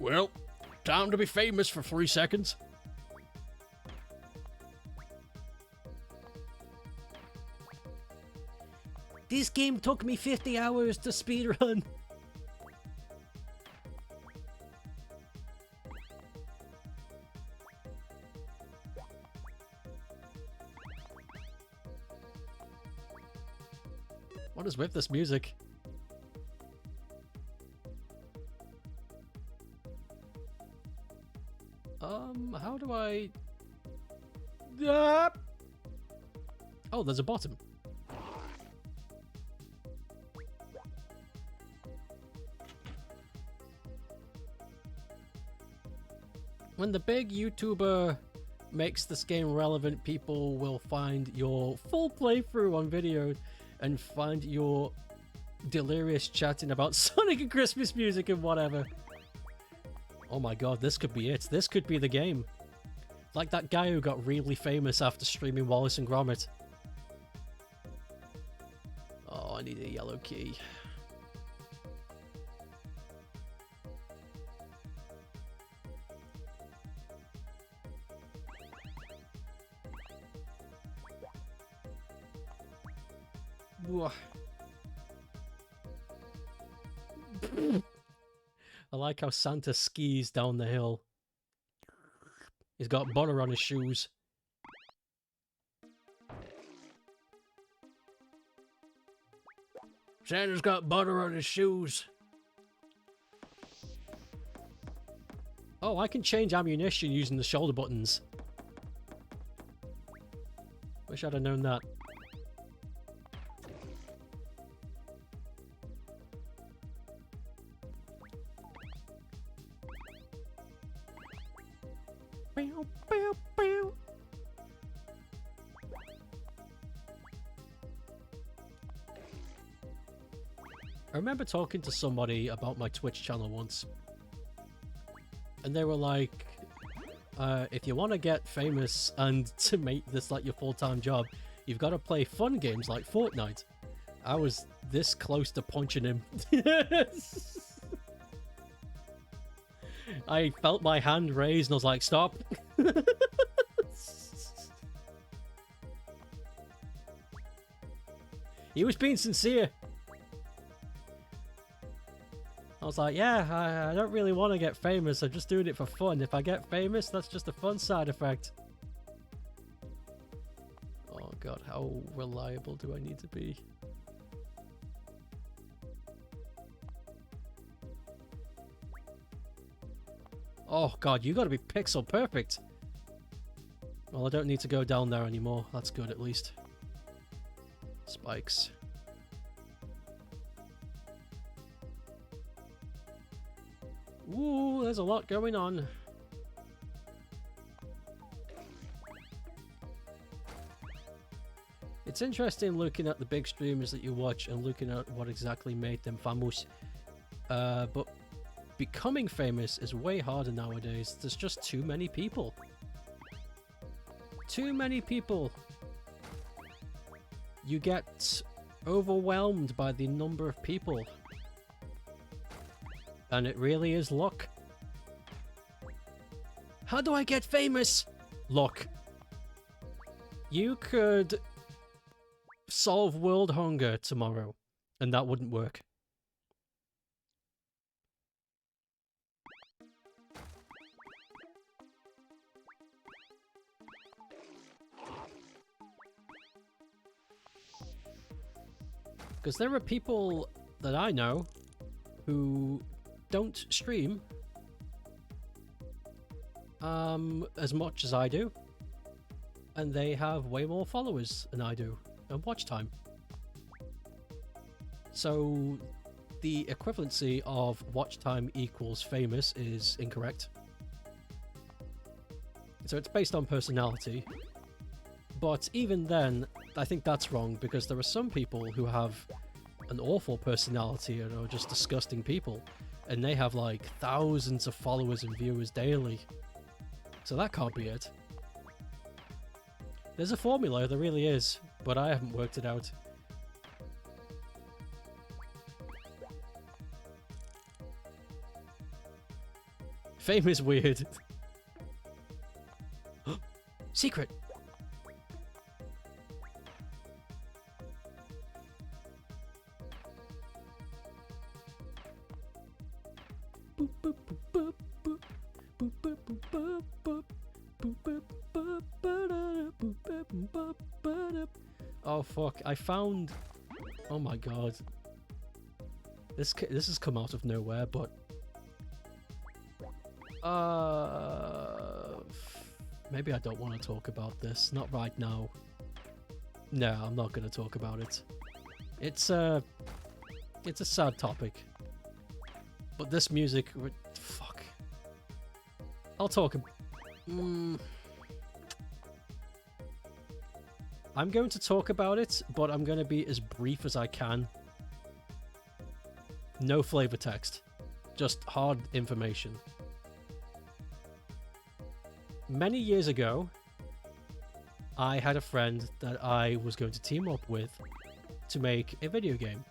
Well, time to be famous for 3 seconds. This game took me 50 hours to speedrun. What is with this music? How do I... Oh, there's a bottom. When the big YouTuber makes this game relevant, people will find your full playthrough on video and find your delirious chatting about Sonic and Christmas music and whatever. Oh my god, this could be it. This could be the game. Like that guy who got really famous after streaming Wallace and Gromit. Oh, I need a yellow key. I like how Santa skis down the hill. He's got butter on his shoes. Santa's got butter on his shoes. Oh, I can change ammunition using the shoulder buttons. Wish I'd have known that. I remember talking to somebody about my Twitch channel once, and they were like, if you want to get famous and to make this like your full-time job, you've got to play fun games like Fortnite. I was this close to punching him. I felt my hand raised and I was like, stop. He was being sincere. I was like, yeah, I don't really want to get famous. I'm just doing it for fun. If I get famous, that's just a fun side effect. Oh god, how reliable do I need to be? Oh god, you gotta be pixel perfect. Well, I don't need to go down there anymore. That's good, at least. Spikes. Ooh, there's a lot going on. It's interesting looking at the big streamers that you watch and looking at what exactly made them famous. But becoming famous is way harder nowadays. There's just too many people. Too many people. You get overwhelmed by the number of people. And it really is luck. How do I get famous? Luck. You could solve world hunger tomorrow, and that wouldn't work. Because there are people that I know who don't stream as much as I do, and they have way more followers than I do and watch time. So the equivalency of watch time equals famous is incorrect. So it's based on personality. But even then, I think that's wrong, because there are some people who have an awful personality and are just disgusting people. And they have like thousands of followers and viewers daily. So that can't be it. There's a formula, there really is, but I haven't worked it out. Fame is weird. Secret! Oh fuck, I found... Oh my god. This has come out of nowhere, but... Maybe I don't want to talk about this. Not right now. No, I'm not going to talk about it. It's a sad topic. But this music... Fuck. I'll talk... I'm going to talk about it, but I'm going to be as brief as I can. No flavor text. Just hard information. Many years ago, I had a friend that I was going to team up with to make a video game.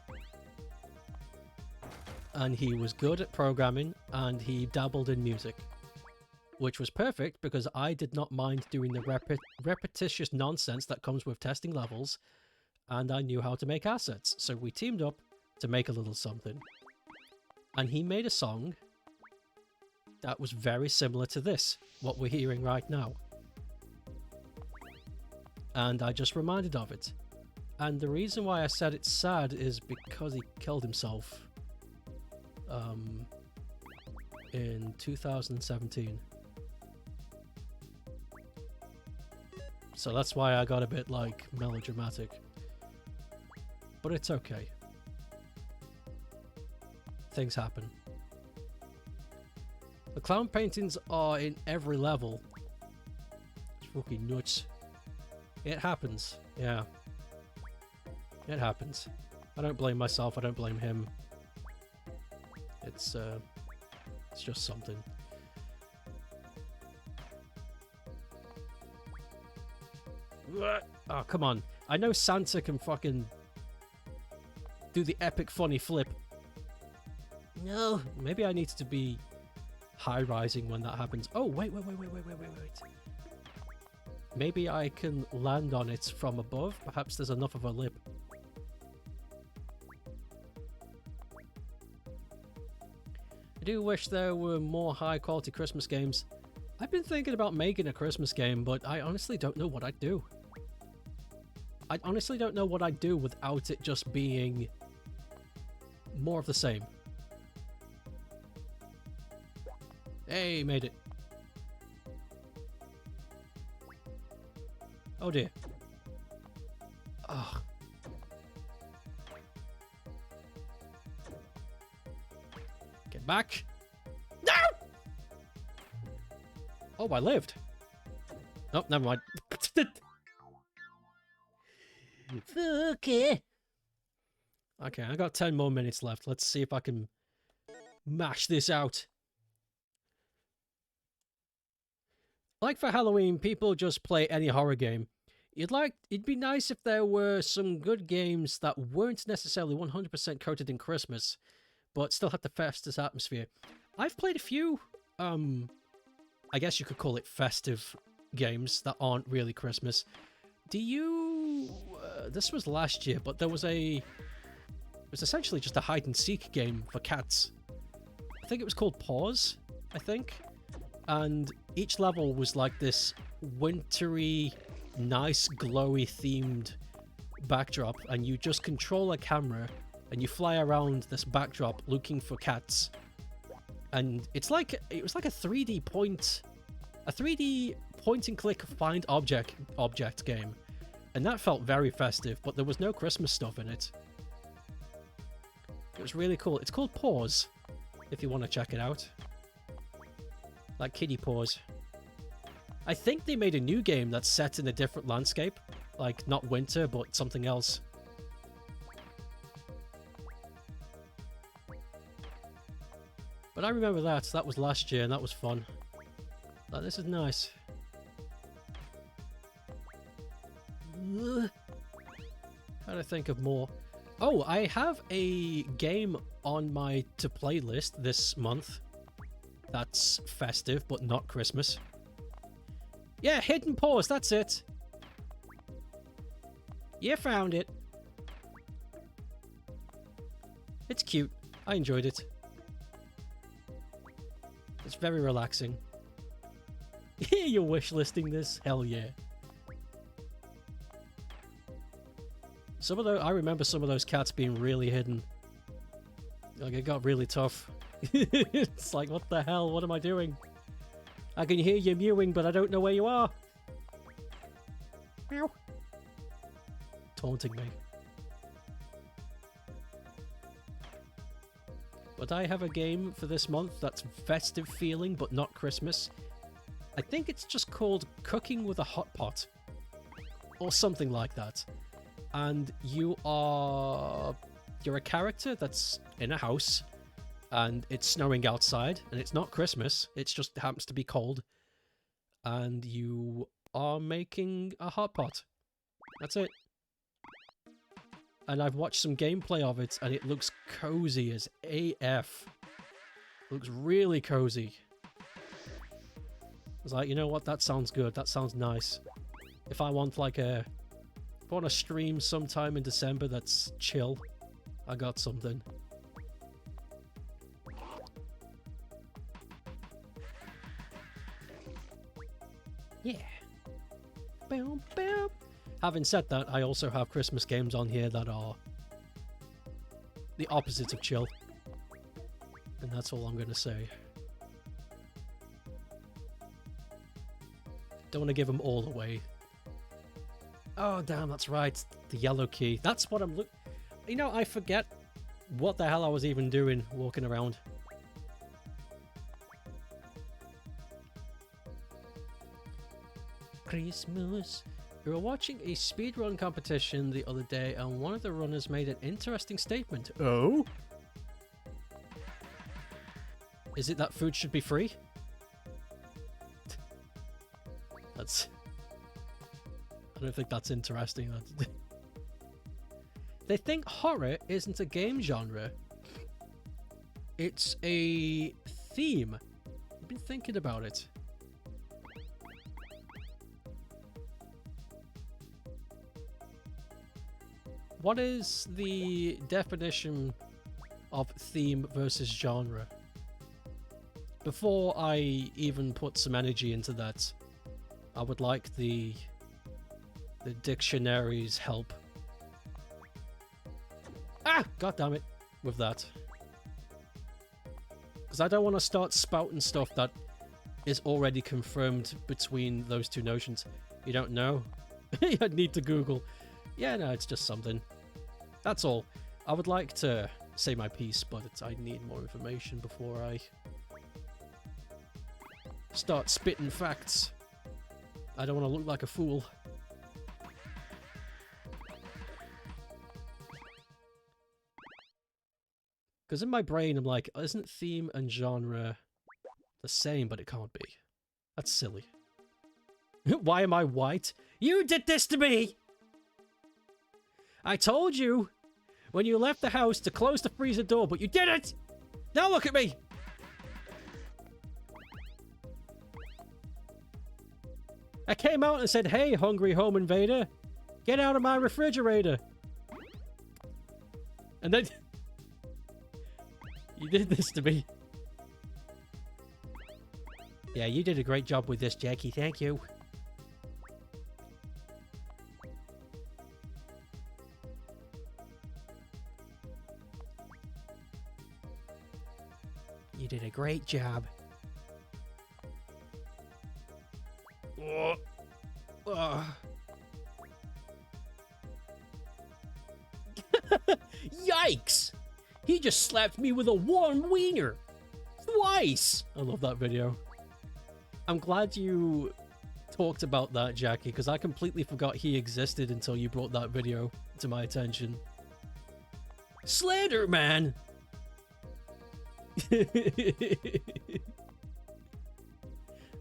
And he was good at programming, and he dabbled in music. Which was perfect, because I did not mind doing the repetitious nonsense that comes with testing levels, and I knew how to make assets. So we teamed up to make a little something. And he made a song that was very similar to this, what we're hearing right now. And I just reminded of it. And the reason why I said it's sad is because he killed himself in 2017. So that's why I got a bit, like, melodramatic. But it's okay. Things happen. The clown paintings are in every level. It's fucking nuts. It happens. Yeah. It happens. I don't blame myself, I don't blame him. It's just something. Oh, come on. I know Santa can fucking do the epic funny flip. No, maybe I need to be high-rising when that happens. Oh, wait. Maybe I can land on it from above. Perhaps there's enough of a lip. I do wish there were more high-quality Christmas games. I've been thinking about making a Christmas game, but I honestly don't know what I'd do. I honestly don't know what I'd do without it just being more of the same. Hey, made it. Oh dear. Ugh. Get back. No! Oh, I lived. Oh, never mind. Okay. Okay, I got 10 more minutes left. Let's see if I can mash this out. Like for Halloween, people just play any horror game. It'd be nice if there were some good games that weren't necessarily 100% coated in Christmas, but still had the festive atmosphere. I've played a few, I guess you could call it festive games that aren't really Christmas. Do you... this was last year, but there was it was essentially just a hide-and-seek game for cats. I think it was called Paws, I think. And each level was like this wintry, nice, glowy themed backdrop, and you just control a camera and you fly around this backdrop looking for cats. And it was like a 3D point and click find object game. And that felt very festive, but there was no Christmas stuff in it. It was really cool. It's called Paws, if you want to check it out. Like kitty paws. I think they made a new game that's set in a different landscape. Like, not winter, but something else. I remember that. That was last year, and that was fun. Like, this is nice. Trying to think of more. Oh, I have a game on my to-play list this month. That's festive, but not Christmas. Yeah, Hidden Paws, that's it. You found it. It's cute. I enjoyed it. It's very relaxing. You're wish listing this? Hell yeah. Some of those, I remember some of those cats being really hidden. Like, it got really tough. It's like, what the hell? What am I doing? I can hear you mewing, but I don't know where you are. Meow. Taunting me. But I have a game for this month that's festive feeling, but not Christmas. I think it's just called Cooking with a Hot Pot. Or something like that. And you're a character that's in a house, and it's snowing outside, and it's not Christmas, it just happens to be cold, and you are making a hot pot. That's it. And I've watched some gameplay of it, and it looks cozy as AF. It looks really cozy. I was like, you know what, that sounds good, that sounds nice. If I want like a... If I want to stream sometime in December that's chill, I got something. Yeah. Boom, boom. Having said that, I also have Christmas games on here that are the opposite of chill. And that's all I'm going to say. Don't want to give them all away. Oh, damn, that's right. The yellow key. That's what I'm looking... You know, I forget what the hell I was even doing walking around. Christmas. We were watching a speedrun competition the other day, and one of the runners made an interesting statement. Oh? Is it that food should be free? That's... I don't think that's interesting. They think horror isn't a game genre. It's a theme. I've been thinking about it. What is the definition of theme versus genre? Before I even put some energy into that, I would like the dictionary's help. Ah! God damn it. With that. Because I don't want to start spouting stuff that is already confirmed between those two notions. You don't know? I'd need to Google. Yeah, no, it's just something. That's all. I would like to say my piece, but I need more information before I start spitting facts. I don't want to look like a fool. Because in my brain, I'm like, isn't theme and genre the same? But it can't be. That's silly. Why am I white? You did this to me! I told you when you left the house to close the freezer door, but you didn't! Now look at me! I came out and said, hey, hungry home invader, get out of my refrigerator. And then... You did this to me. Yeah, you did a great job with this, Jackie. Thank you. You did a great job. Yikes! He just slapped me with a warm wiener. Twice! I love that video. I'm glad you talked about that, Jackie, because I completely forgot he existed until you brought that video to my attention. Slender Man!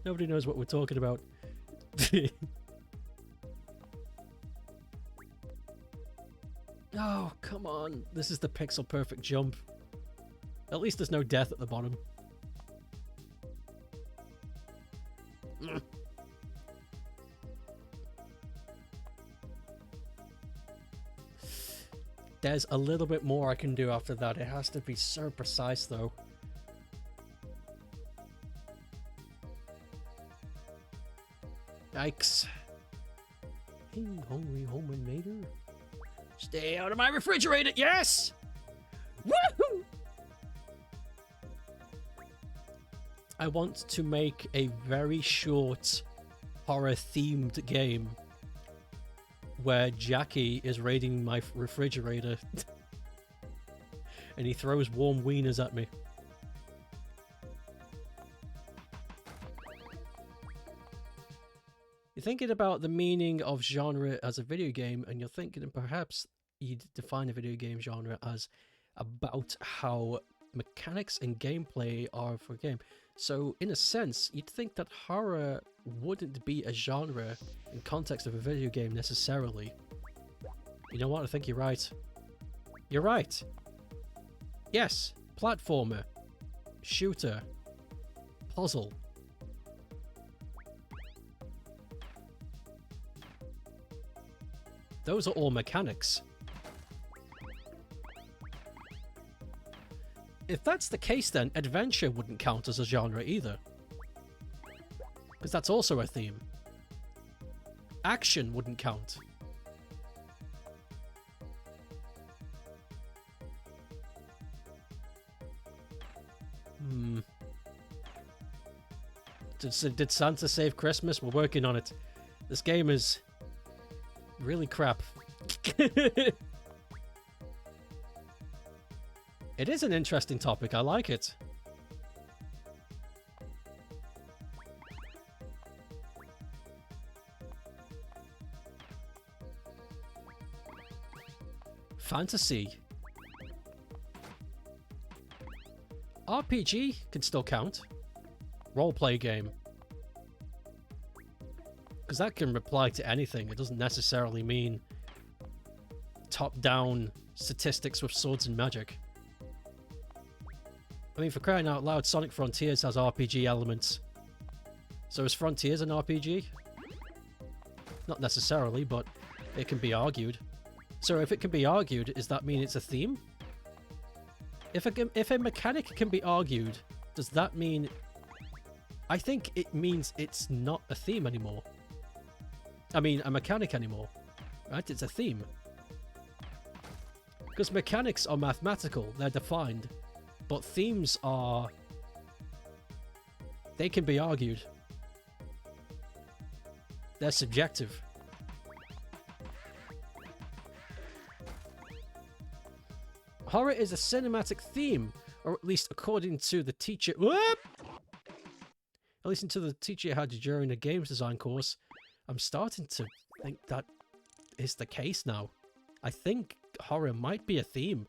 Nobody knows what we're talking about. Oh, come on. This is the pixel perfect jump. At least there's no death at the bottom. There's a little bit more I can do after that. It has to be so precise, though. Yikes. Hey, hungry homemaker. Stay out of my refrigerator. Yes! Woohoo! I want to make a very short horror-themed game where Jackie is raiding my refrigerator and he throws warm wieners at me. You're thinking about the meaning of genre as a video game, and you're thinking perhaps you'd define a video game genre as about how mechanics and gameplay are for a game. So in a sense, you'd think that horror wouldn't be a genre in context of a video game necessarily. You know what? I think you're right. You're right. Yes, platformer, shooter, puzzle. Those are all mechanics. If that's the case, then adventure wouldn't count as a genre either. Because that's also a theme. Action wouldn't count. Did Santa save Christmas? We're working on it. This game is really crap. It is an interesting topic. I like it. Fantasy. RPG can still count. Roleplay game. Because that can apply to anything. It doesn't necessarily mean top-down statistics with swords and magic. I mean, for crying out loud, Sonic Frontiers has RPG elements. So is Frontiers an RPG? Not necessarily, but it can be argued. So if it can be argued, does that mean it's a theme? If a mechanic can be argued, does that mean... I think it means it's not a theme anymore. I mean, a mechanic anymore. Right? It's a theme. Because mechanics are mathematical, they're defined. But themes are... they can be argued. They're subjective. Horror is a cinematic theme, or at least according to the teacher... Whoop! At least until the teacher had during a games design course. I'm starting to think that is the case now. I think horror might be a theme.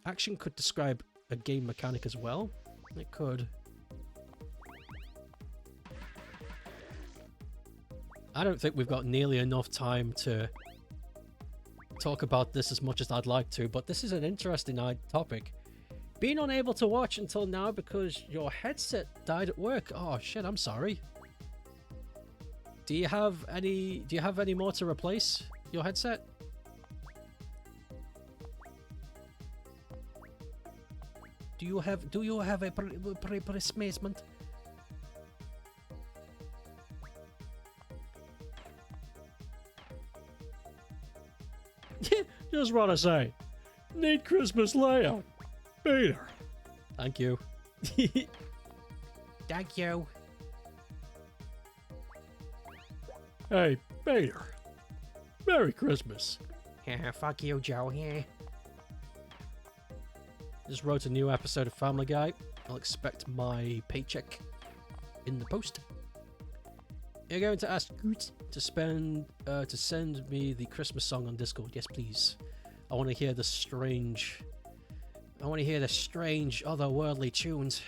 Action could describe a game mechanic as well. It could. I don't think we've got nearly enough time to talk about this as much as I'd like to, but this is an interesting topic. Being unable to watch until now because your headset died at work. Oh shit, I'm sorry. Do you have any more to replace your headset? Do you have a replacement? Just want to say, need Christmas layout. Peter. Thank you. Thank you. Hey, Peter. Merry Christmas. Yeah, fuck you, Joe. Yeah. Just wrote a new episode of Family Guy. I'll expect my paycheck in the post. You're going to ask Goot to send me the Christmas song on Discord. Yes, please. I want to hear the strange I want to hear the strange, otherworldly tunes.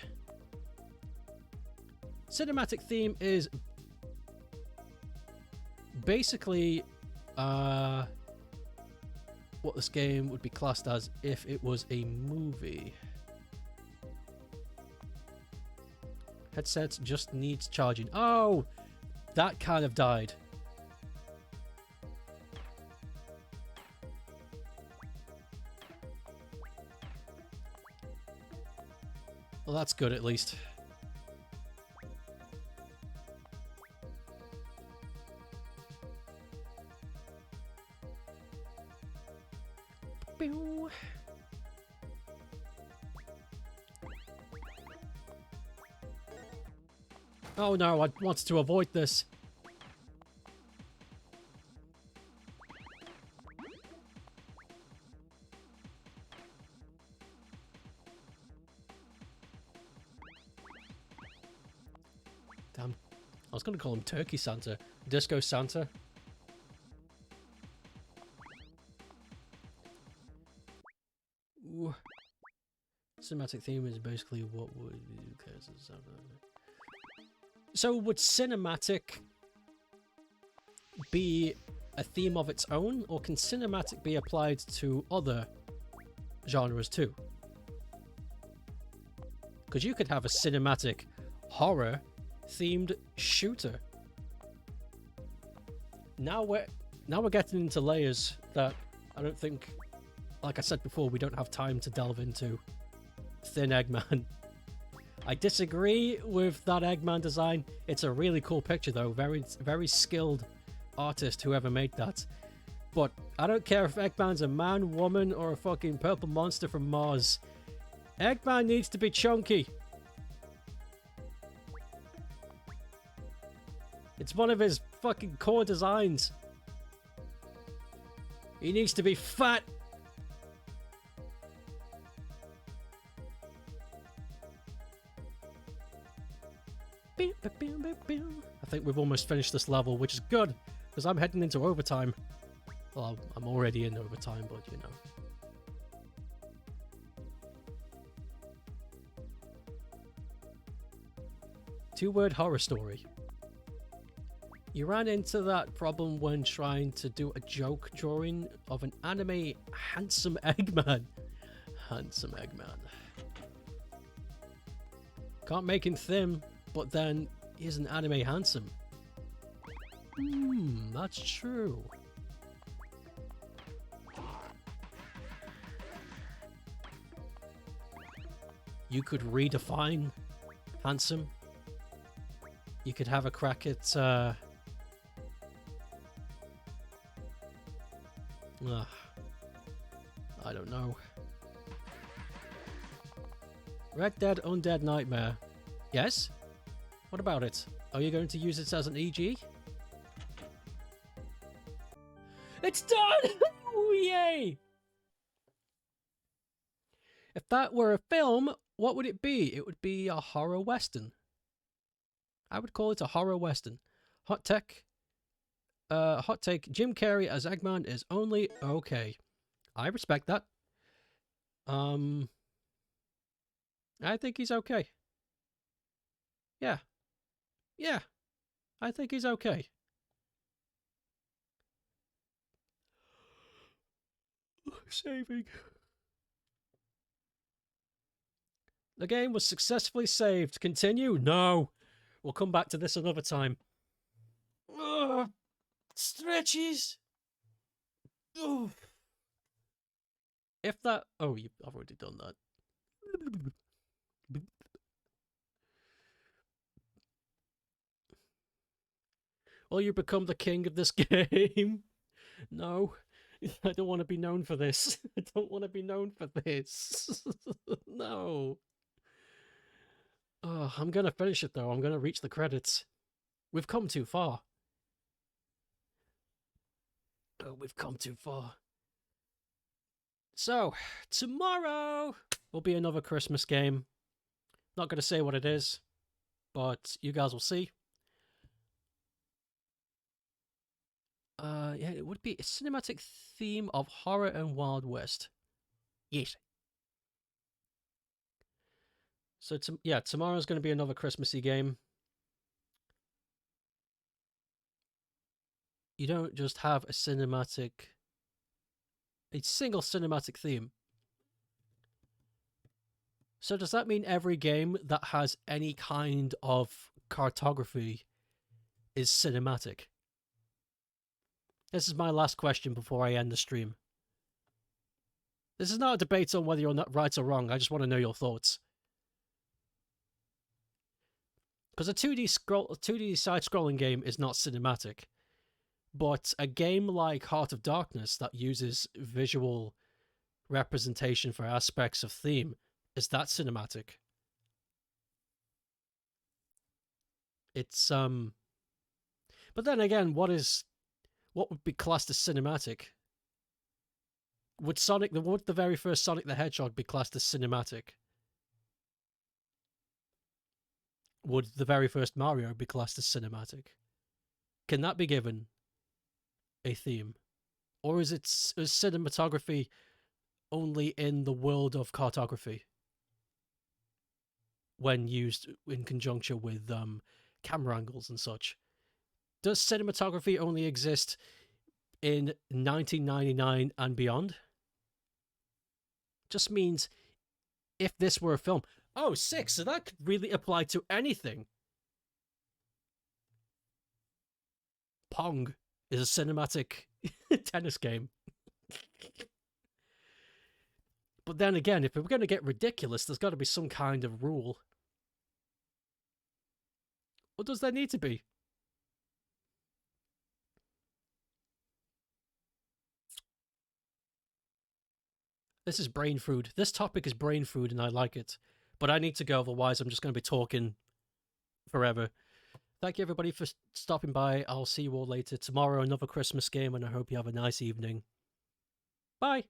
Cinematic theme is basically what this game would be classed as if it was a movie. Headset just needs charging. Oh, that kind of died. Well, that's good at least. Pew. Oh no, I wanted to avoid this. Damn. I was going to call him Turkey Santa. Disco Santa. Ooh. Cinematic theme is basically what would... So would cinematic be a theme of its own, or can cinematic be applied to other genres too? Because you could have a cinematic horror themed shooter. Now we're getting into layers that I don't think, like I said before, we don't have time to delve into. Thin Eggman. I disagree with that Eggman design. It's a really cool picture though. Very skilled artist, whoever made that. But I don't care if Eggman's a man, woman, or a fucking purple monster from Mars. Eggman needs to be chunky. It's one of his fucking core designs. He needs to be fat. I think we've almost finished this level, which is good, because I'm heading into overtime. Well, I'm already in overtime, but you know. Two-word horror story. You ran into that problem when trying to do a joke drawing of an anime handsome Eggman. Handsome Eggman. Can't make him thin, but then he's an anime handsome. That's true. You could redefine handsome. You could have a crack at I don't know. Red Dead Undead Nightmare. Yes? What about it? Are you going to use it as an EG? It's done! Ooh, yay! If that were a film, what would it be? It would be a horror western. I would call it a horror western. Hot take. Jim Carrey as Eggman is only okay. I respect that. I think he's okay. Yeah. Yeah. I think he's okay. Saving. The game was successfully saved. Continue? No. We'll come back to this another time. Ugh. Stretches. Ugh. If that... Oh, I've already done that. Will you become the king of this game? No. I don't want to be known for this. I don't want to be known for this. No. Oh, I'm going to finish it though. I'm going to reach the credits. We've come too far. Oh, we've come too far. So, tomorrow will be another Christmas game. Not going to say what it is, but you guys will see. Yeah, it would be a cinematic theme of horror and Wild West. Yes. So, yeah, tomorrow's going to be another Christmassy game. You don't just have a single cinematic theme. So does that mean every game that has any kind of cartography is cinematic? This is my last question before I end the stream. This is not a debate on whether you're not right or wrong. I just want to know your thoughts. Because a 2D side-scrolling game is not cinematic, but a game like Heart of Darkness that uses visual representation for aspects of theme, is that cinematic? It's But then again, what would be classed as cinematic? Would the very first Sonic the Hedgehog be classed as cinematic? Would the very first Mario be classed as cinematic? Can that be given a theme? Or is cinematography only in the world of cartography when used in conjunction with camera angles and such? Does cinematography only exist in 1999 and beyond? Just means if this were a film. Oh, sick, so that could really apply to anything. Pong is a cinematic tennis game. But then again, if we're going to get ridiculous, there's got to be some kind of rule. Or does there need to be? This is brain food. This topic is brain food and I like it. But I need to go, otherwise I'm just going to be talking forever. Thank you everybody for stopping by. I'll see you all later. Tomorrow, another Christmas game, and I hope you have a nice evening. Bye!